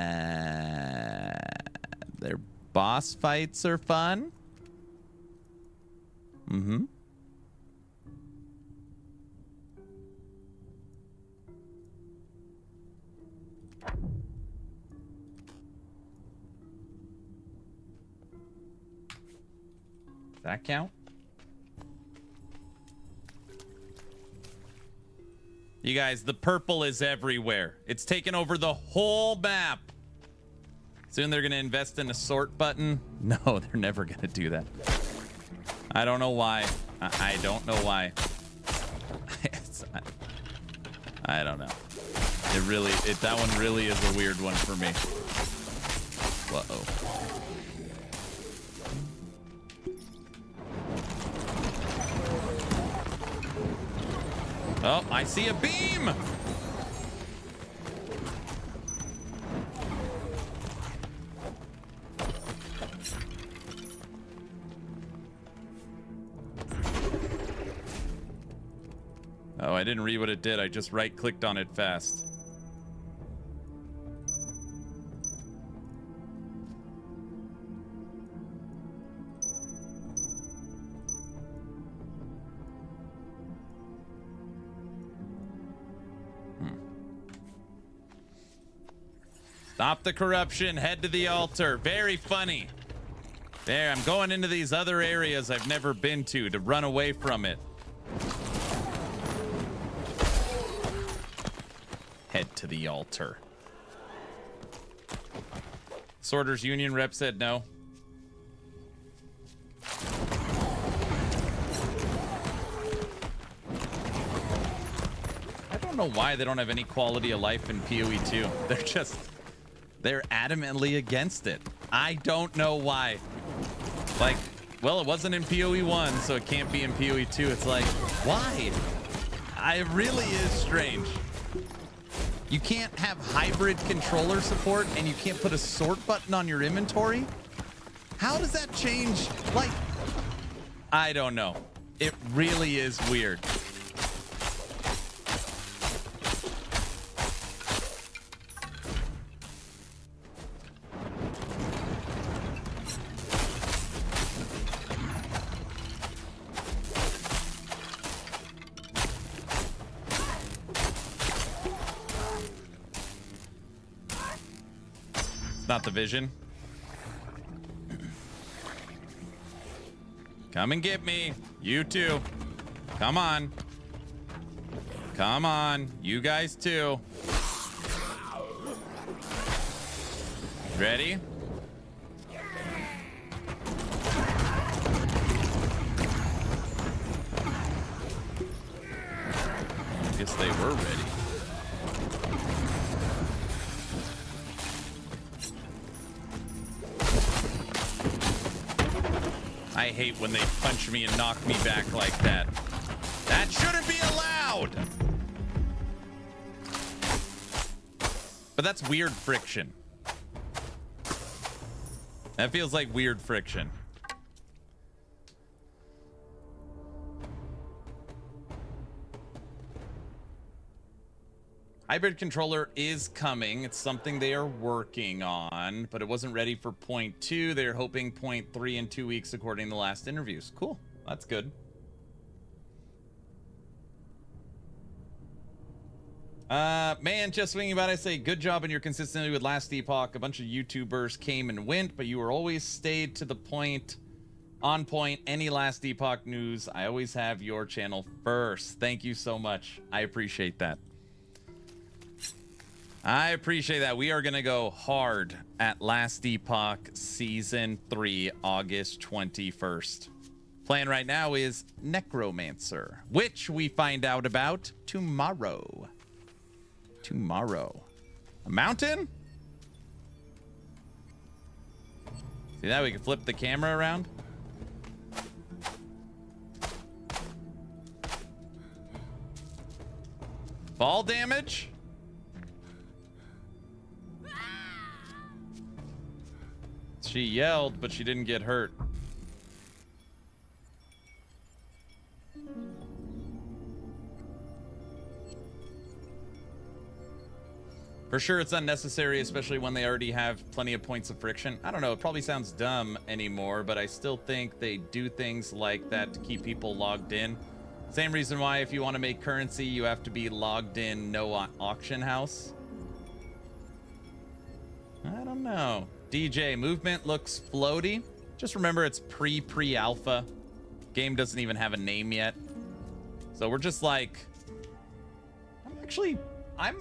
boss fights are fun. Does that count? You guys, the purple is everywhere. It's taken over the whole map. Soon they're going to invest in a sort button. No, they're never going to do that. I don't know why. I don't know why. I don't know. That one really is a weird one for me. Uh-oh. Oh, I see a beam! Oh, I didn't read what it did. I just right-clicked on it fast. Stop the corruption. Head to the altar. Very funny. There, I'm going into these other areas I've never been to run away from it. Head to the altar. Sorters Union rep said no. I don't know why they don't have any quality of life in PoE 2. They're adamantly against it. I don't know why. Like, well, it wasn't in PoE 1, so it can't be in PoE 2. It's like, why? It really is strange. You can't have hybrid controller support and you can't put a sort button on your inventory? How does that change? Like, I don't know. It really is weird. Not the vision. Come and get me. You too. Come on. Come on. You guys too. Ready? I guess they were ready. I hate when they punch me and knock me back like that. That shouldn't be allowed. But that's weird friction. That feels like weird friction. Hybrid controller is coming. It's something they are working on, but it wasn't ready for point 2. They're hoping point 3 in 2 weeks, according to the last interviews. Cool. That's good. Man, just swinging about, I say, good job in your consistency with Last Epoch. A bunch of YouTubers came and went, but you were always stayed to the point, on point. Any Last Epoch news, I always have your channel first. Thank you so much. I appreciate that. I appreciate that. We are going to go hard at Last Epoch Season 3, August 21st. Plan right now is Necromancer, which we find out about tomorrow. Tomorrow. A mountain? See that? We can flip the camera around. Fall damage? She yelled, but she didn't get hurt. For sure, it's unnecessary, especially when they already have plenty of points of friction. I don't know, it probably sounds dumb anymore, but I still think they do things like that to keep people logged in. Same reason why if you want to make currency, you have to be logged in, no auction house. I don't know. DJ, movement looks floaty. Just remember it's pre-alpha. Game doesn't even have a name yet. So we're just like... I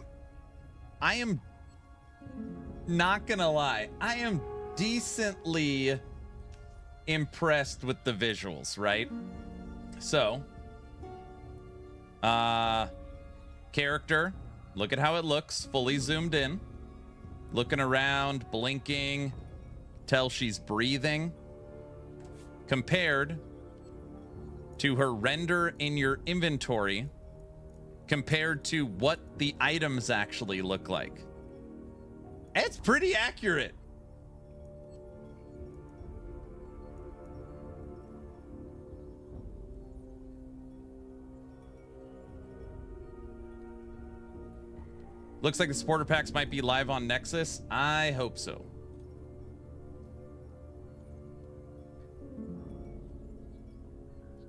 am not gonna lie. I am decently impressed with the visuals, right? So, character, look at how it looks, fully zoomed in. Looking around, blinking, tell she's breathing. Compared to her render in your inventory, compared to what the items actually look like. It's pretty accurate. Looks like the supporter packs might be live on Nexus. I hope so.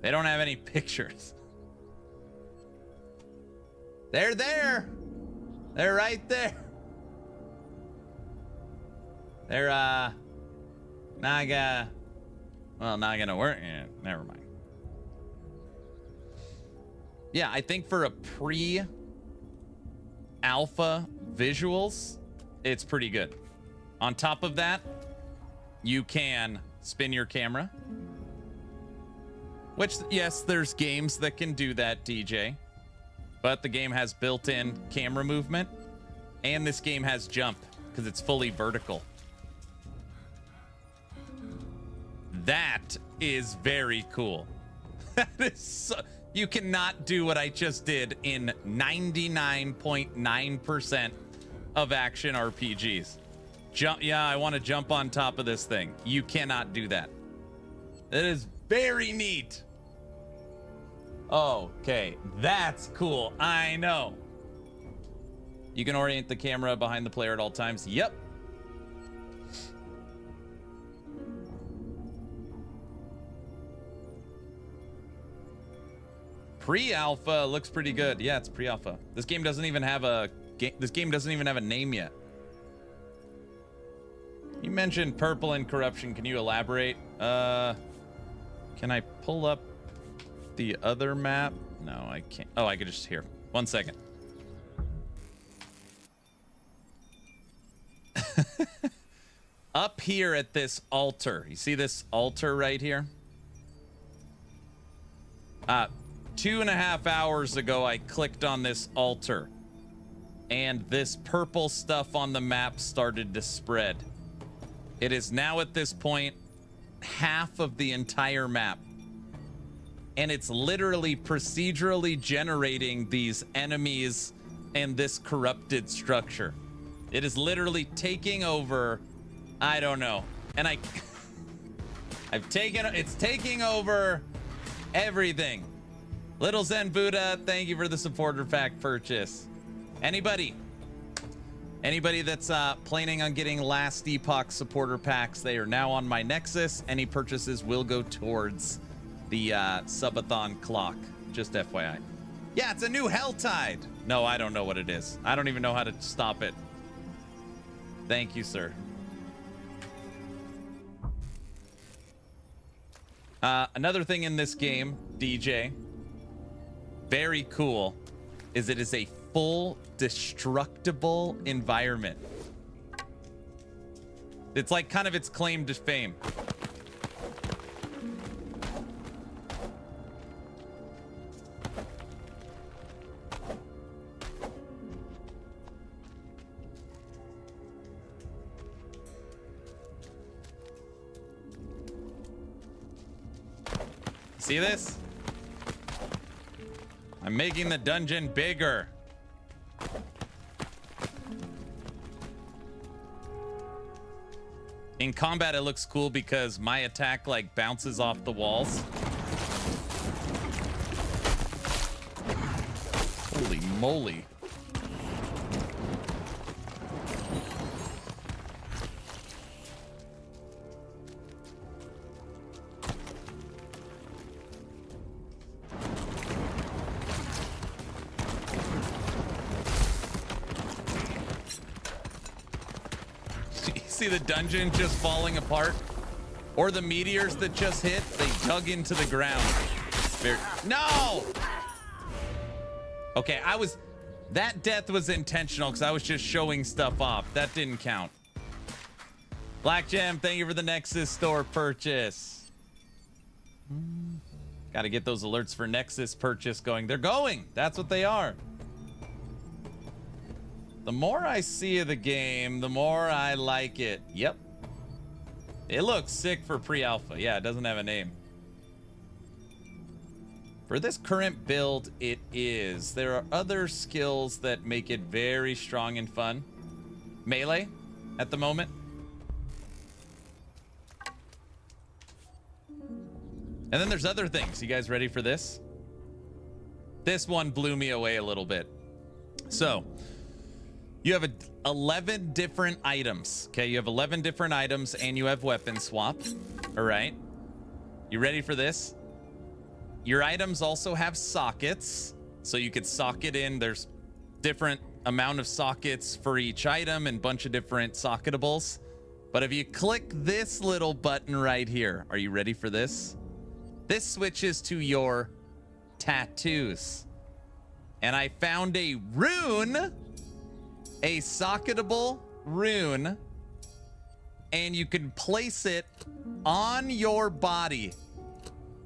They don't have any pictures. They're there. They're right there. They're not gonna work. Yeah, never mind. Yeah, I think for a pre-alpha visuals, it's pretty good. On top of that, you can spin your camera. Which, yes, there's games that can do that, DJ. But the game has built-in camera movement. And this game has jump, because it's fully vertical. That is very cool. That is so... You cannot do what I just did in 99.9% of action RPGs. Yeah, I want to jump on top of this thing. You cannot do that. That is very neat. Okay, that's cool. I know. You can orient the camera behind the player at all times. Yep. Pre-alpha looks pretty good. Yeah, it's pre-alpha. This game doesn't even have a name yet. You mentioned purple and corruption. Can you elaborate? Can I pull up the other map? No, I can't. Oh, I could just here. 1 second. Up here at this altar. You see this altar right here? 2.5 hours ago, I clicked on this altar. And this purple stuff on the map started to spread. It is now at this point half of the entire map. And it's literally procedurally generating these enemies and this corrupted structure. It is literally taking over, I don't know. And it's taking over everything. Little Zen Buddha, thank you for the supporter pack purchase. Anybody that's planning on getting Last Epoch supporter packs, they are now on my Nexus. Any purchases will go towards the subathon clock. Just FYI. Yeah, it's a new Helltide. No, I don't know what it is. I don't even know how to stop it. Thank you, sir. Another thing in this game, DJ, very cool, is it is a full destructible environment. It's like kind of its claim to fame. See this? I'm making the dungeon bigger. In combat, it looks cool because my attack like bounces off the walls. Holy moly. See the dungeon just falling apart, or the meteors that just hit, they dug into the ground. No! Okay, that death was intentional because I was just showing stuff off. That didn't count. Black Gem, thank you for the Nexus store purchase. Got to get those alerts for Nexus purchase going. They're going. That's what they are. The more I see of the game, the more I like it. Yep. It looks sick for pre-alpha. Yeah, it doesn't have a name. For this current build, it is. There are other skills that make it very strong and fun. Melee at the moment. And then there's other things. You guys ready for this? This one blew me away a little bit. So, you have 11 different items. Okay, you have 11 different items and you have weapon swap. All right. You ready for this? Your items also have sockets. So you could socket in. There's different amount of sockets for each item and bunch of different socketables. But if you click this little button right here, are you ready for this? This switches to your tattoos. And I found a rune. A socketable rune, and you can place it on your body.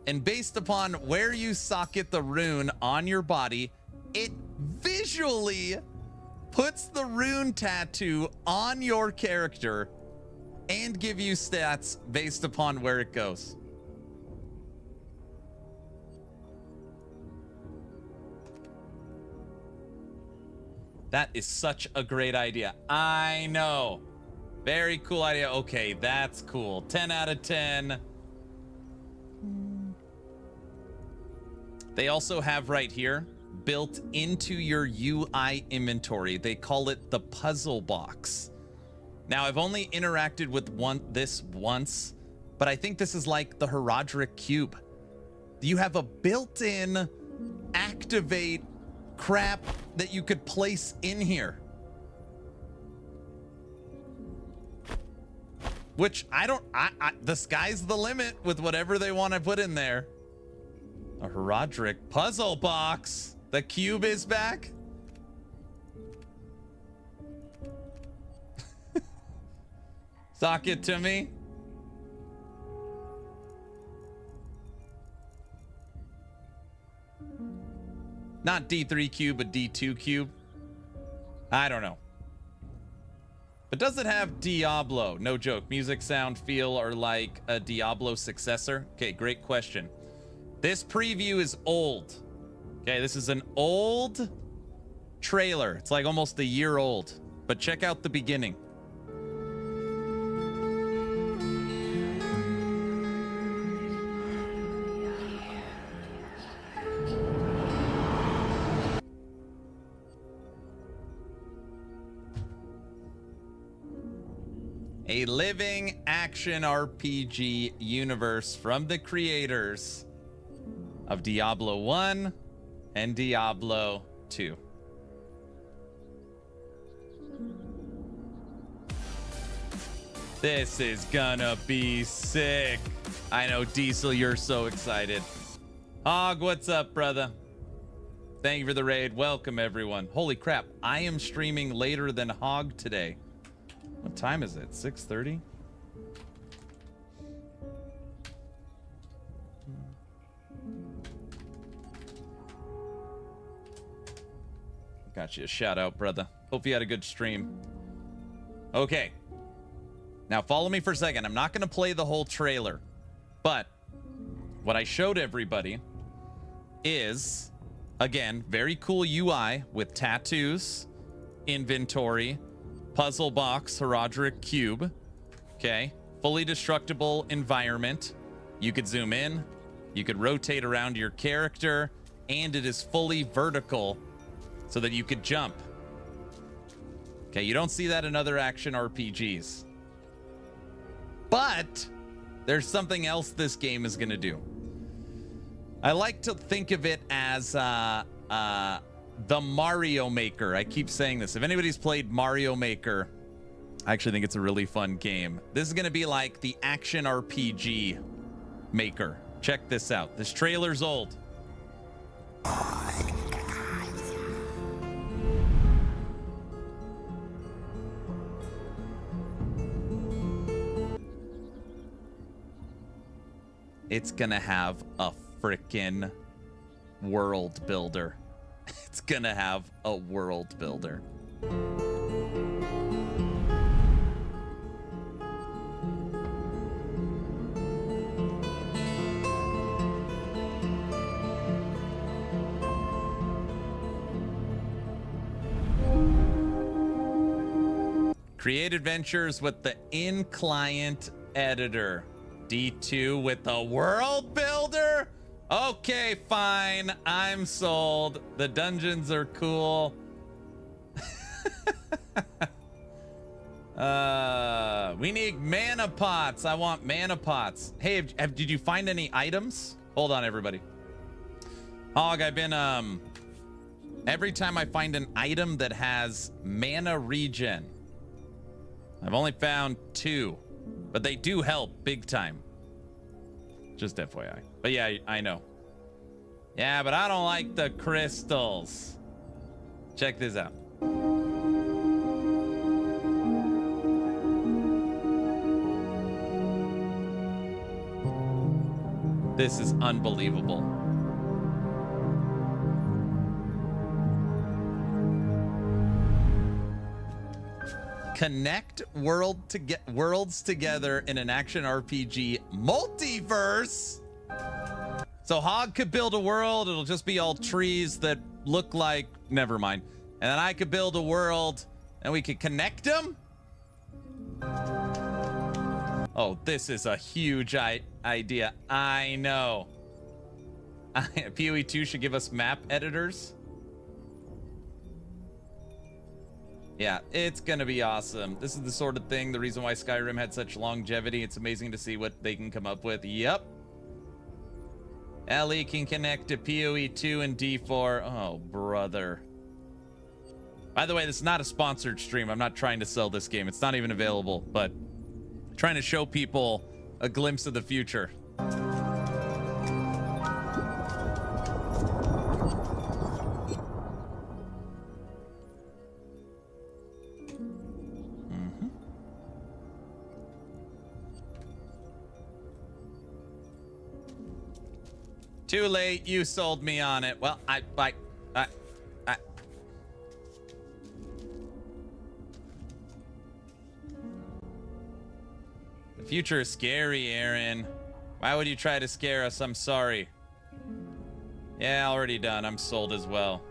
And based upon where you socket the rune on your body, it visually puts the rune tattoo on your character and give you stats based upon where it goes. That is such a great idea. I know. Very cool idea. Okay, that's cool. 10 out of 10. They also have right here, built into your UI inventory, they call it the puzzle box. Now, I've only interacted with this once, but I think this is like the Herodric Cube. You have a built-in activate crap that you could place in here. Which the sky's the limit with whatever they want to put in there. A Herodric puzzle box. The cube is back. Sock it to me. Not D3 cube, but D2 cube. I don't know. But does it have Diablo? No joke. Music, sound, feel are like a Diablo successor? Okay, great question. This preview is old. Okay, this is an old trailer. It's like almost a year old. But check out the beginning. A living action RPG universe from the creators of Diablo 1 and Diablo 2. This is gonna be sick. I know, Diesel, you're so excited. Hog, what's up, brother? Thank you for the raid. Welcome, everyone. Holy crap, I am streaming later than Hog today. What time is it? 6:30? Got you a shout out, brother. Hope you had a good stream. Okay. Now follow me for a second. I'm not going to play the whole trailer, but what I showed everybody is, again, very cool UI with tattoos, inventory, puzzle box, Herodric cube. Okay. Fully destructible environment. You could zoom in. You could rotate around your character. And it is fully vertical so that you could jump. Okay. You don't see that in other action RPGs. But there's something else this game is going to do. I like to think of it as the Mario Maker. I keep saying this. If anybody's played Mario Maker, I actually think it's a really fun game. This is going to be like the action RPG Maker. Check this out. This trailer's old. It's going to have a frickin' world builder. It's gonna have a world builder. Create adventures with the in-client editor. D2 with the world builder? Okay, fine. I'm sold. The dungeons are cool. We need mana pots. I want mana pots. Hey, did you find any items? Hold on, everybody. Hog, I've been, every time I find an item that has mana regen, I've only found 2, but they do help big time. Just FYI. But yeah, I know. Yeah, but I don't like the crystals. Check this out. This is unbelievable. Connect worlds together in an action RPG multiverse. So Hog could build a world. It'll just be all trees that look like, never mind. And then I could build a world and we could connect them. Oh, this is a huge idea. I know. PoE 2 should give us map editors. Yeah, it's going to be awesome. This is the sort of thing, the reason why Skyrim had such longevity. It's amazing to see what they can come up with. Yep. Ellie can connect to PoE 2 and D4. Oh, brother. By the way, this is not a sponsored stream. I'm not trying to sell this game. It's not even available, but Trying to show people a glimpse of the future. Too late. You sold me on it. Well, I. The future is scary, Aaron. Why would you try to scare us? I'm sorry. Yeah, already done. I'm sold as well.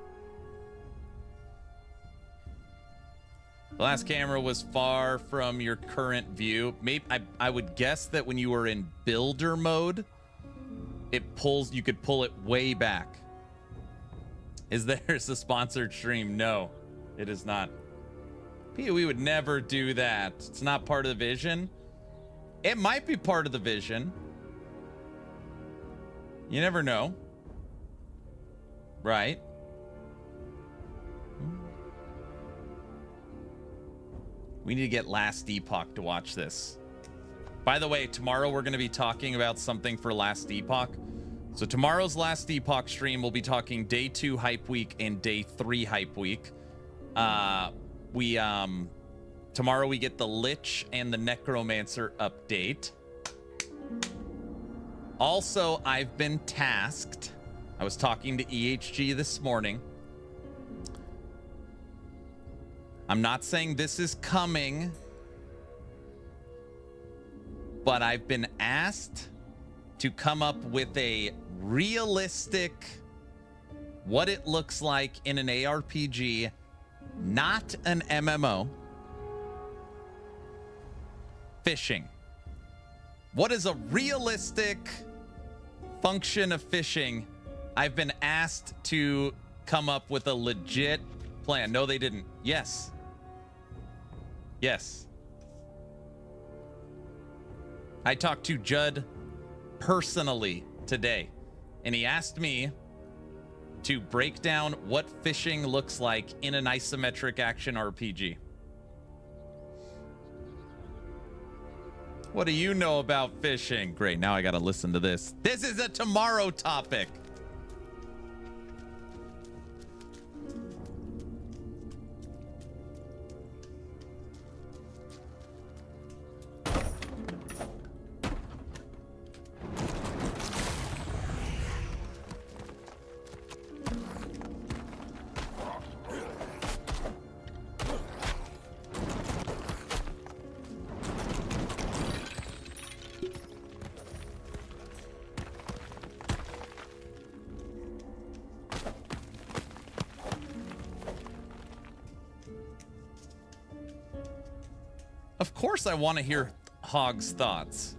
The last camera was far from your current view. Maybe I would guess that when you were in builder mode, you could pull it way back. Is there a sponsored stream? No, it is not. We would never do that. It's not part of the vision. It might be part of the vision. You never know. Right? We need to get Last Epoch to watch this. By the way, tomorrow we're going to be talking about something for Last Epoch. So tomorrow's Last Epoch stream, we'll be talking day 2 hype week and day 3 hype week. Tomorrow we get the Lich and the Necromancer update. Also, I've been tasked. I was talking to EHG this morning. I'm not saying this is coming, but I've been asked to come up with a realistic what it looks like in an ARPG, not an MMO. Fishing. What is a realistic function of fishing? I've been asked to come up with a legit plan. No, they didn't. Yes. Yes. I talked to Judd personally today, and he asked me to break down what fishing looks like in an isometric action RPG. What do you know about fishing? Great, now I gotta listen to this. This is a tomorrow topic. Of course I want to hear Hog's thoughts.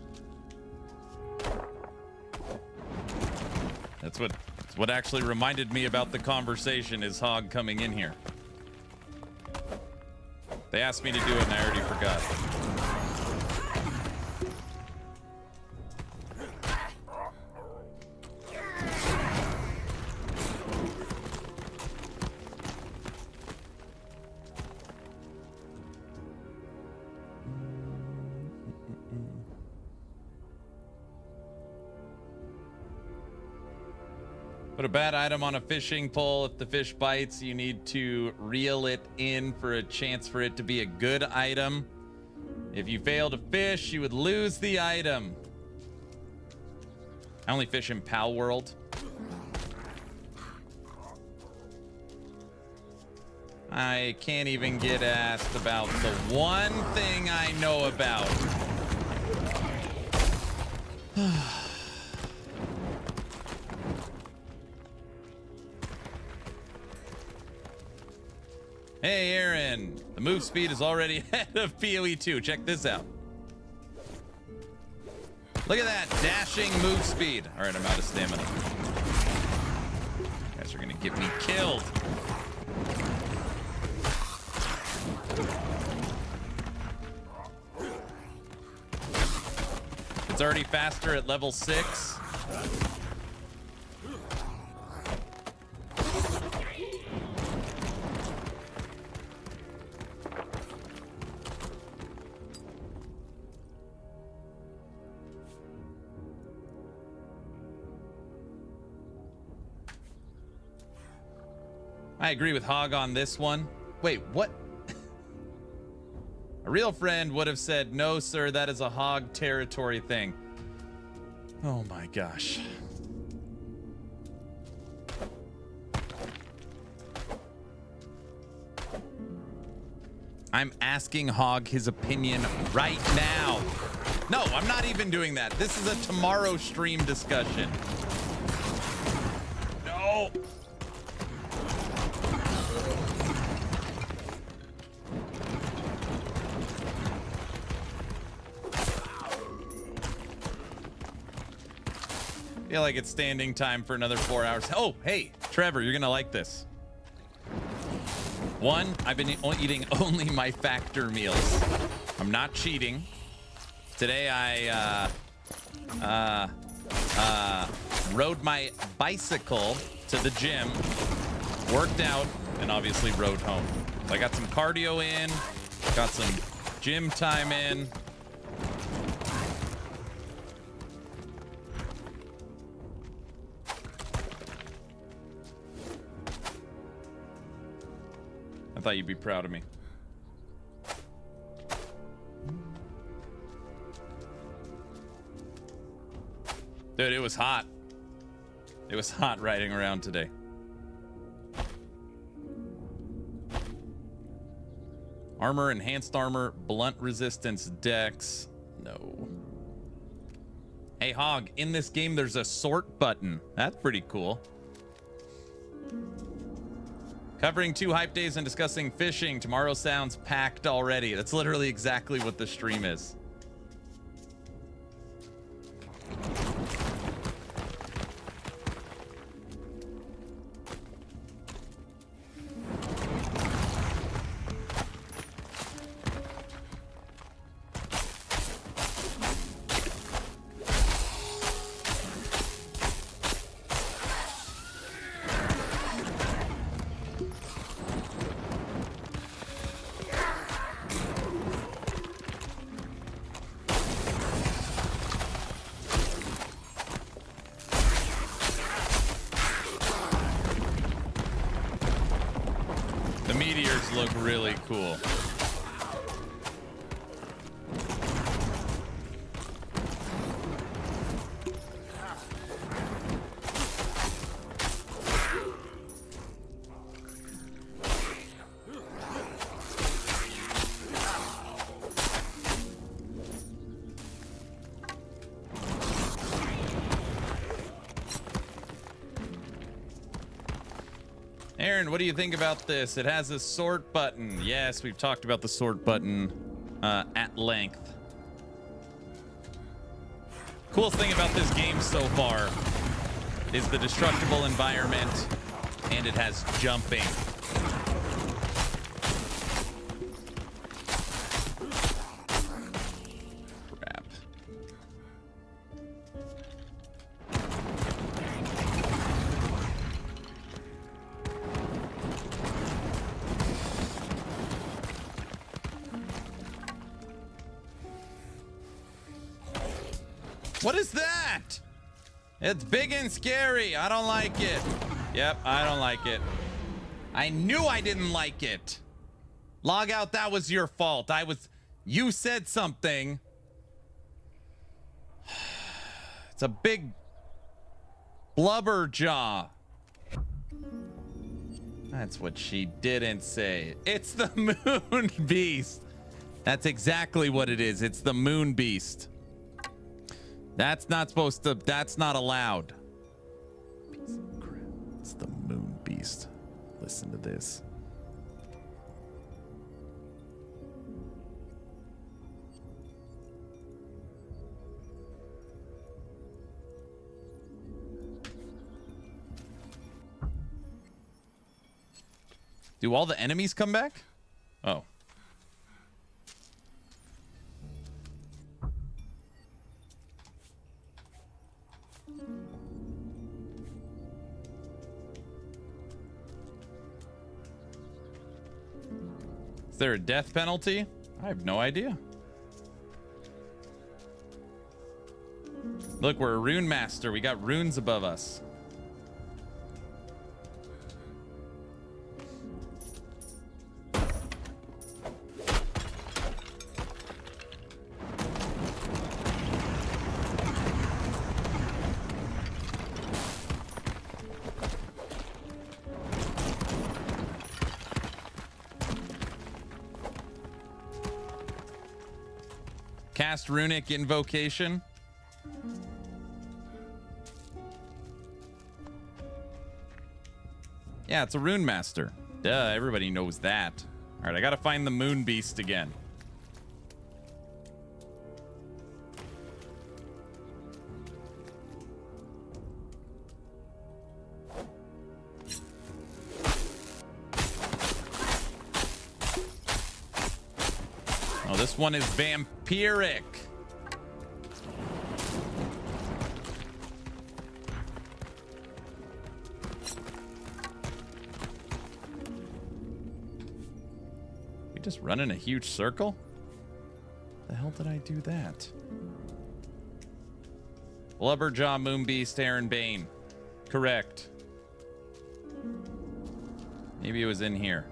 That's what actually reminded me about the conversation is Hog coming in here. They asked me to do it and I already forgot. Put a bad item on a fishing pole. If the fish bites, you need to reel it in for a chance for it to be a good item. If you fail to fish, you would lose the item. I only fish in Pal World. I can't even get asked about the one thing I know about. Hey, Aaron, the move speed is already ahead of PoE 2. Check this out. Look at that dashing move speed. All right, I'm out of stamina. You guys are going to get me killed. It's already faster at level 6. I agree with Hog on this one. Wait, what? A real friend would have said, no, sir, that is a Hog territory thing. Oh my gosh. I'm asking Hog his opinion right now. No, I'm not even doing that. This is a tomorrow stream discussion. No. I feel like it's standing time for another 4 hours. Oh, hey, Trevor, you're gonna like this. One, I've been eating only my factor meals. I'm not cheating. Today I rode my bicycle to the gym, worked out, and obviously rode home. I got some cardio in, got some gym time in. I thought you'd be proud of me. Dude, it was hot. It was hot riding around today. Armor, enhanced armor, blunt resistance, dex. No. Hey, Hog, in this game, there's a sort button. That's pretty cool. Covering 2 hype days and discussing fishing. Tomorrow sounds packed already. That's literally exactly what the stream is. The meteors look really cool. Aaron, what do you think about this? It has a sort button. Yes, we've talked about the sort button at length. Coolest thing about this game so far is the destructible environment, and it has jumping. Crap. What is that? It's big and scary. I don't like it. Yep, I don't like it. I knew I didn't like it. Log out, that was your fault. You said something. It's a big blubber jaw. That's what she didn't say. It's the moon beast. That's exactly what it is. It's the moon beast. That's not supposed to, that's not allowed. Piece of crap. It's the moon beast. Listen to this. Do all the enemies come back? Oh. Is there a death penalty? I have no idea. Look, we're a rune master. We got runes above us. Cast runic invocation. Yeah, it's a rune master. Duh, everybody knows that. All right, I gotta find the moon beast again. Oh, this one is vampiric. We just run in a huge circle? The hell did I do that? Blubberjaw, Moonbeast, Aaron Bane. Correct. Maybe it was in here.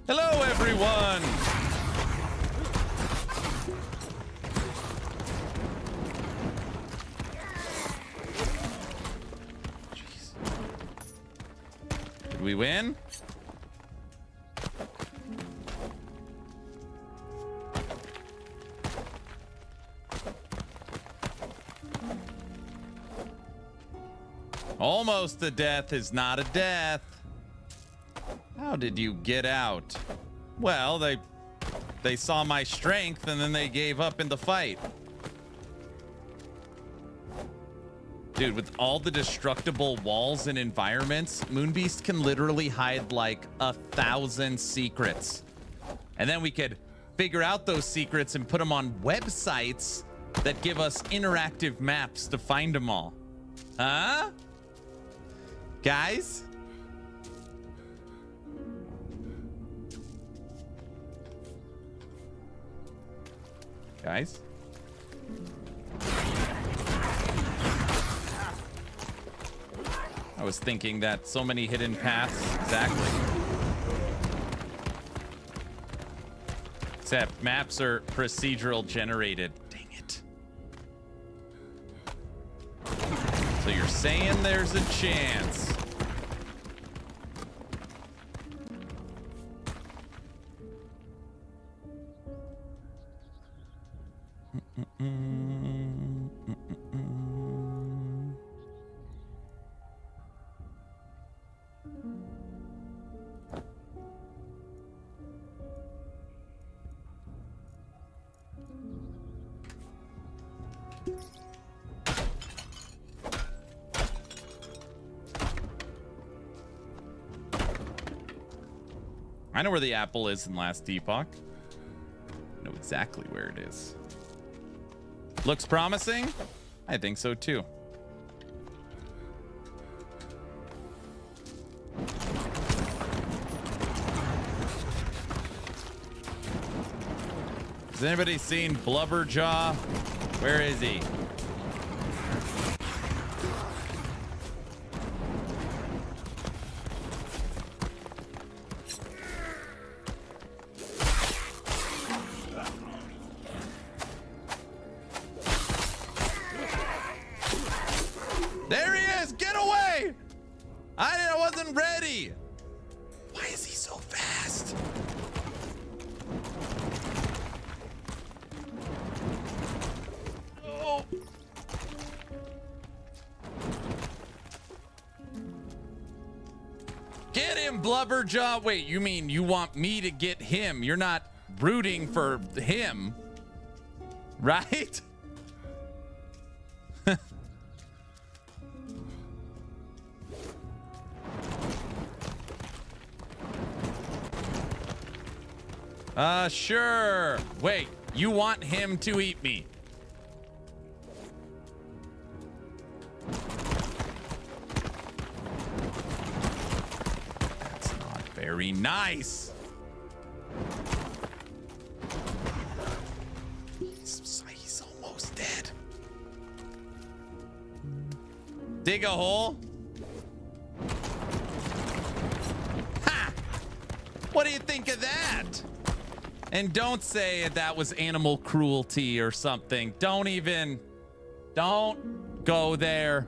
Hello, everyone! Jeez. Did we win? Almost a death is not a death. How did you get out? Well, they saw my strength and then they gave up in the fight. Dude, with all the destructible walls and environments, Moonbeast can literally hide like 1,000 secrets. And then we could figure out those secrets and put them on websites that give us interactive maps to find them all. Huh? Guys? Guys? I was thinking that so many hidden paths. Exactly. Except maps are procedural generated. Dang it. So you're saying there's a chance. I know where the apple is in Last Epoch. I know exactly where it is. Looks promising? I think so too. Has anybody seen Blubberjaw? Where is he? There he is! Get away! I wasn't ready! Why is he so fast? Oh. Get him, Blubberjaw! Wait, you mean you want me to get him? You're not rooting for him, right? Sure. Wait, you want him to eat me? That's not very nice. He's almost dead. Dig a hole. Ha! What do you think of that? And don't say that was animal cruelty or something. Don't go there.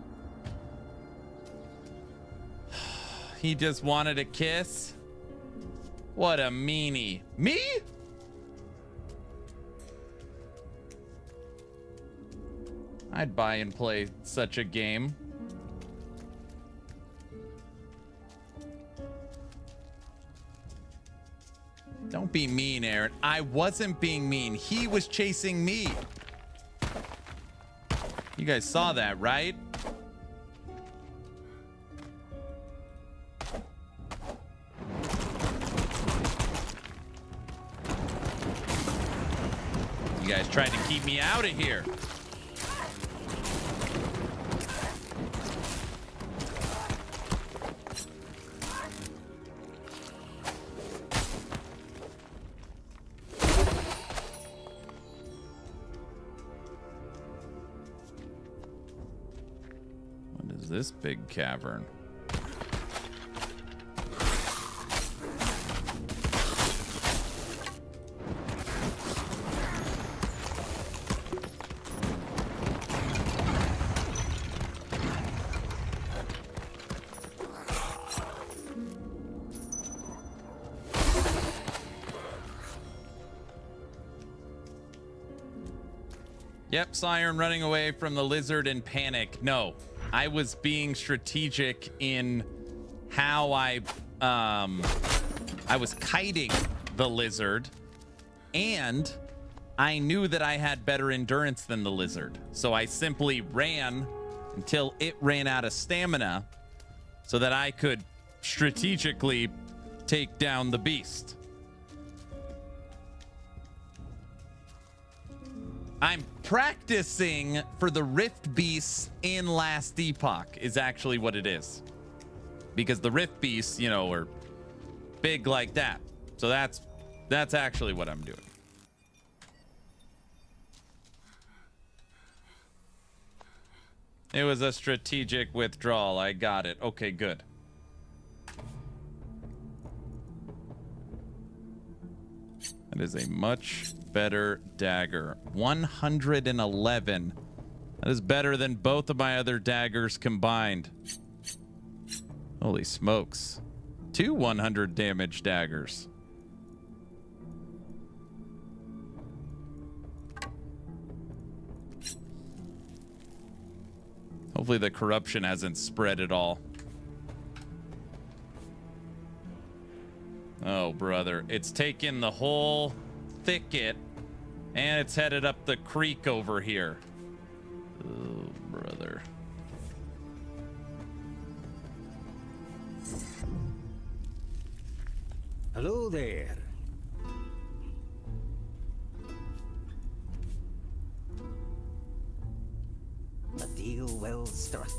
He just wanted a kiss. What a meanie. Me? I'd buy and play such a game. Don't be mean, Aaron. I wasn't being mean. He was chasing me. You guys saw that, right? You guys tried to keep me out of here. What is this big cavern? Yep, Siren running away from the lizard in panic. No, I was being strategic in how I was kiting the lizard, and I knew that I had better endurance than the lizard. So I simply ran until it ran out of stamina so that I could strategically take down the beast. I'm practicing for the Rift Beasts in Last Epoch is actually what it is. Because the Rift Beasts, you know, are big like that. So that's actually what I'm doing. It was a strategic withdrawal. I got it. Okay, good. That is a much better dagger. 111. That is better than both of my other daggers combined. Holy smokes. 2 100 damage daggers. Hopefully the corruption hasn't spread at all. Oh, brother. It's taken the whole thicket and it's headed up the creek over here. Oh, brother. Hello there. A deal well struck.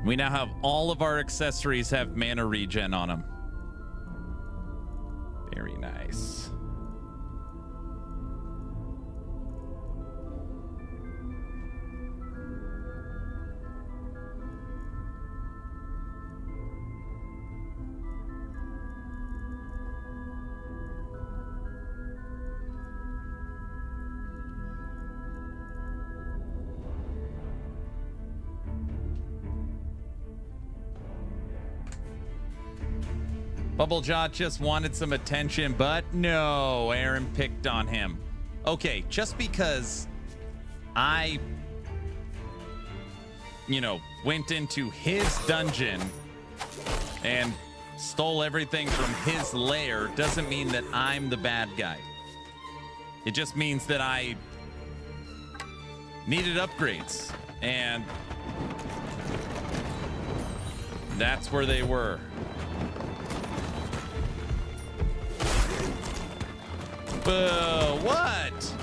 We now have all of our accessories have mana regen on them. Very nice. Bubblejaw just wanted some attention, but no, Aaron picked on him. Okay, just because I, went into his dungeon and stole everything from his lair doesn't mean that I'm the bad guy. It just means that I needed upgrades, and that's where they were. What?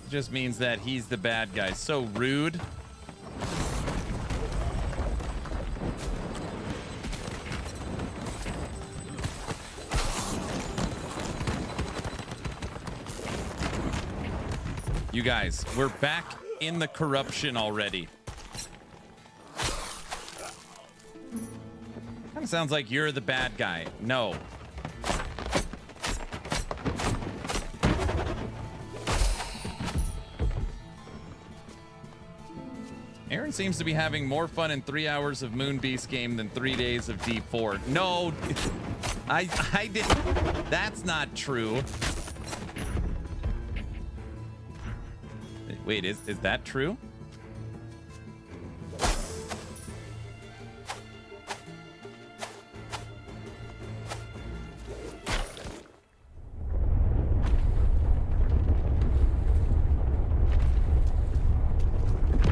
Just means that he's the bad guy. So rude. You guys, we're back in the corruption already. Kind of sounds like you're the bad guy. No. Aaron seems to be having more fun in 3 hours of Moon Beast game than 3 days of Deep 4. No, I didn't. That's not true. Wait, is that true?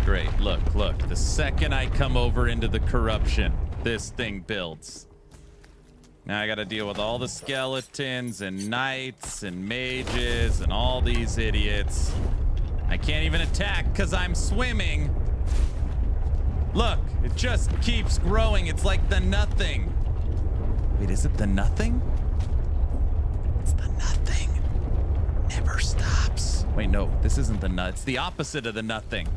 Great. Look. The second I come over into the corruption, this thing builds. Now I got to deal with all the skeletons and knights and mages and all these idiots. I can't even attack because I'm swimming. Look, it just keeps growing. It's like the nothing. Wait, is it the nothing? It's the nothing. Never stops. Wait, no, this isn't the nut. It's the opposite of the nothing.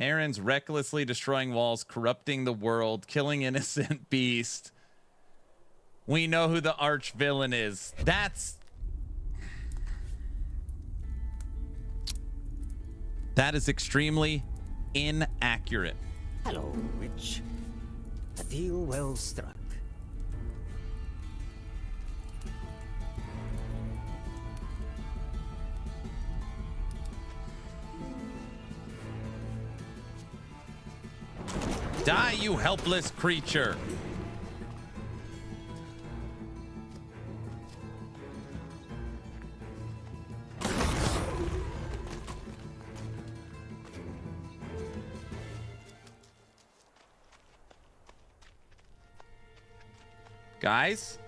Aaron's recklessly destroying walls, corrupting the world, killing innocent beast. We know who the arch villain is. That is extremely inaccurate. Hello, witch. A deal well struck. Die, you helpless creature. Guys?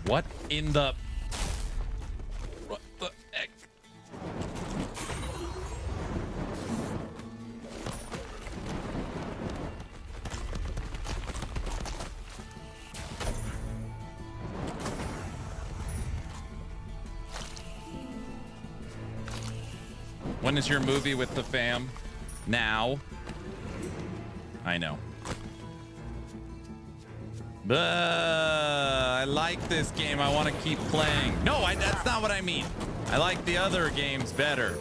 What in the... What the heck? When is your movie with the fam? Now. I know. I like this game. I want to keep playing. No, that's not what I mean. I like the other games better.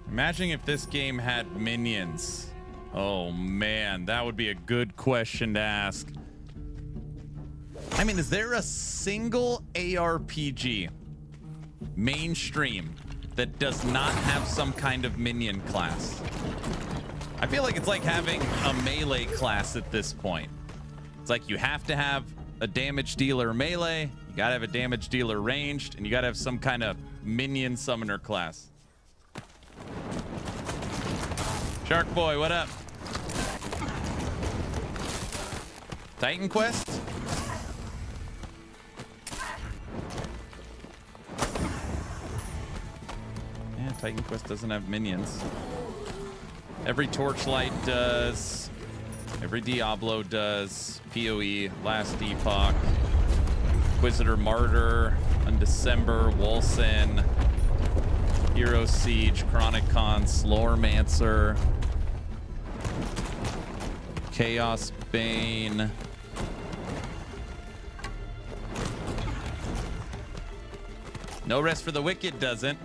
Imagine if this game had minions. Oh man, that would be a good question to ask. I mean, is there a single ARPG mainstream that does not have some kind of minion class? I feel like it's like having a melee class at this point. It's like you have to have a damage dealer melee, you gotta have a damage dealer ranged, and you gotta have some kind of minion summoner class. Shark Boy, what up? Titan Quest? Yeah, Titan Quest doesn't have minions. Every Torchlight does. Every Diablo does. PoE, Last Epoch, Inquisitor Martyr, Undecember, Wolsen, Hero Siege, Chronicon, Sloremancer, Chaos Bane. No Rest for the Wicked doesn't.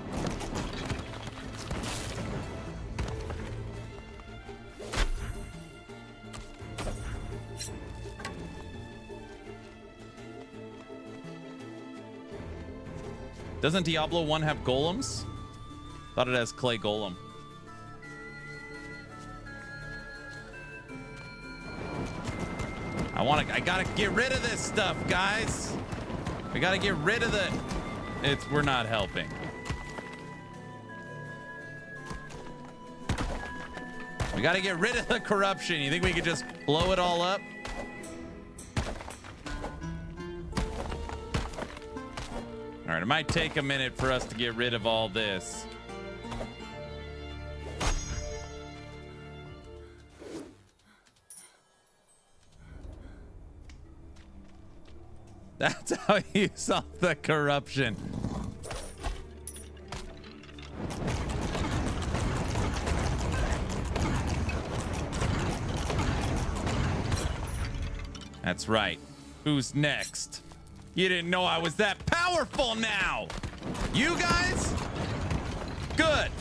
Doesn't Diablo 1 have golems? Thought it has clay golem. I gotta get rid of this stuff, guys. We gotta get rid of we're not helping. We gotta get rid of the corruption. You think we could just blow it all up? All right, it might take a minute for us to get rid of all this. That's how you solve the corruption. That's right. Who's next? You didn't know I was that powerful now. You guys? Good.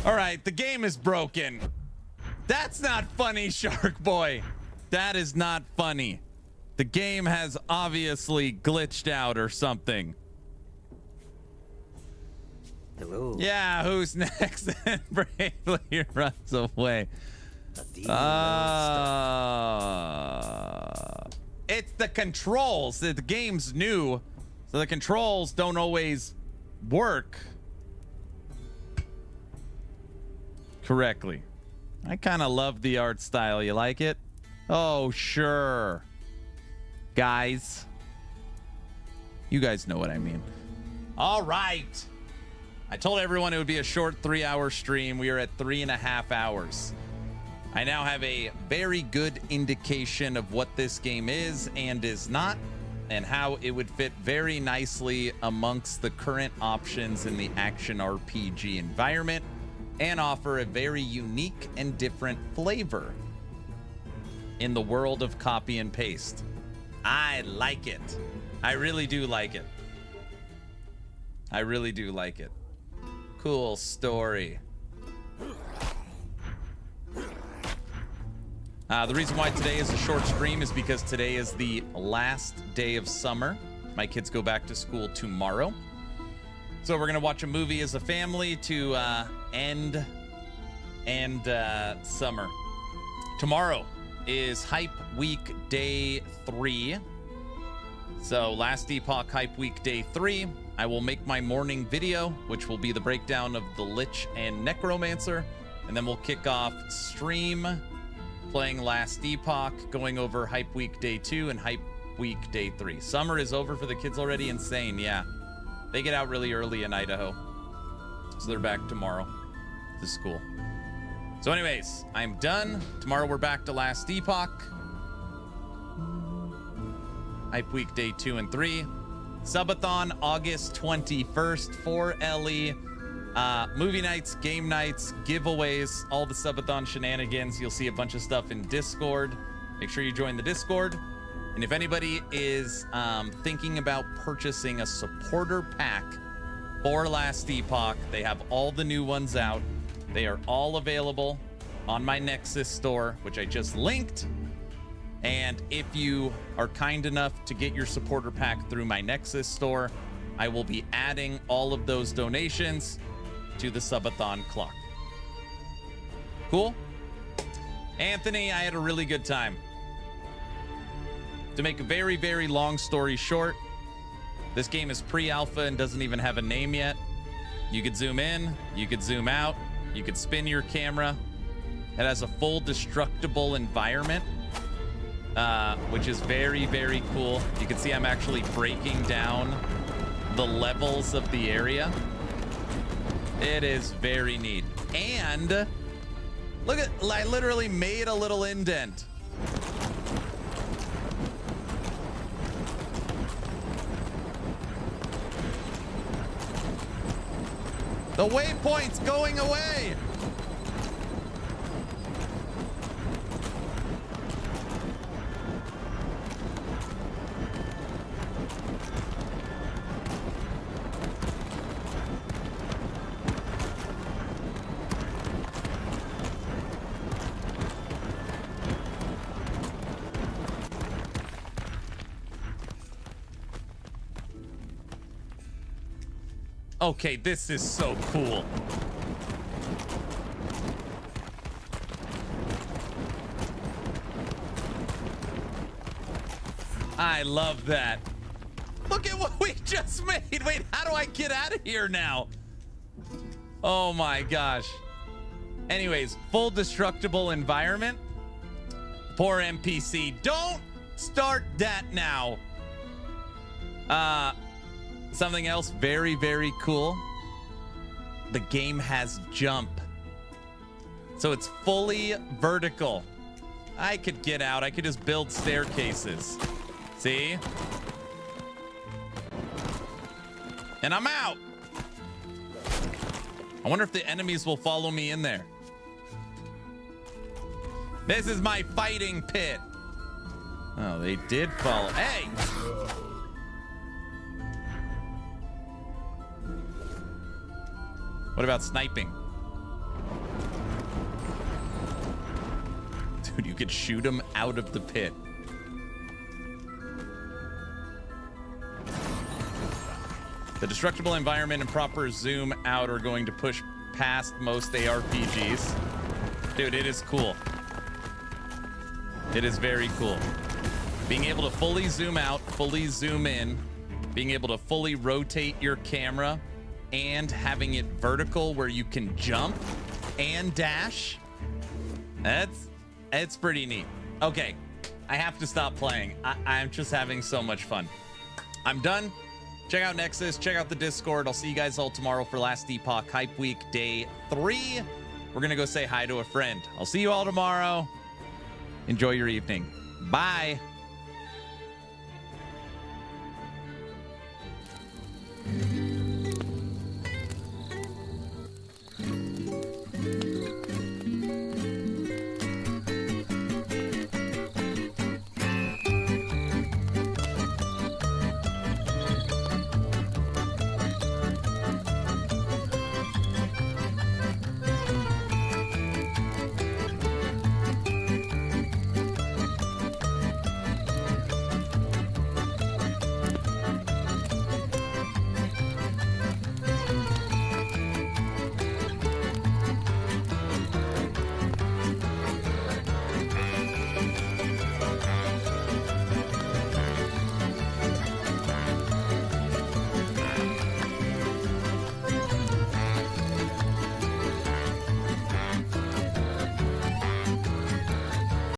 All right, the game is broken. That's not funny, Shark Boy. That is not funny. The game has obviously glitched out or something. Hello. Yeah, who's next? And bravely runs away. It's the controls. The game's new, so the controls don't always work correctly. I kind of love the art style. You like it? Oh, sure. Guys. You guys know what I mean. All right. I told everyone it would be a short 3-hour stream. We are at 3.5 hours. I now have a very good indication of what this game is and is not, and how it would fit very nicely amongst the current options in the action RPG environment, and offer a very unique and different flavor in the world of copy and paste. I like it. I really do like it. I really do like it. Cool story. The reason why today is a short stream is because today is the last day of summer. My kids go back to school tomorrow. So we're going to watch a movie as a family to end summer. Tomorrow is Hype Week Day 3. So Last Epoch Hype Week Day 3. I will make my morning video, which will be the breakdown of the Lich and Necromancer. And then we'll kick off stream playing Last Epoch, going over Hype Week Day 2 and Hype Week Day 3. Summer is over for the kids already. Insane, yeah. They get out really early in Idaho. So they're back tomorrow to school. So anyways, I'm done. Tomorrow we're back to Last Epoch. Hype Week Day 2 and 3. Subathon August 21st for Ellie. Movie nights, game nights, giveaways, all the Subathon shenanigans. You'll see a bunch of stuff in Discord. Make sure you join the Discord. And if anybody is thinking about purchasing a supporter pack for Last Epoch, they have all the new ones out. They are all available on my Nexus store, which I just linked. And if you are kind enough to get your supporter pack through my Nexus store, I will be adding all of those donations to the subathon clock. Cool? Anthony, I had a really good time. To make a very, very long story short, this game is pre-alpha and doesn't even have a name yet. You could zoom in, you could zoom out, you could spin your camera. It has a full destructible environment, which is very, very cool. You can see I'm actually breaking down the levels of the area. It is very neat. And look at, I literally made a little indent. The waypoint's going away. Okay, this is so cool. I love that. Look at what we just made. Wait, how do I get out of here now? Oh my gosh. Anyways, full destructible environment. Poor NPC. Don't start that now. Something else very, very cool. The game has jump. So it's fully vertical. I could get out. I could just build staircases. See? And I'm out. I wonder if the enemies will follow me in there. This is my fighting pit. Oh, they did follow. Hey! What about sniping? Dude, you could shoot him out of the pit. The destructible environment and proper zoom out are going to push past most ARPGs. Dude, it is cool. It is very cool. Being able to fully zoom out, fully zoom in, being able to fully rotate your camera, and having it vertical where you can jump and dash. It's pretty neat. Okay, I have to stop playing. I'm just having so much fun. I'm done. Check out Nexus, check out the Discord. I'll see you guys all tomorrow for Last Epoch Hype Week Day 3. We're gonna go say hi to a friend. I'll see you all tomorrow. Enjoy your evening. Bye.